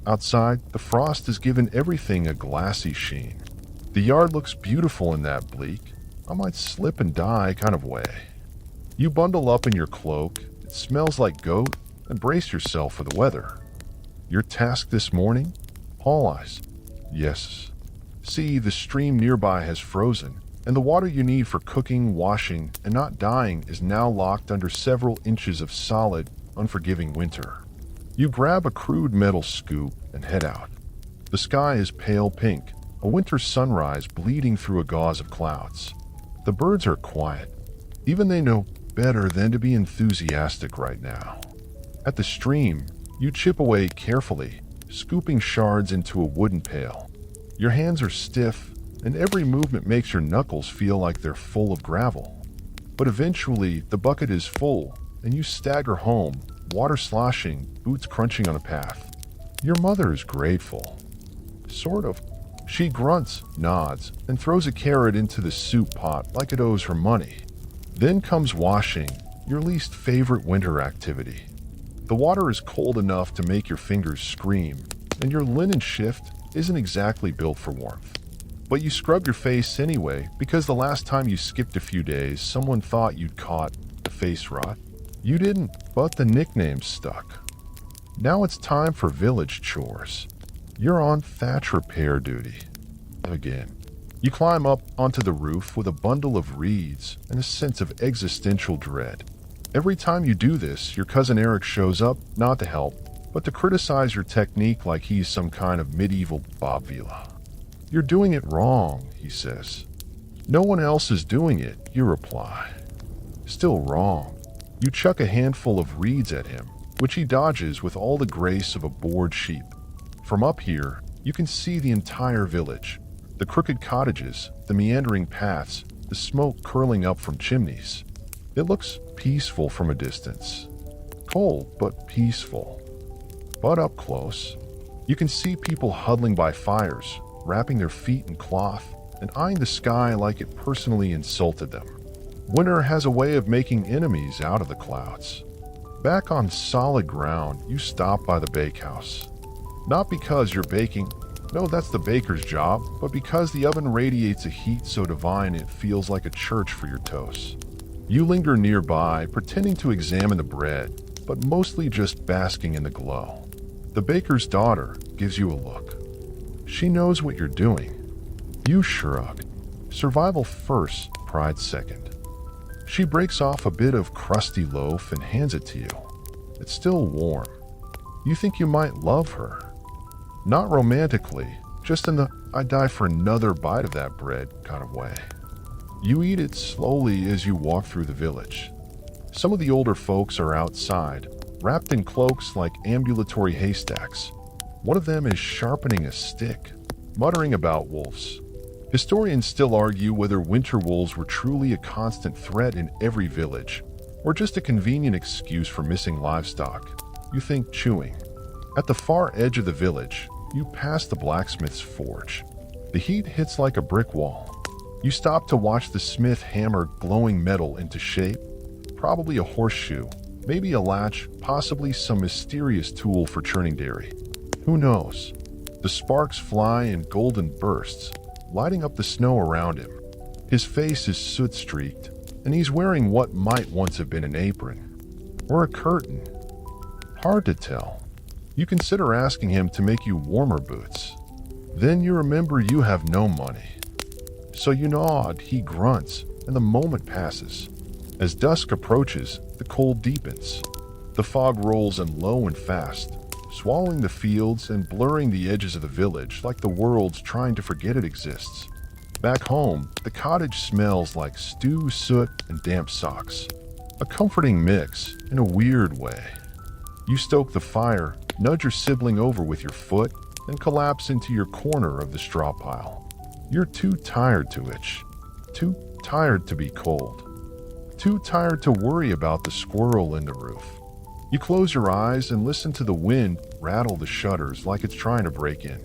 Outside, the frost has given everything a glassy sheen. The yard looks beautiful in that bleak, I might slip and die kind of way. You bundle up in your cloak, it smells like goat, and brace yourself for the weather. Your task this morning? Haul ice. Yes. See, the stream nearby has frozen, and the water you need for cooking, washing, and not dying is now locked under several inches of solid, unforgiving winter. You grab a crude metal scoop and head out. The sky is pale pink, a winter sunrise bleeding through a gauze of clouds. The birds are quiet. Even they know better than to be enthusiastic right now. At the stream, you chip away carefully, scooping shards into a wooden pail. Your hands are stiff, and every movement makes your knuckles feel like they're full of gravel. But eventually, the bucket is full, and you stagger home, water sloshing, boots crunching on a path. Your mother is grateful. Sort of. She grunts, nods, and throws a carrot into the soup pot like it owes her money. Then comes washing, your least favorite winter activity. The water is cold enough to make your fingers scream, and your linen shift isn't exactly built for warmth. But you scrub your face anyway because the last time you skipped a few days, someone thought you'd caught the face rot. You didn't, but the nickname stuck. Now it's time for village chores. You're on thatch repair duty. Again. You climb up onto the roof with a bundle of reeds and a sense of existential dread. Every time you do this, your cousin Eric shows up, not to help, but to criticize your technique like he's some kind of medieval Bob Vila. You're doing it wrong, he says. No one else is doing it, you reply. Still wrong. You chuck a handful of reeds at him, which he dodges with all the grace of a bored sheep. From up here, you can see the entire village. The crooked cottages, the meandering paths, the smoke curling up from chimneys. It looks peaceful from a distance. Cold, but peaceful. But up close, you can see people huddling by fires, wrapping their feet in cloth, and eyeing the sky like it personally insulted them. Winter has a way of making enemies out of the clouds. Back on solid ground, you stop by the bakehouse. Not because you're baking, no, that's the baker's job, but because the oven radiates a heat so divine it feels like a church for your toast. You linger nearby, pretending to examine the bread, but mostly just basking in the glow. The baker's daughter gives you a look. She knows what you're doing. You shrug. Survival first, pride second. She breaks off a bit of crusty loaf and hands it to you. It's still warm. You think you might love her. Not romantically, just in the I'd die for another bite of that bread kind of way. You eat it slowly as you walk through the village. Some of the older folks are outside, wrapped in cloaks like ambulatory haystacks. One of them is sharpening a stick, muttering about wolves. Historians still argue whether winter wolves were truly a constant threat in every village, or just a convenient excuse for missing livestock. You think chewing. At the far edge of the village, you pass the blacksmith's forge. The heat hits like a brick wall. You stop to watch the smith hammer glowing metal into shape, probably a horseshoe, maybe a latch, possibly some mysterious tool for churning dairy. Who knows? The sparks fly in golden bursts, lighting up the snow around him. His face is soot-streaked, and he's wearing what might once have been an apron. Or a curtain. Hard to tell. You consider asking him to make you warmer boots. Then you remember you have no money. So you nod, he grunts, and the moment passes. As dusk approaches, the cold deepens. The fog rolls in low and fast, swallowing the fields and blurring the edges of the village like the world's trying to forget it exists. Back home, the cottage smells like stew, soot, and damp socks. A comforting mix, in a weird way. You stoke the fire, nudge your sibling over with your foot, and collapse into your corner of the straw pile. You're too tired to itch, too tired to be cold, too tired to worry about the squirrel in the roof. You close your eyes and listen to the wind rattle the shutters like it's trying to break in.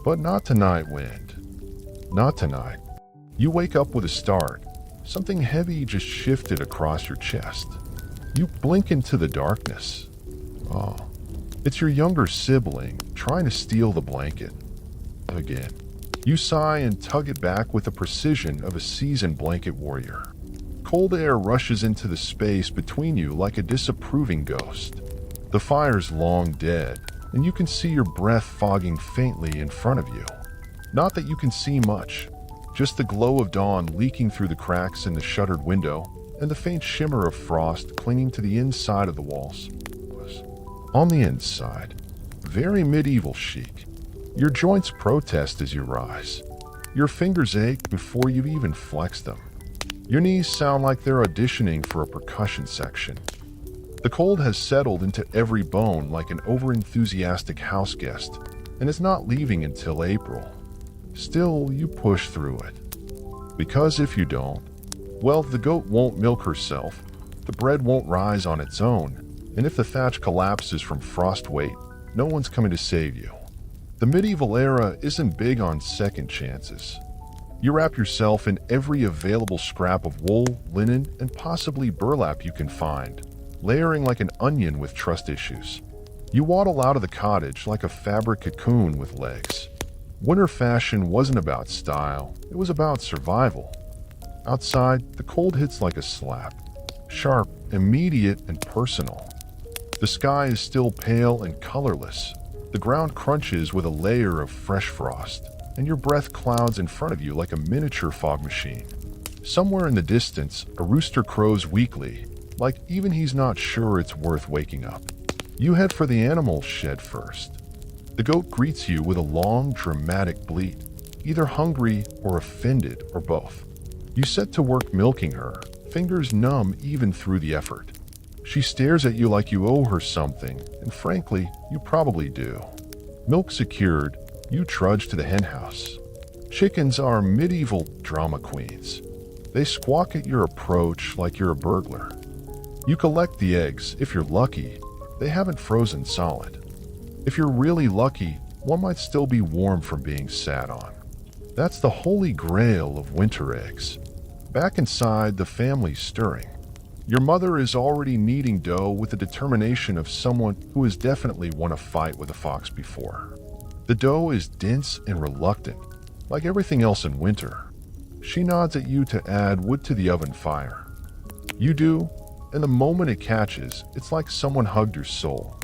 But not tonight, wind. Not tonight. You wake up with a start. Something heavy just shifted across your chest. You blink into the darkness. Oh, it's your younger sibling trying to steal the blanket. Again. You sigh and tug it back with the precision of a seasoned blanket warrior. Cold air rushes into the space between you like a disapproving ghost. The fire's long dead, and you can see your breath fogging faintly in front of you. Not that you can see much, just the glow of dawn leaking through the cracks in the shuttered window and the faint shimmer of frost clinging to the inside of the walls. On the inside, very medieval chic. Your joints protest as you rise. Your fingers ache before you've even flexed them. Your knees sound like they're auditioning for a percussion section. The cold has settled into every bone like an overenthusiastic house guest, and is not leaving until April. Still, you push through it. Because if you don't, well, the goat won't milk herself, the bread won't rise on its own, and if the thatch collapses from frost weight, no one's coming to save you. The medieval era isn't big on second chances. You wrap yourself in every available scrap of wool, linen, and possibly burlap you can find, layering like an onion with trust issues. You waddle out of the cottage like a fabric cocoon with legs. Winter fashion wasn't about style, it was about survival. Outside, the cold hits like a slap. Sharp, immediate, and personal. The sky is still pale and colorless. The ground crunches with a layer of fresh frost, and your breath clouds in front of you like a miniature fog machine. Somewhere in the distance, a rooster crows weakly, like even he's not sure it's worth waking up. You head for the animal shed first. The goat greets you with a long, dramatic bleat, either hungry or offended or both. You set to work milking her, fingers numb even through the effort. She stares at you like you owe her something, and frankly, you probably do. Milk secured, you trudge to the henhouse. Chickens are medieval drama queens. They squawk at your approach like you're a burglar. You collect the eggs, if you're lucky. They haven't frozen solid. If you're really lucky, one might still be warm from being sat on. That's the holy grail of winter eggs. Back inside, the family's stirring. Your mother is already kneading dough with the determination of someone who has definitely won a fight with a fox before. The dough is dense and reluctant, like everything else in winter. She nods at you to add wood to the oven fire. You do, and the moment it catches, it's like someone hugged your soul.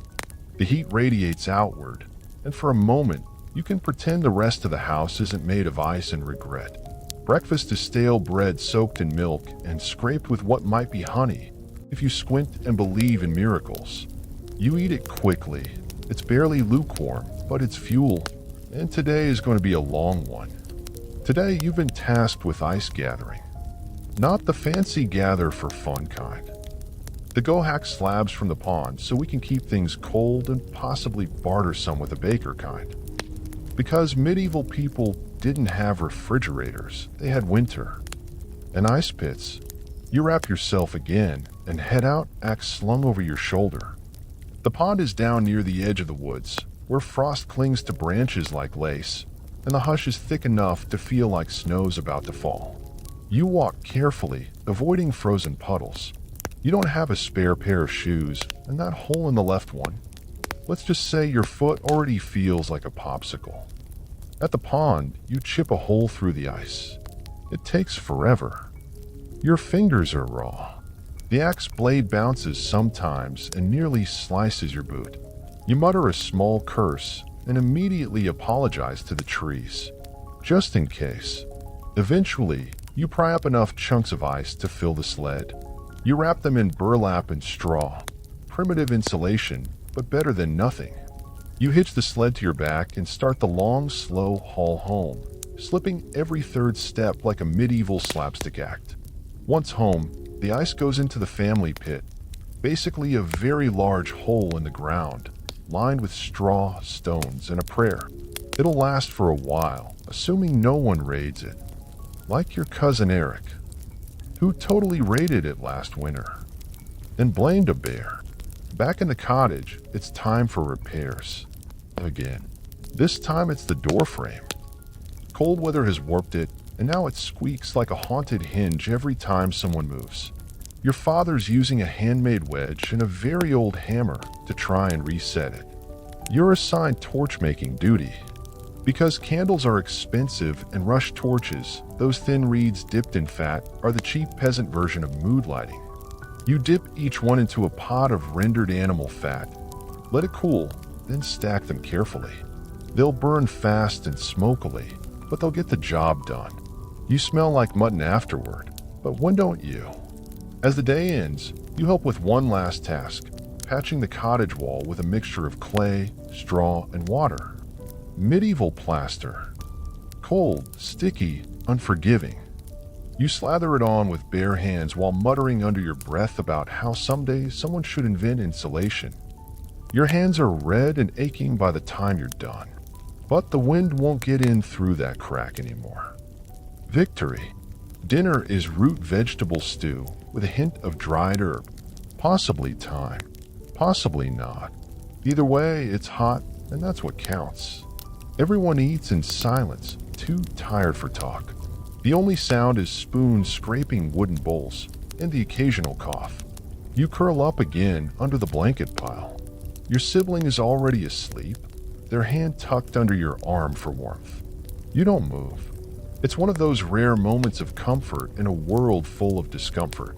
The heat radiates outward, and for a moment, you can pretend the rest of the house isn't made of ice and regret. Breakfast is stale bread soaked in milk and scraped with what might be honey, if you squint and believe in miracles. You eat it quickly. It's barely lukewarm, but it's fuel, and today is going to be a long one. Today you've been tasked with ice gathering. Not the fancy gather for fun kind. The go hack slabs from the pond so we can keep things cold and possibly barter some with a baker kind. Because medieval people didn't have refrigerators, they had winter. And ice pits. You wrap yourself again and head out, axe slung over your shoulder. The pond is down near the edge of the woods, where frost clings to branches like lace, and the hush is thick enough to feel like snow's about to fall. You walk carefully, avoiding frozen puddles. You don't have a spare pair of shoes, and that hole in the left one. Let's just say your foot already feels like a popsicle. At the pond, you chip a hole through the ice. It takes forever. Your fingers are raw. The axe blade bounces sometimes and nearly slices your boot. You mutter a small curse, and immediately apologize to the trees, just in case. Eventually, you pry up enough chunks of ice to fill the sled. You wrap them in burlap and straw. Primitive insulation, but better than nothing. You hitch the sled to your back and start the long, slow haul home, slipping every third step like a medieval slapstick act. Once home, the ice goes into the family pit, basically a very large hole in the ground, lined with straw, stones, and a prayer. It'll last for a while, assuming no one raids it. Like your cousin Eric, who totally raided it last winter and blamed a bear. Back in the cottage, it's time for repairs. Again. This time it's the door frame. Cold weather has warped it, and now it squeaks like a haunted hinge every time someone moves. Your father's using a handmade wedge and a very old hammer to try and reset it. You're assigned torch-making duty. Because candles are expensive and rush torches, those thin reeds dipped in fat are the cheap peasant version of mood lighting. You dip each one into a pot of rendered animal fat, let it cool, then stack them carefully. They'll burn fast and smokily, but they'll get the job done. You smell like mutton afterward, but when don't you? As the day ends, you help with one last task, patching the cottage wall with a mixture of clay, straw, and water. Medieval plaster. Cold, sticky, unforgiving. You slather it on with bare hands while muttering under your breath about how someday someone should invent insulation. Your hands are red and aching by the time you're done, but the wind won't get in through that crack anymore. Victory. Dinner is root vegetable stew with a hint of dried herb, possibly thyme, possibly not. Either way, it's hot, and that's what counts. Everyone eats in silence, too tired for talk. The only sound is spoons scraping wooden bowls and the occasional cough. You curl up again under the blanket pile. Your sibling is already asleep, their hand tucked under your arm for warmth. You don't move. It's one of those rare moments of comfort in a world full of discomfort.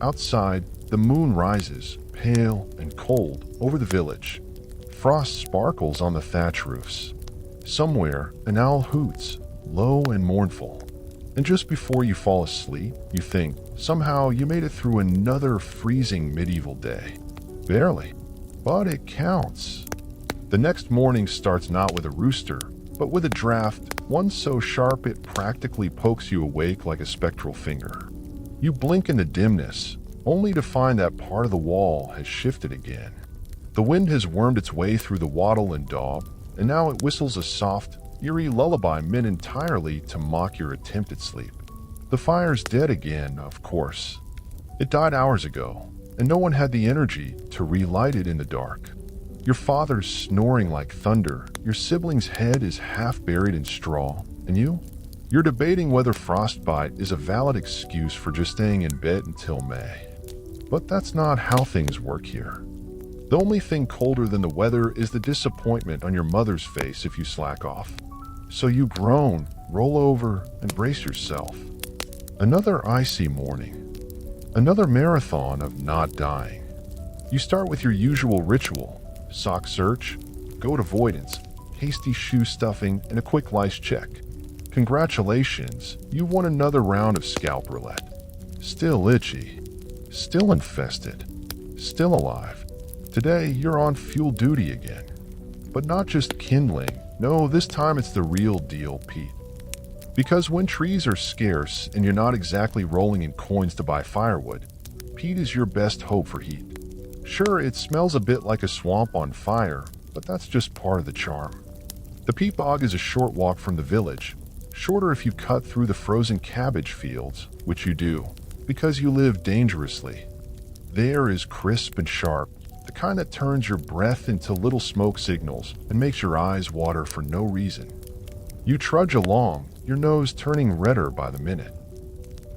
Outside, the moon rises, pale and cold, over the village. Frost sparkles on the thatch roofs. Somewhere, an owl hoots, low and mournful. And just before you fall asleep, you think, somehow you made it through another freezing medieval day. Barely. But it counts. The next morning starts not with a rooster, but with a draft, one so sharp it practically pokes you awake like a spectral finger. You blink in the dimness, only to find that part of the wall has shifted again. The wind has wormed its way through the wattle and daub, and now it whistles a soft, eerie lullaby meant entirely to mock your attempt at sleep. The fire's dead again, of course. It died hours ago, and no one had the energy to relight it in the dark. Your father's snoring like thunder, your sibling's head is half buried in straw, and you're debating whether frostbite is a valid excuse for just staying in bed until May. But that's not how things work here. The only thing colder than the weather is the disappointment on your mother's face if you slack off. So you groan, roll over, and brace yourself. Another icy morning. Another marathon of not dying. You start with your usual ritual: sock search, goat avoidance, hasty shoe stuffing, and a quick lice check. Congratulations, you won another round of scalp roulette. Still itchy. Still infested. Still alive. Today, you're on fuel duty again. But not just kindling. No, this time it's the real deal, peat. Because when trees are scarce and you're not exactly rolling in coins to buy firewood, peat is your best hope for heat. Sure, it smells a bit like a swamp on fire, but that's just part of the charm. The peat bog is a short walk from the village, shorter if you cut through the frozen cabbage fields, which you do, because you live dangerously. The air is crisp and sharp, the kind that turns your breath into little smoke signals and makes your eyes water for no reason. You trudge along, your nose turning redder by the minute.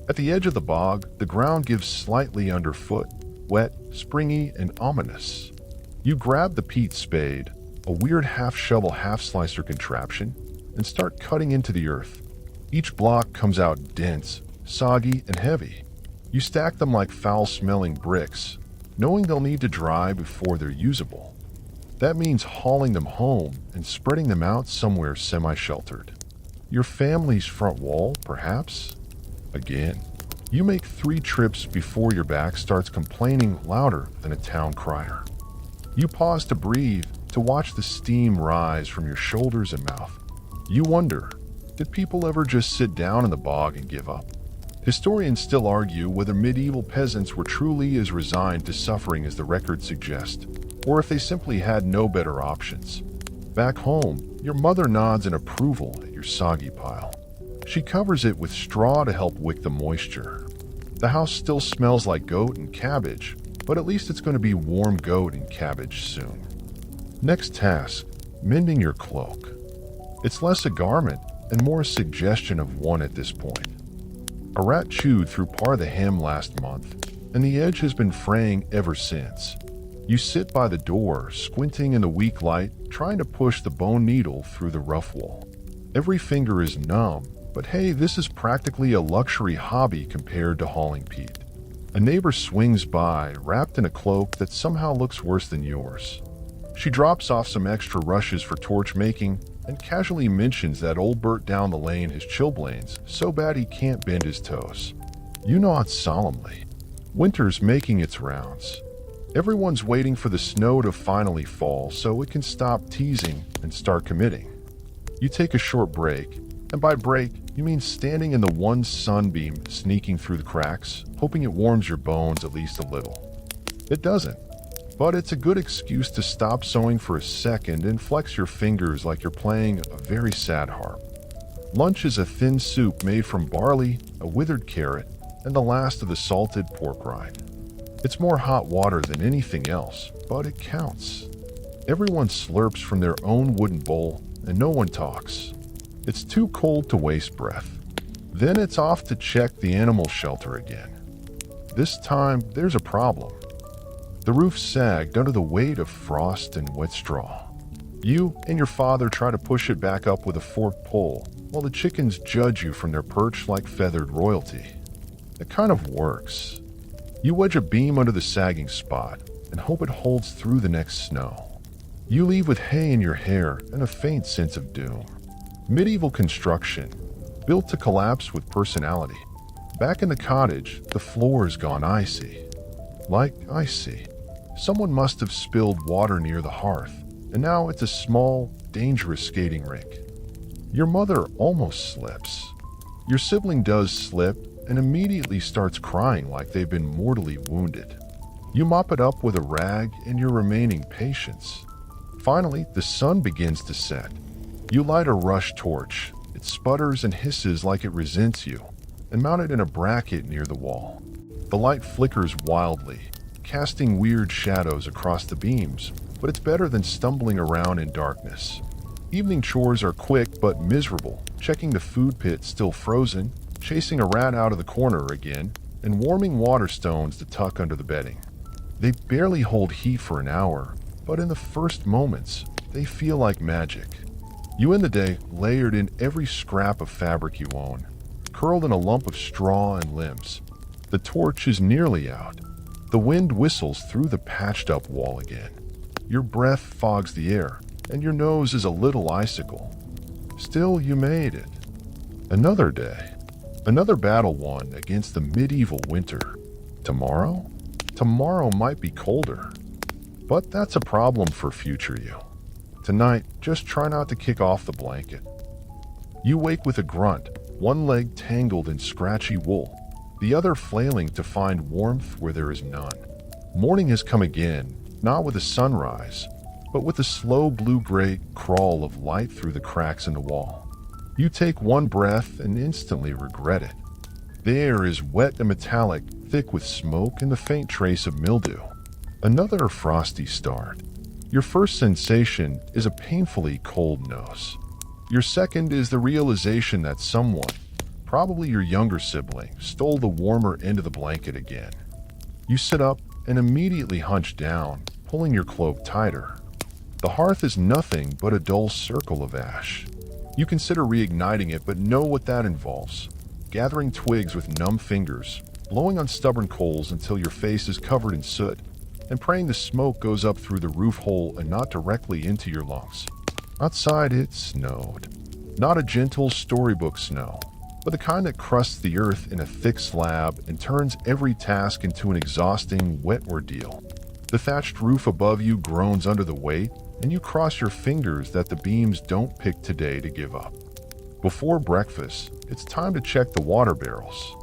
At the edge of the bog, the ground gives slightly underfoot, wet, springy, and ominous. You grab the peat spade, a weird half-shovel, half-slicer contraption, and start cutting into the earth. Each block comes out dense, soggy, and heavy. You stack them like foul-smelling bricks, knowing they'll need to dry before they're usable. That means hauling them home and spreading them out somewhere semi-sheltered. Your family's front wall, perhaps? Again, you make 3 trips before your back starts complaining louder than a town crier. You pause to breathe, to watch the steam rise from your shoulders and mouth. You wonder, did people ever just sit down in the bog and give up? Historians still argue whether medieval peasants were truly as resigned to suffering as the records suggest, or if they simply had no better options. Back home, your mother nods in approval at your soggy pile. She covers it with straw to help wick the moisture. The house still smells like goat and cabbage, but at least it's going to be warm goat and cabbage soon. Next task, mending your cloak. It's less a garment and more a suggestion of one at this point. A rat chewed through part of the hem last month, and the edge has been fraying ever since. You sit by the door, squinting in the weak light, trying to push the bone needle through the rough wall. Every finger is numb, but hey, this is practically a luxury hobby compared to hauling peat. A neighbor swings by, wrapped in a cloak that somehow looks worse than yours. She drops off some extra rushes for torch making, and casually mentions that old Bert down the lane has chilblains so bad he can't bend his toes. You nod solemnly. Winter's making its rounds. Everyone's waiting for the snow to finally fall so it can stop teasing and start committing. You take a short break, and by break, you mean standing in the one sunbeam sneaking through the cracks, hoping it warms your bones at least a little. It doesn't. But it's a good excuse to stop sewing for a second and flex your fingers like you're playing a very sad harp. Lunch is a thin soup made from barley, a withered carrot, and the last of the salted pork rind. It's more hot water than anything else, but it counts. Everyone slurps from their own wooden bowl, and no one talks. It's too cold to waste breath. Then it's off to check the animal shelter again. This time, there's a problem. The roof sagged under the weight of frost and wet straw. You and your father try to push it back up with a forked pole, while the chickens judge you from their perch like feathered royalty. It kind of works. You wedge a beam under the sagging spot and hope it holds through the next snow. You leave with hay in your hair and a faint sense of doom. Medieval construction, built to collapse with personality. Back in the cottage, the floor's gone icy. Like icy. Someone must have spilled water near the hearth, and now it's a small, dangerous skating rink. Your mother almost slips. Your sibling does slip and immediately starts crying like they've been mortally wounded. You mop it up with a rag and your remaining patience. Finally, the sun begins to set. You light a rush torch. It sputters and hisses like it resents you, and mount it in a bracket near the wall. The light flickers wildly, casting weird shadows across the beams, but it's better than stumbling around in darkness. Evening chores are quick but miserable, checking the food pit still frozen, chasing a rat out of the corner again, and warming water stones to tuck under the bedding. They barely hold heat for an hour, but in the first moments, they feel like magic. You end the day layered in every scrap of fabric you own, curled in a lump of straw and limbs. The torch is nearly out. The wind whistles through the patched-up wall again. Your breath fogs the air, and your nose is a little icicle. Still, you made it. Another day. Another battle won against the medieval winter. Tomorrow? Tomorrow might be colder. But that's a problem for future you. Tonight, just try not to kick off the blanket. You wake with a grunt, one leg tangled in scratchy wool, the other flailing to find warmth where there is none. Morning has come again, not with a sunrise, but with a slow blue-gray crawl of light through the cracks in the wall. You take one breath and instantly regret it. The air is wet and metallic, thick with smoke and the faint trace of mildew. Another frosty start. Your first sensation is a painfully cold nose. Your second is the realization that someone, probably your younger sibling, stole the warmer end of the blanket again. You sit up and immediately hunch down, pulling your cloak tighter. The hearth is nothing but a dull circle of ash. You consider reigniting it, but know what that involves. Gathering twigs with numb fingers, blowing on stubborn coals until your face is covered in soot, and praying the smoke goes up through the roof hole and not directly into your lungs. Outside, it snowed. Not a gentle storybook snow, but the kind that crusts the earth in a thick slab and turns every task into an exhausting, wet ordeal. The thatched roof above you groans under the weight, and you cross your fingers that the beams don't pick today to give up. Before breakfast, it's time to check the water barrels.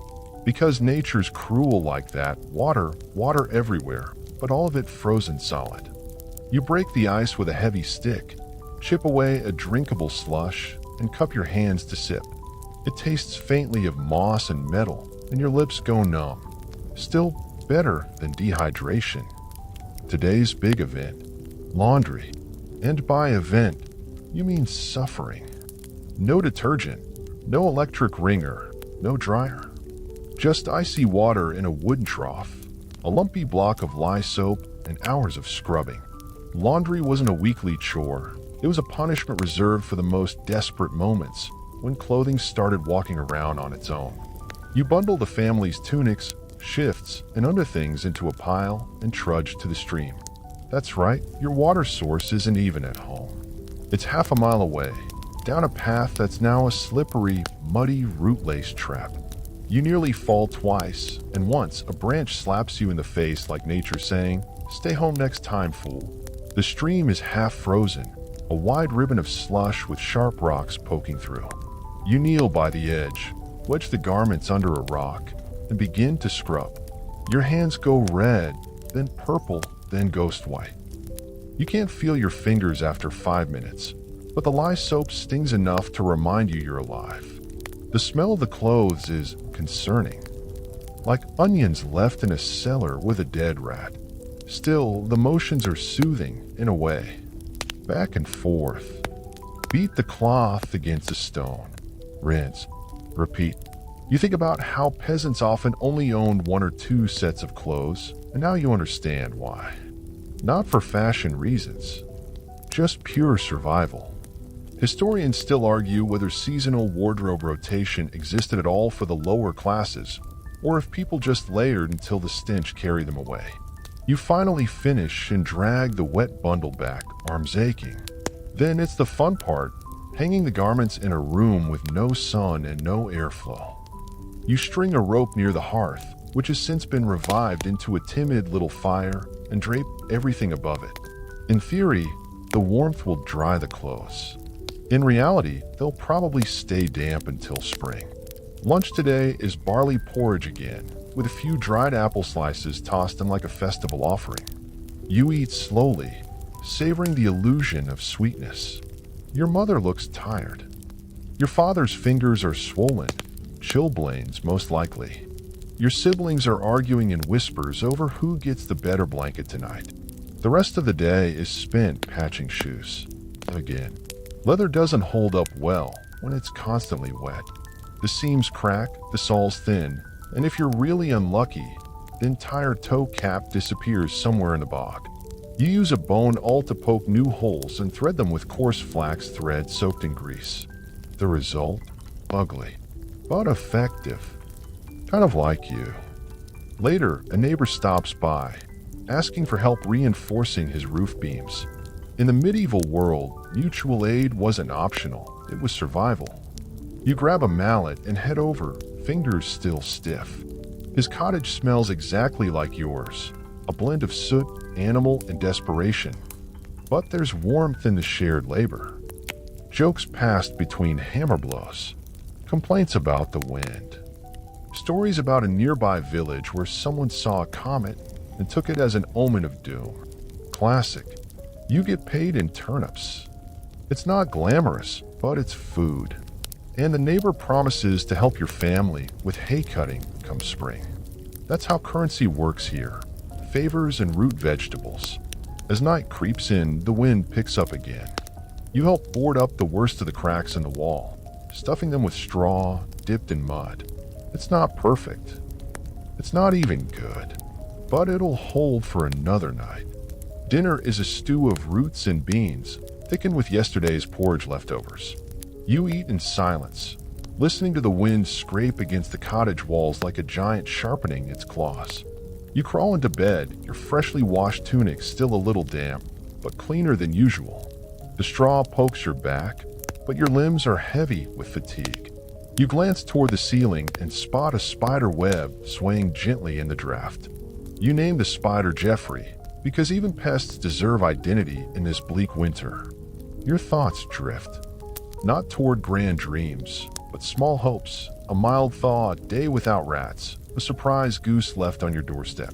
Because nature's cruel like that, water everywhere, but all of it frozen solid. You break the ice with a heavy stick, chip away a drinkable slush, and cup your hands to sip. It tastes faintly of moss and metal, and your lips go numb. Still better than dehydration. Today's big event, laundry. And by event, you mean suffering. No detergent, no electric wringer, no dryer. Just icy water in a wooden trough, a lumpy block of lye soap, and hours of scrubbing. Laundry wasn't a weekly chore. It was a punishment reserved for the most desperate moments, when clothing started walking around on its own. You bundle the family's tunics, shifts, and underthings into a pile and trudge to the stream. That's right, your water source isn't even at home. It's half a mile away, down a path that's now a slippery, muddy, root-laced trap. You nearly fall twice, and once a branch slaps you in the face like nature saying, "Stay home next time, fool." The stream is half frozen, a wide ribbon of slush with sharp rocks poking through. You kneel by the edge, wedge the garments under a rock, and begin to scrub. Your hands go red, then purple, then ghost white. You can't feel your fingers after 5 minutes, but the lye soap stings enough to remind you you're alive. The smell of the clothes is concerning, like onions left in a cellar with a dead rat. Still, the motions are soothing in a way. Back and forth. Beat the cloth against a stone. Rinse. Repeat. You think about how peasants often only owned 1 or 2 sets of clothes, and now you understand why. Not for fashion reasons, just pure survival. Historians still argue whether seasonal wardrobe rotation existed at all for the lower classes, or if people just layered until the stench carried them away. You finally finish and drag the wet bundle back, arms aching. Then it's the fun part, hanging the garments in a room with no sun and no airflow. You string a rope near the hearth, which has since been revived into a timid little fire, and drape everything above it. In theory, the warmth will dry the clothes. In reality, they'll probably stay damp until spring. Lunch today is barley porridge again, with a few dried apple slices tossed in like a festival offering. You eat slowly, savoring the illusion of sweetness. Your mother looks tired. Your father's fingers are swollen, chilblains most likely. Your siblings are arguing in whispers over who gets the better blanket tonight. The rest of the day is spent patching shoes. Again, leather doesn't hold up well when it's constantly wet. The seams crack, the soles thin, and if you're really unlucky, the entire toe cap disappears somewhere in the bog. You use a bone awl to poke new holes and thread them with coarse flax thread soaked in grease. The result? Ugly, but effective. Kind of like you. Later, a neighbor stops by, asking for help reinforcing his roof beams. In the medieval world, mutual aid wasn't optional, it was survival. You grab a mallet and head over, fingers still stiff. His cottage smells exactly like yours, a blend of soot, animal, and desperation. But there's warmth in the shared labor. Jokes passed between hammer blows. Complaints about the wind. Stories about a nearby village where someone saw a comet and took it as an omen of doom. Classic. You get paid in turnips. It's not glamorous, but it's food. And the neighbor promises to help your family with hay cutting come spring. That's how currency works here. Favors and root vegetables. As night creeps in, the wind picks up again. You help board up the worst of the cracks in the wall, stuffing them with straw dipped in mud. It's not perfect. It's not even good, but it'll hold for another night. Dinner is a stew of roots and beans, thickened with yesterday's porridge leftovers. You eat in silence, listening to the wind scrape against the cottage walls like a giant sharpening its claws. You crawl into bed, your freshly washed tunic still a little damp, but cleaner than usual. The straw pokes your back, but your limbs are heavy with fatigue. You glance toward the ceiling and spot a spider web swaying gently in the draft. You name the spider Jeffrey, because even pests deserve identity in this bleak winter. Your thoughts drift, not toward grand dreams, but small hopes, a mild thaw, a day without rats, a surprise goose left on your doorstep.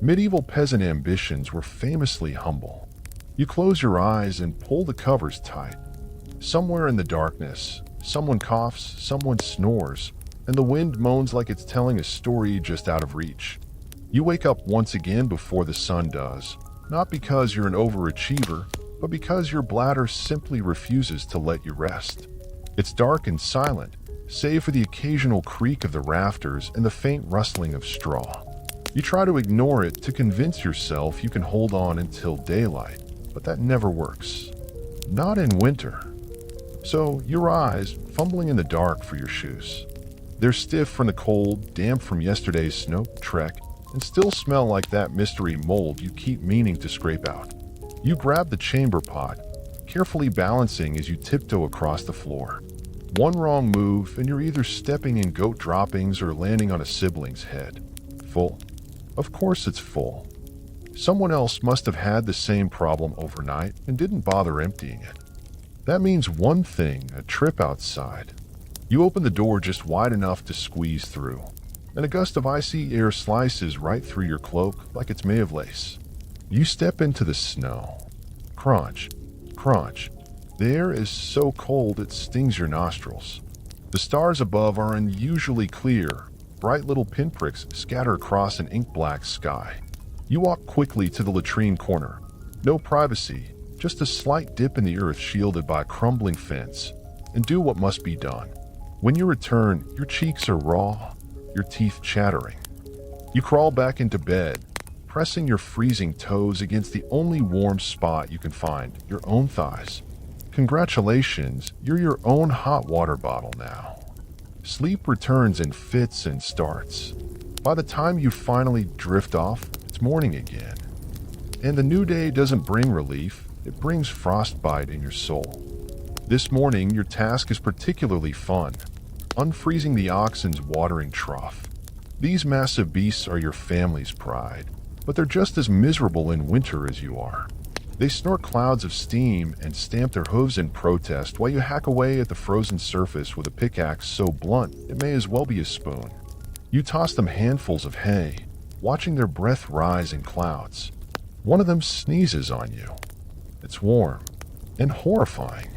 Medieval peasant ambitions were famously humble. You close your eyes and pull the covers tight. Somewhere in the darkness, someone coughs, someone snores, and the wind moans like it's telling a story just out of reach. You wake up once again before the sun does, not because you're an overachiever, but because your bladder simply refuses to let you rest. It's dark and silent, save for the occasional creak of the rafters and the faint rustling of straw. You try to ignore it to convince yourself you can hold on until daylight, but that never works. Not in winter. So you rise, fumbling in the dark for your shoes. They're stiff from the cold, damp from yesterday's snow trek, and still smell like that mystery mold you keep meaning to scrape out. You grab the chamber pot, carefully balancing as you tiptoe across the floor. One wrong move, and you're either stepping in goat droppings or landing on a sibling's head. Full. Of course it's full. Someone else must have had the same problem overnight and didn't bother emptying it. That means one thing, a trip outside. You open the door just wide enough to squeeze through, and a gust of icy air slices right through your cloak like it's made of lace. You step into the snow. Crunch, crunch. The air is so cold it stings your nostrils. The stars above are unusually clear. Bright little pinpricks scatter across an ink-black sky. You walk quickly to the latrine corner. No privacy, just a slight dip in the earth shielded by a crumbling fence, and do what must be done. When you return, your cheeks are raw, your teeth chattering. You crawl back into bed, pressing your freezing toes against the only warm spot you can find, your own thighs. Congratulations, you're your own hot water bottle now. Sleep returns in fits and starts. By the time you finally drift off, it's morning again. And the new day doesn't bring relief, it brings frostbite in your soul. This morning, your task is particularly fun, unfreezing the oxen's watering trough. These massive beasts are your family's pride, but they're just as miserable in winter as you are. They snort clouds of steam and stamp their hooves in protest while you hack away at the frozen surface with a pickaxe so blunt it may as well be a spoon. You toss them handfuls of hay, watching their breath rise in clouds. One of them sneezes on you. It's warm and horrifying.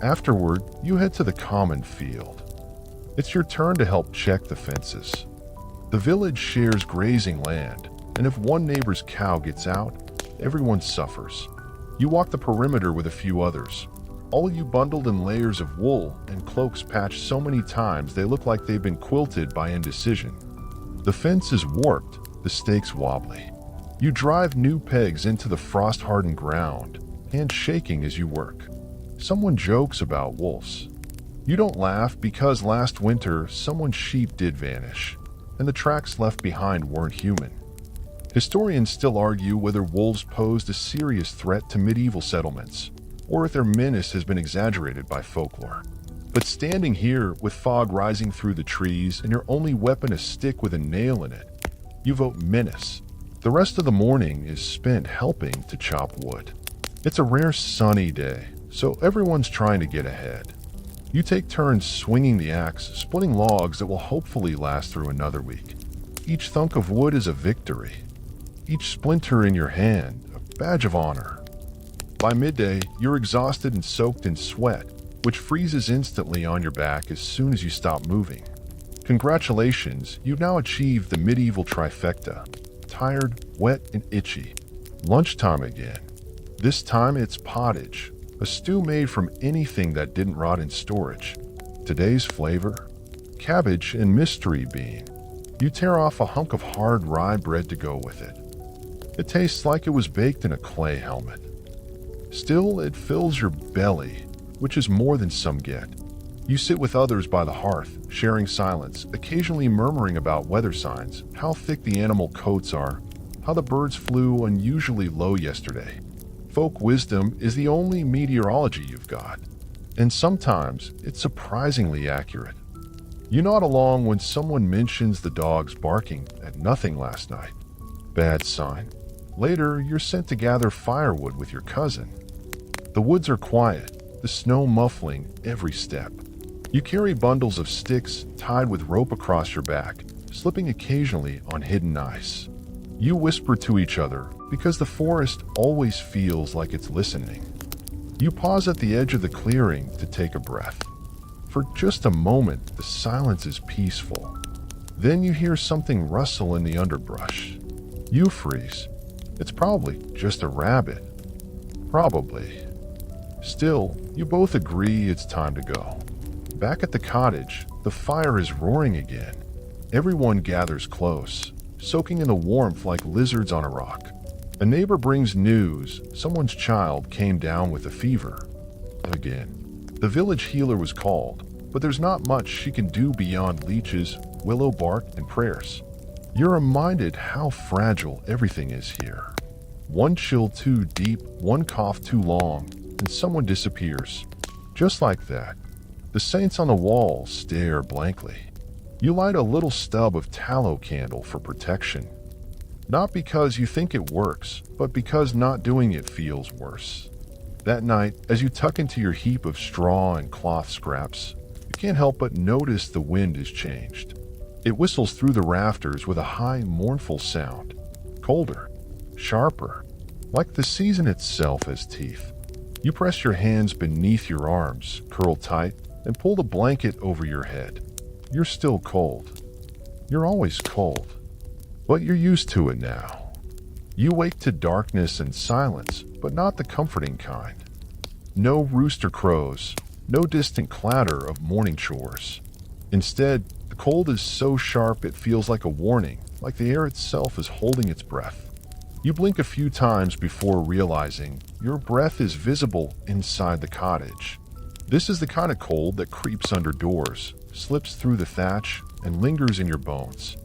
Afterward, you head to the common field. It's your turn to help check the fences. The village shares grazing land, and if one neighbor's cow gets out, everyone suffers. You walk the perimeter with a few others, all of you bundled in layers of wool and cloaks patched so many times they look like they've been quilted by indecision. The fence is warped, the stakes wobbly. You drive new pegs into the frost-hardened ground, hands shaking as you work. Someone jokes about wolves. You don't laugh because last winter someone's sheep did vanish, and the tracks left behind weren't human. Historians still argue whether wolves posed a serious threat to medieval settlements, or if their menace has been exaggerated by folklore. But standing here, with fog rising through the trees and your only weapon a stick with a nail in it, you vote menace. The rest of the morning is spent helping to chop wood. It's a rare sunny day, so everyone's trying to get ahead. You take turns swinging the axe, splitting logs that will hopefully last through another week. Each thunk of wood is a victory. Each splinter in your hand, a badge of honor. By midday, you're exhausted and soaked in sweat, which freezes instantly on your back as soon as you stop moving. Congratulations, you've now achieved the medieval trifecta. Tired, wet, and itchy. Lunchtime again. This time it's pottage, a stew made from anything that didn't rot in storage. Today's flavor? Cabbage and mystery bean. You tear off a hunk of hard rye bread to go with it. It tastes like it was baked in a clay helmet. Still, it fills your belly, which is more than some get. You sit with others by the hearth, sharing silence, occasionally murmuring about weather signs, how thick the animal coats are, how the birds flew unusually low yesterday. Folk wisdom is the only meteorology you've got, and sometimes it's surprisingly accurate. You nod along when someone mentions the dogs barking at nothing last night. Bad sign. Later, you're sent to gather firewood with your cousin. The woods are quiet, the snow muffling every step. You carry bundles of sticks tied with rope across your back, slipping occasionally on hidden ice. You whisper to each other because the forest always feels like it's listening. You pause at the edge of the clearing to take a breath. For just a moment, the silence is peaceful. Then you hear something rustle in the underbrush. You freeze. It's probably just a rabbit. Probably. Still, you both agree it's time to go. Back at the cottage, the fire is roaring again. Everyone gathers close, soaking in the warmth like lizards on a rock. A neighbor brings news someone's child came down with a fever. Again, the village healer was called, but there's not much she can do beyond leeches, willow bark, and prayers. You're reminded how fragile everything is here. One chill too deep, one cough too long, and someone disappears. Just like that. The saints on the wall stare blankly. You light a little stub of tallow candle for protection. Not because you think it works, but because not doing it feels worse. That night, as you tuck into your heap of straw and cloth scraps, you can't help but notice the wind has changed. It whistles through the rafters with a high, mournful sound. Colder, sharper, like the season itself has teeth. You press your hands beneath your arms, curl tight, and pull the blanket over your head. You're still cold. You're always cold. But you're used to it now. You wake to darkness and silence, but not the comforting kind. No rooster crows, no distant clatter of morning chores. Instead, the cold is so sharp it feels like a warning, like the air itself is holding its breath. You blink a few times before realizing your breath is visible inside the cottage. This is the kind of cold that creeps under doors, slips through the thatch, and lingers in your bones.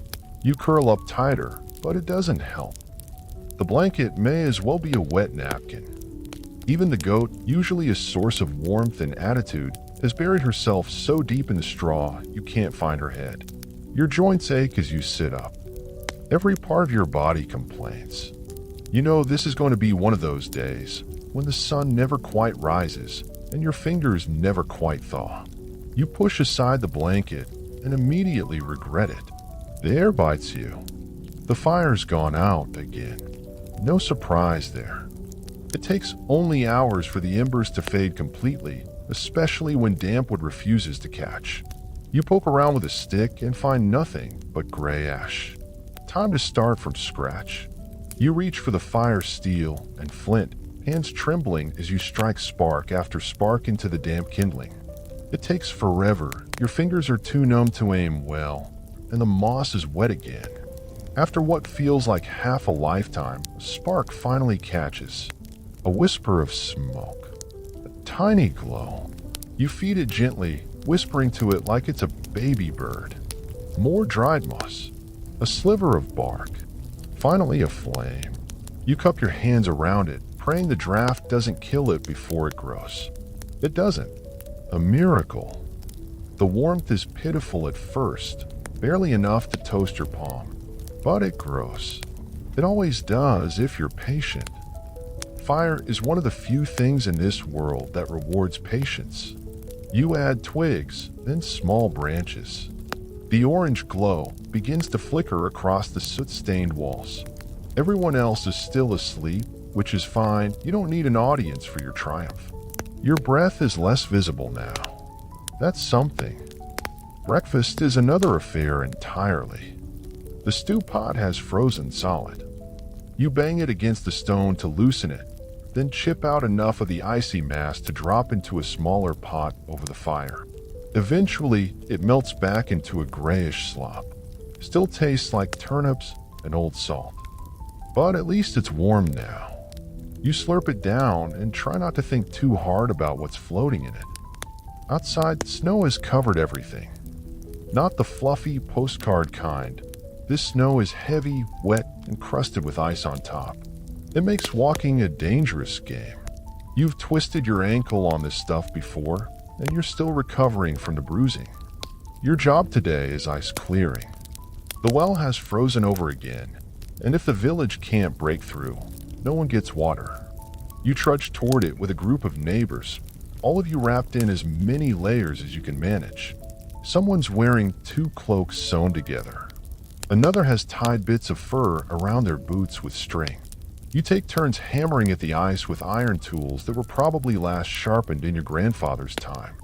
You curl up tighter, but it doesn't help. The blanket may as well be a wet napkin. Even the goat, usually a source of warmth and attitude, has buried herself so deep in the straw you can't find her head. Your joints ache as you sit up. Every part of your body complains. You know this is going to be one of those days when the sun never quite rises and your fingers never quite thaw. You push aside the blanket and immediately regret it. The air bites you. The fire's gone out again. No surprise there. It takes only hours for the embers to fade completely, especially when damp wood refuses to catch. You poke around with a stick and find nothing but gray ash. Time to start from scratch. You reach for the fire steel and flint, hands trembling as you strike spark after spark into the damp kindling. It takes forever. Your fingers are too numb to aim well, and the moss is wet again. After what feels like half a lifetime, a spark finally catches. A whisper of smoke. A tiny glow. You feed it gently, whispering to it like it's a baby bird. More dried moss. A sliver of bark. Finally a flame. You cup your hands around it, praying the draft doesn't kill it before it grows. It doesn't. A miracle. The warmth is pitiful at first, barely enough to toast your palm. But it grows. It always does if you're patient. Fire is one of the few things in this world that rewards patience. You add twigs, then small branches. The orange glow begins to flicker across the soot-stained walls. Everyone else is still asleep, which is fine. You don't need an audience for your triumph. Your breath is less visible now. That's something. Breakfast is another affair entirely. The stew pot has frozen solid. You bang it against the stone to loosen it, then chip out enough of the icy mass to drop into a smaller pot over the fire. Eventually, it melts back into a grayish slop. Still tastes like turnips and old salt. But at least it's warm now. You slurp it down and try not to think too hard about what's floating in it. Outside, snow has covered everything. Not the fluffy postcard kind. This snow is heavy, wet, and crusted with ice on top. It makes walking a dangerous game. You've twisted your ankle on this stuff before, and you're still recovering from the bruising. Your job today is ice clearing. The well has frozen over again, and if the village can't break through, no one gets water. You trudge toward it with a group of neighbors, all of you wrapped in as many layers as you can manage. Someone's wearing 2 cloaks sewn together. Another has tied bits of fur around their boots with string. You take turns hammering at the ice with iron tools that were probably last sharpened in your grandfather's time.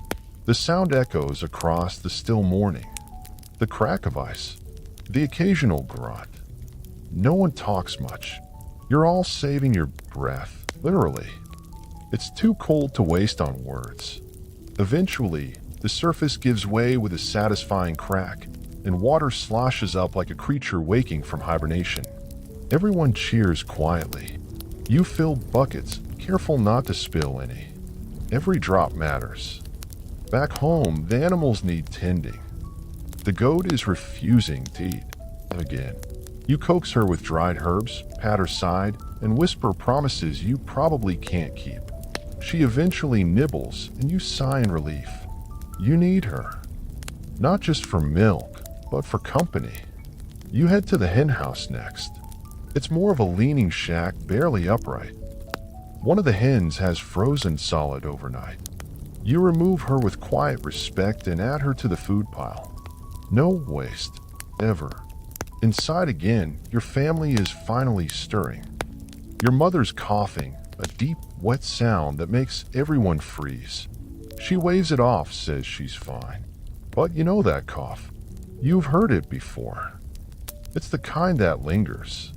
The sound echoes across the still morning. The crack of ice. The occasional grunt. No one talks much. You're all saving your breath, literally. It's too cold to waste on words. Eventually, the surface gives way with a satisfying crack, and water sloshes up like a creature waking from hibernation. Everyone cheers quietly. You fill buckets, careful not to spill any. Every drop matters. Back home, the animals need tending. The goat is refusing to eat. Again. You coax her with dried herbs, pat her side, and whisper promises you probably can't keep. She eventually nibbles, and you sigh in relief. You need her. Not just for milk, but for company. You head to the henhouse next. It's more of a leaning shack, barely upright. One of the hens has frozen solid overnight. You remove her with quiet respect and add her to the food pile. No waste, ever. Inside again, your family is finally stirring. Your mother's coughing, a deep, wet sound that makes everyone freeze. She waves it off, says she's fine. But you know that cough. You've heard it before. It's the kind that lingers.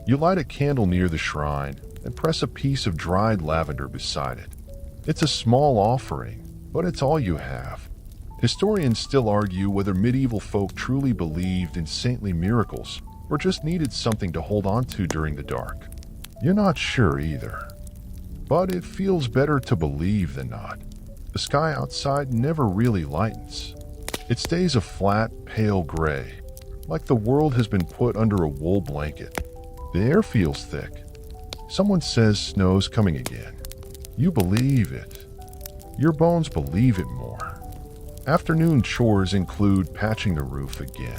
You light a candle near the shrine and press a piece of dried lavender beside it. It's a small offering, but it's all you have. Historians still argue whether medieval folk truly believed in saintly miracles or just needed something to hold on to during the dark. You're not sure either. But it feels better to believe than not. The sky outside never really lightens. It stays a flat, pale gray, like the world has been put under a wool blanket. The air feels thick. Someone says snow's coming again. You believe it. Your bones believe it more. Afternoon chores include patching the roof again.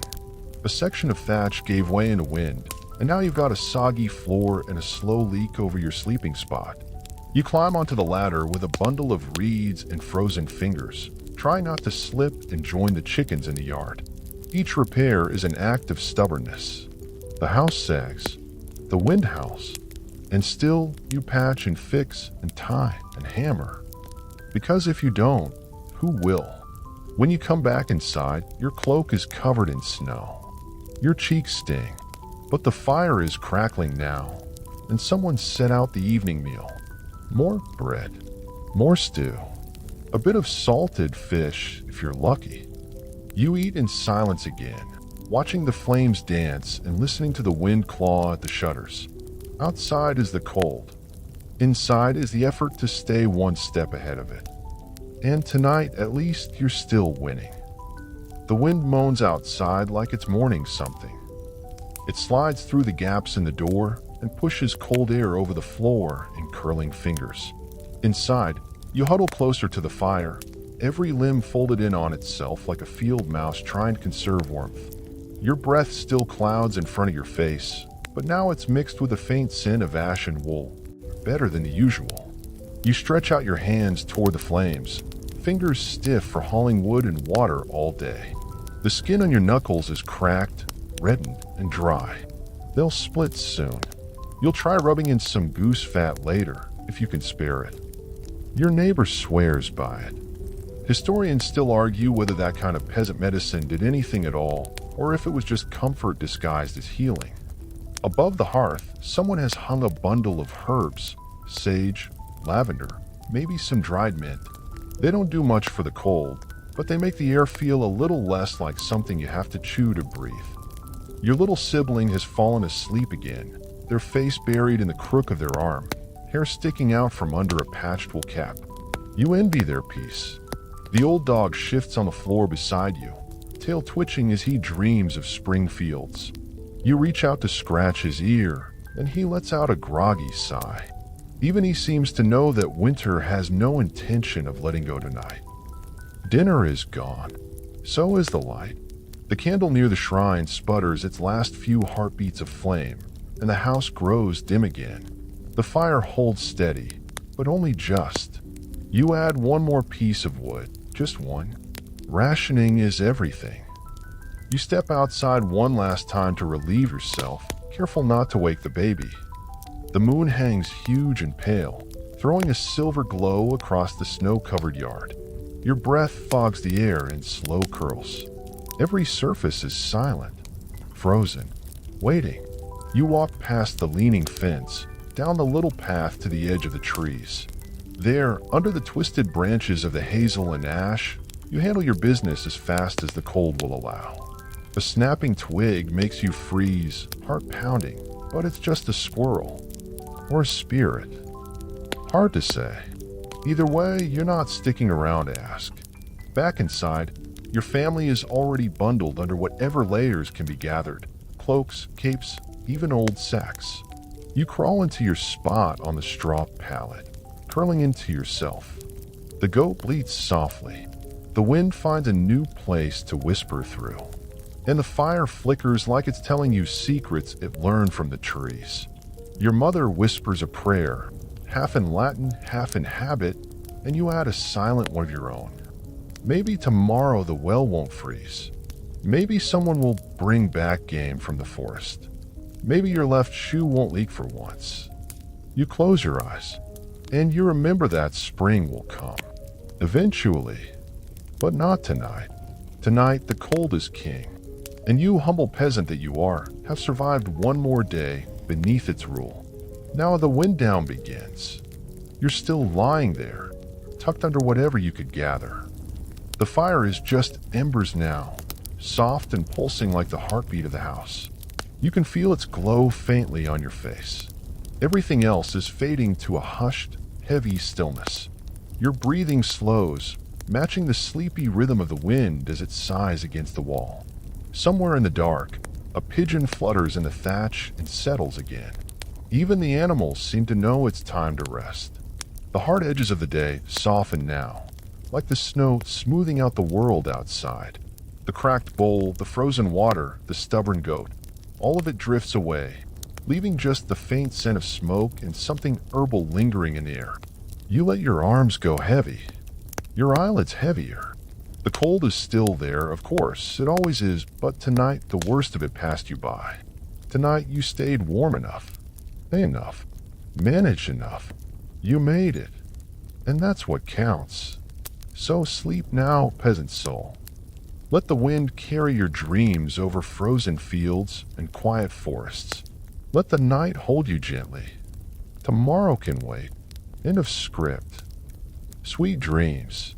A section of thatch gave way in a wind, and now you've got a soggy floor and a slow leak over your sleeping spot. You climb onto the ladder with a bundle of reeds and frozen fingers, trying not to slip and join the chickens in the yard. Each repair is an act of stubbornness. The house sags. The wind howls. And still, you patch and fix and tie and hammer. Because if you don't, who will? When you come back inside, your cloak is covered in snow. Your cheeks sting, but the fire is crackling now, and someone set out the evening meal. More bread, more stew, a bit of salted fish if you're lucky. You eat in silence again, watching the flames dance and listening to the wind claw at the shutters. Outside is the cold. Inside is the effort to stay one step ahead of it. And tonight, at least, you're still winning. The wind moans outside like it's mourning something. It slides through the gaps in the door and pushes cold air over the floor in curling fingers. Inside, you huddle closer to the fire, every limb folded in on itself like a field mouse trying to conserve warmth. Your breath still clouds in front of your face, but now it's mixed with a faint scent of ash and wool, better than the usual. You stretch out your hands toward the flames, fingers stiff for hauling wood and water all day. The skin on your knuckles is cracked, reddened, and dry. They'll split soon. You'll try rubbing in some goose fat later, if you can spare it. Your neighbor swears by it. Historians still argue whether that kind of peasant medicine did anything at all, or if it was just comfort disguised as healing. Above the hearth, someone has hung a bundle of herbs, sage, lavender, maybe some dried mint. They don't do much for the cold, but they make the air feel a little less like something you have to chew to breathe. Your little sibling has fallen asleep again, their face buried in the crook of their arm, hair sticking out from under a patched wool cap. You envy their peace. The old dog shifts on the floor beside you, tail twitching as he dreams of spring fields. You reach out to scratch his ear, and he lets out a groggy sigh. Even he seems to know that winter has no intention of letting go tonight. Dinner is gone. So is the light. The candle near the shrine sputters its last few heartbeats of flame, and the house grows dim again. The fire holds steady, but only just. You add one more piece of wood, just one. Rationing is everything. You step outside one last time to relieve yourself, careful not to wake the baby. The moon hangs huge and pale, throwing a silver glow across the snow-covered yard. Your breath fogs the air in slow curls. Every surface is silent, frozen, waiting. You walk past the leaning fence, down the little path to the edge of the trees. There, under the twisted branches of the hazel and ash, you handle your business as fast as the cold will allow. A snapping twig makes you freeze, heart pounding, but it's just a squirrel. Or a spirit. Hard to say. Either way, you're not sticking around to ask. Back inside, your family is already bundled under whatever layers can be gathered. Cloaks, capes, even old sacks. You crawl into your spot on the straw pallet, curling into yourself. The goat bleats softly. The wind finds a new place to whisper through. And the fire flickers like it's telling you secrets it learned from the trees. Your mother whispers a prayer, half in Latin, half in habit, and you add a silent one of your own. Maybe tomorrow the well won't freeze. Maybe someone will bring back game from the forest. Maybe your left shoe won't leak for once. You close your eyes, and you remember that spring will come. Eventually. But not tonight. Tonight the cold is king, and you, humble peasant that you are, have survived one more day beneath its rule. Now the wind down begins. You're still lying there, tucked under whatever you could gather. The fire is just embers now, soft and pulsing like the heartbeat of the house. You can feel its glow faintly on your face. Everything else is fading to a hushed, heavy stillness. Your breathing slows, matching the sleepy rhythm of the wind as it sighs against the wall. Somewhere in the dark, a pigeon flutters in the thatch and settles again. Even the animals seem to know it's time to rest. The hard edges of the day soften now, like the snow smoothing out the world outside. The cracked bowl, the frozen water, the stubborn goat, all of it drifts away, leaving just the faint scent of smoke and something herbal lingering in the air. You let your arms go heavy, your eyelids heavier. The cold is still there, of course, it always is, but tonight the worst of it passed you by. Tonight you stayed warm enough, enough, managed enough. You made it, and that's what counts. So sleep now, peasant soul. Let the wind carry your dreams over frozen fields and quiet forests. Let the night hold you gently. Tomorrow can wait. End of script. Sweet dreams.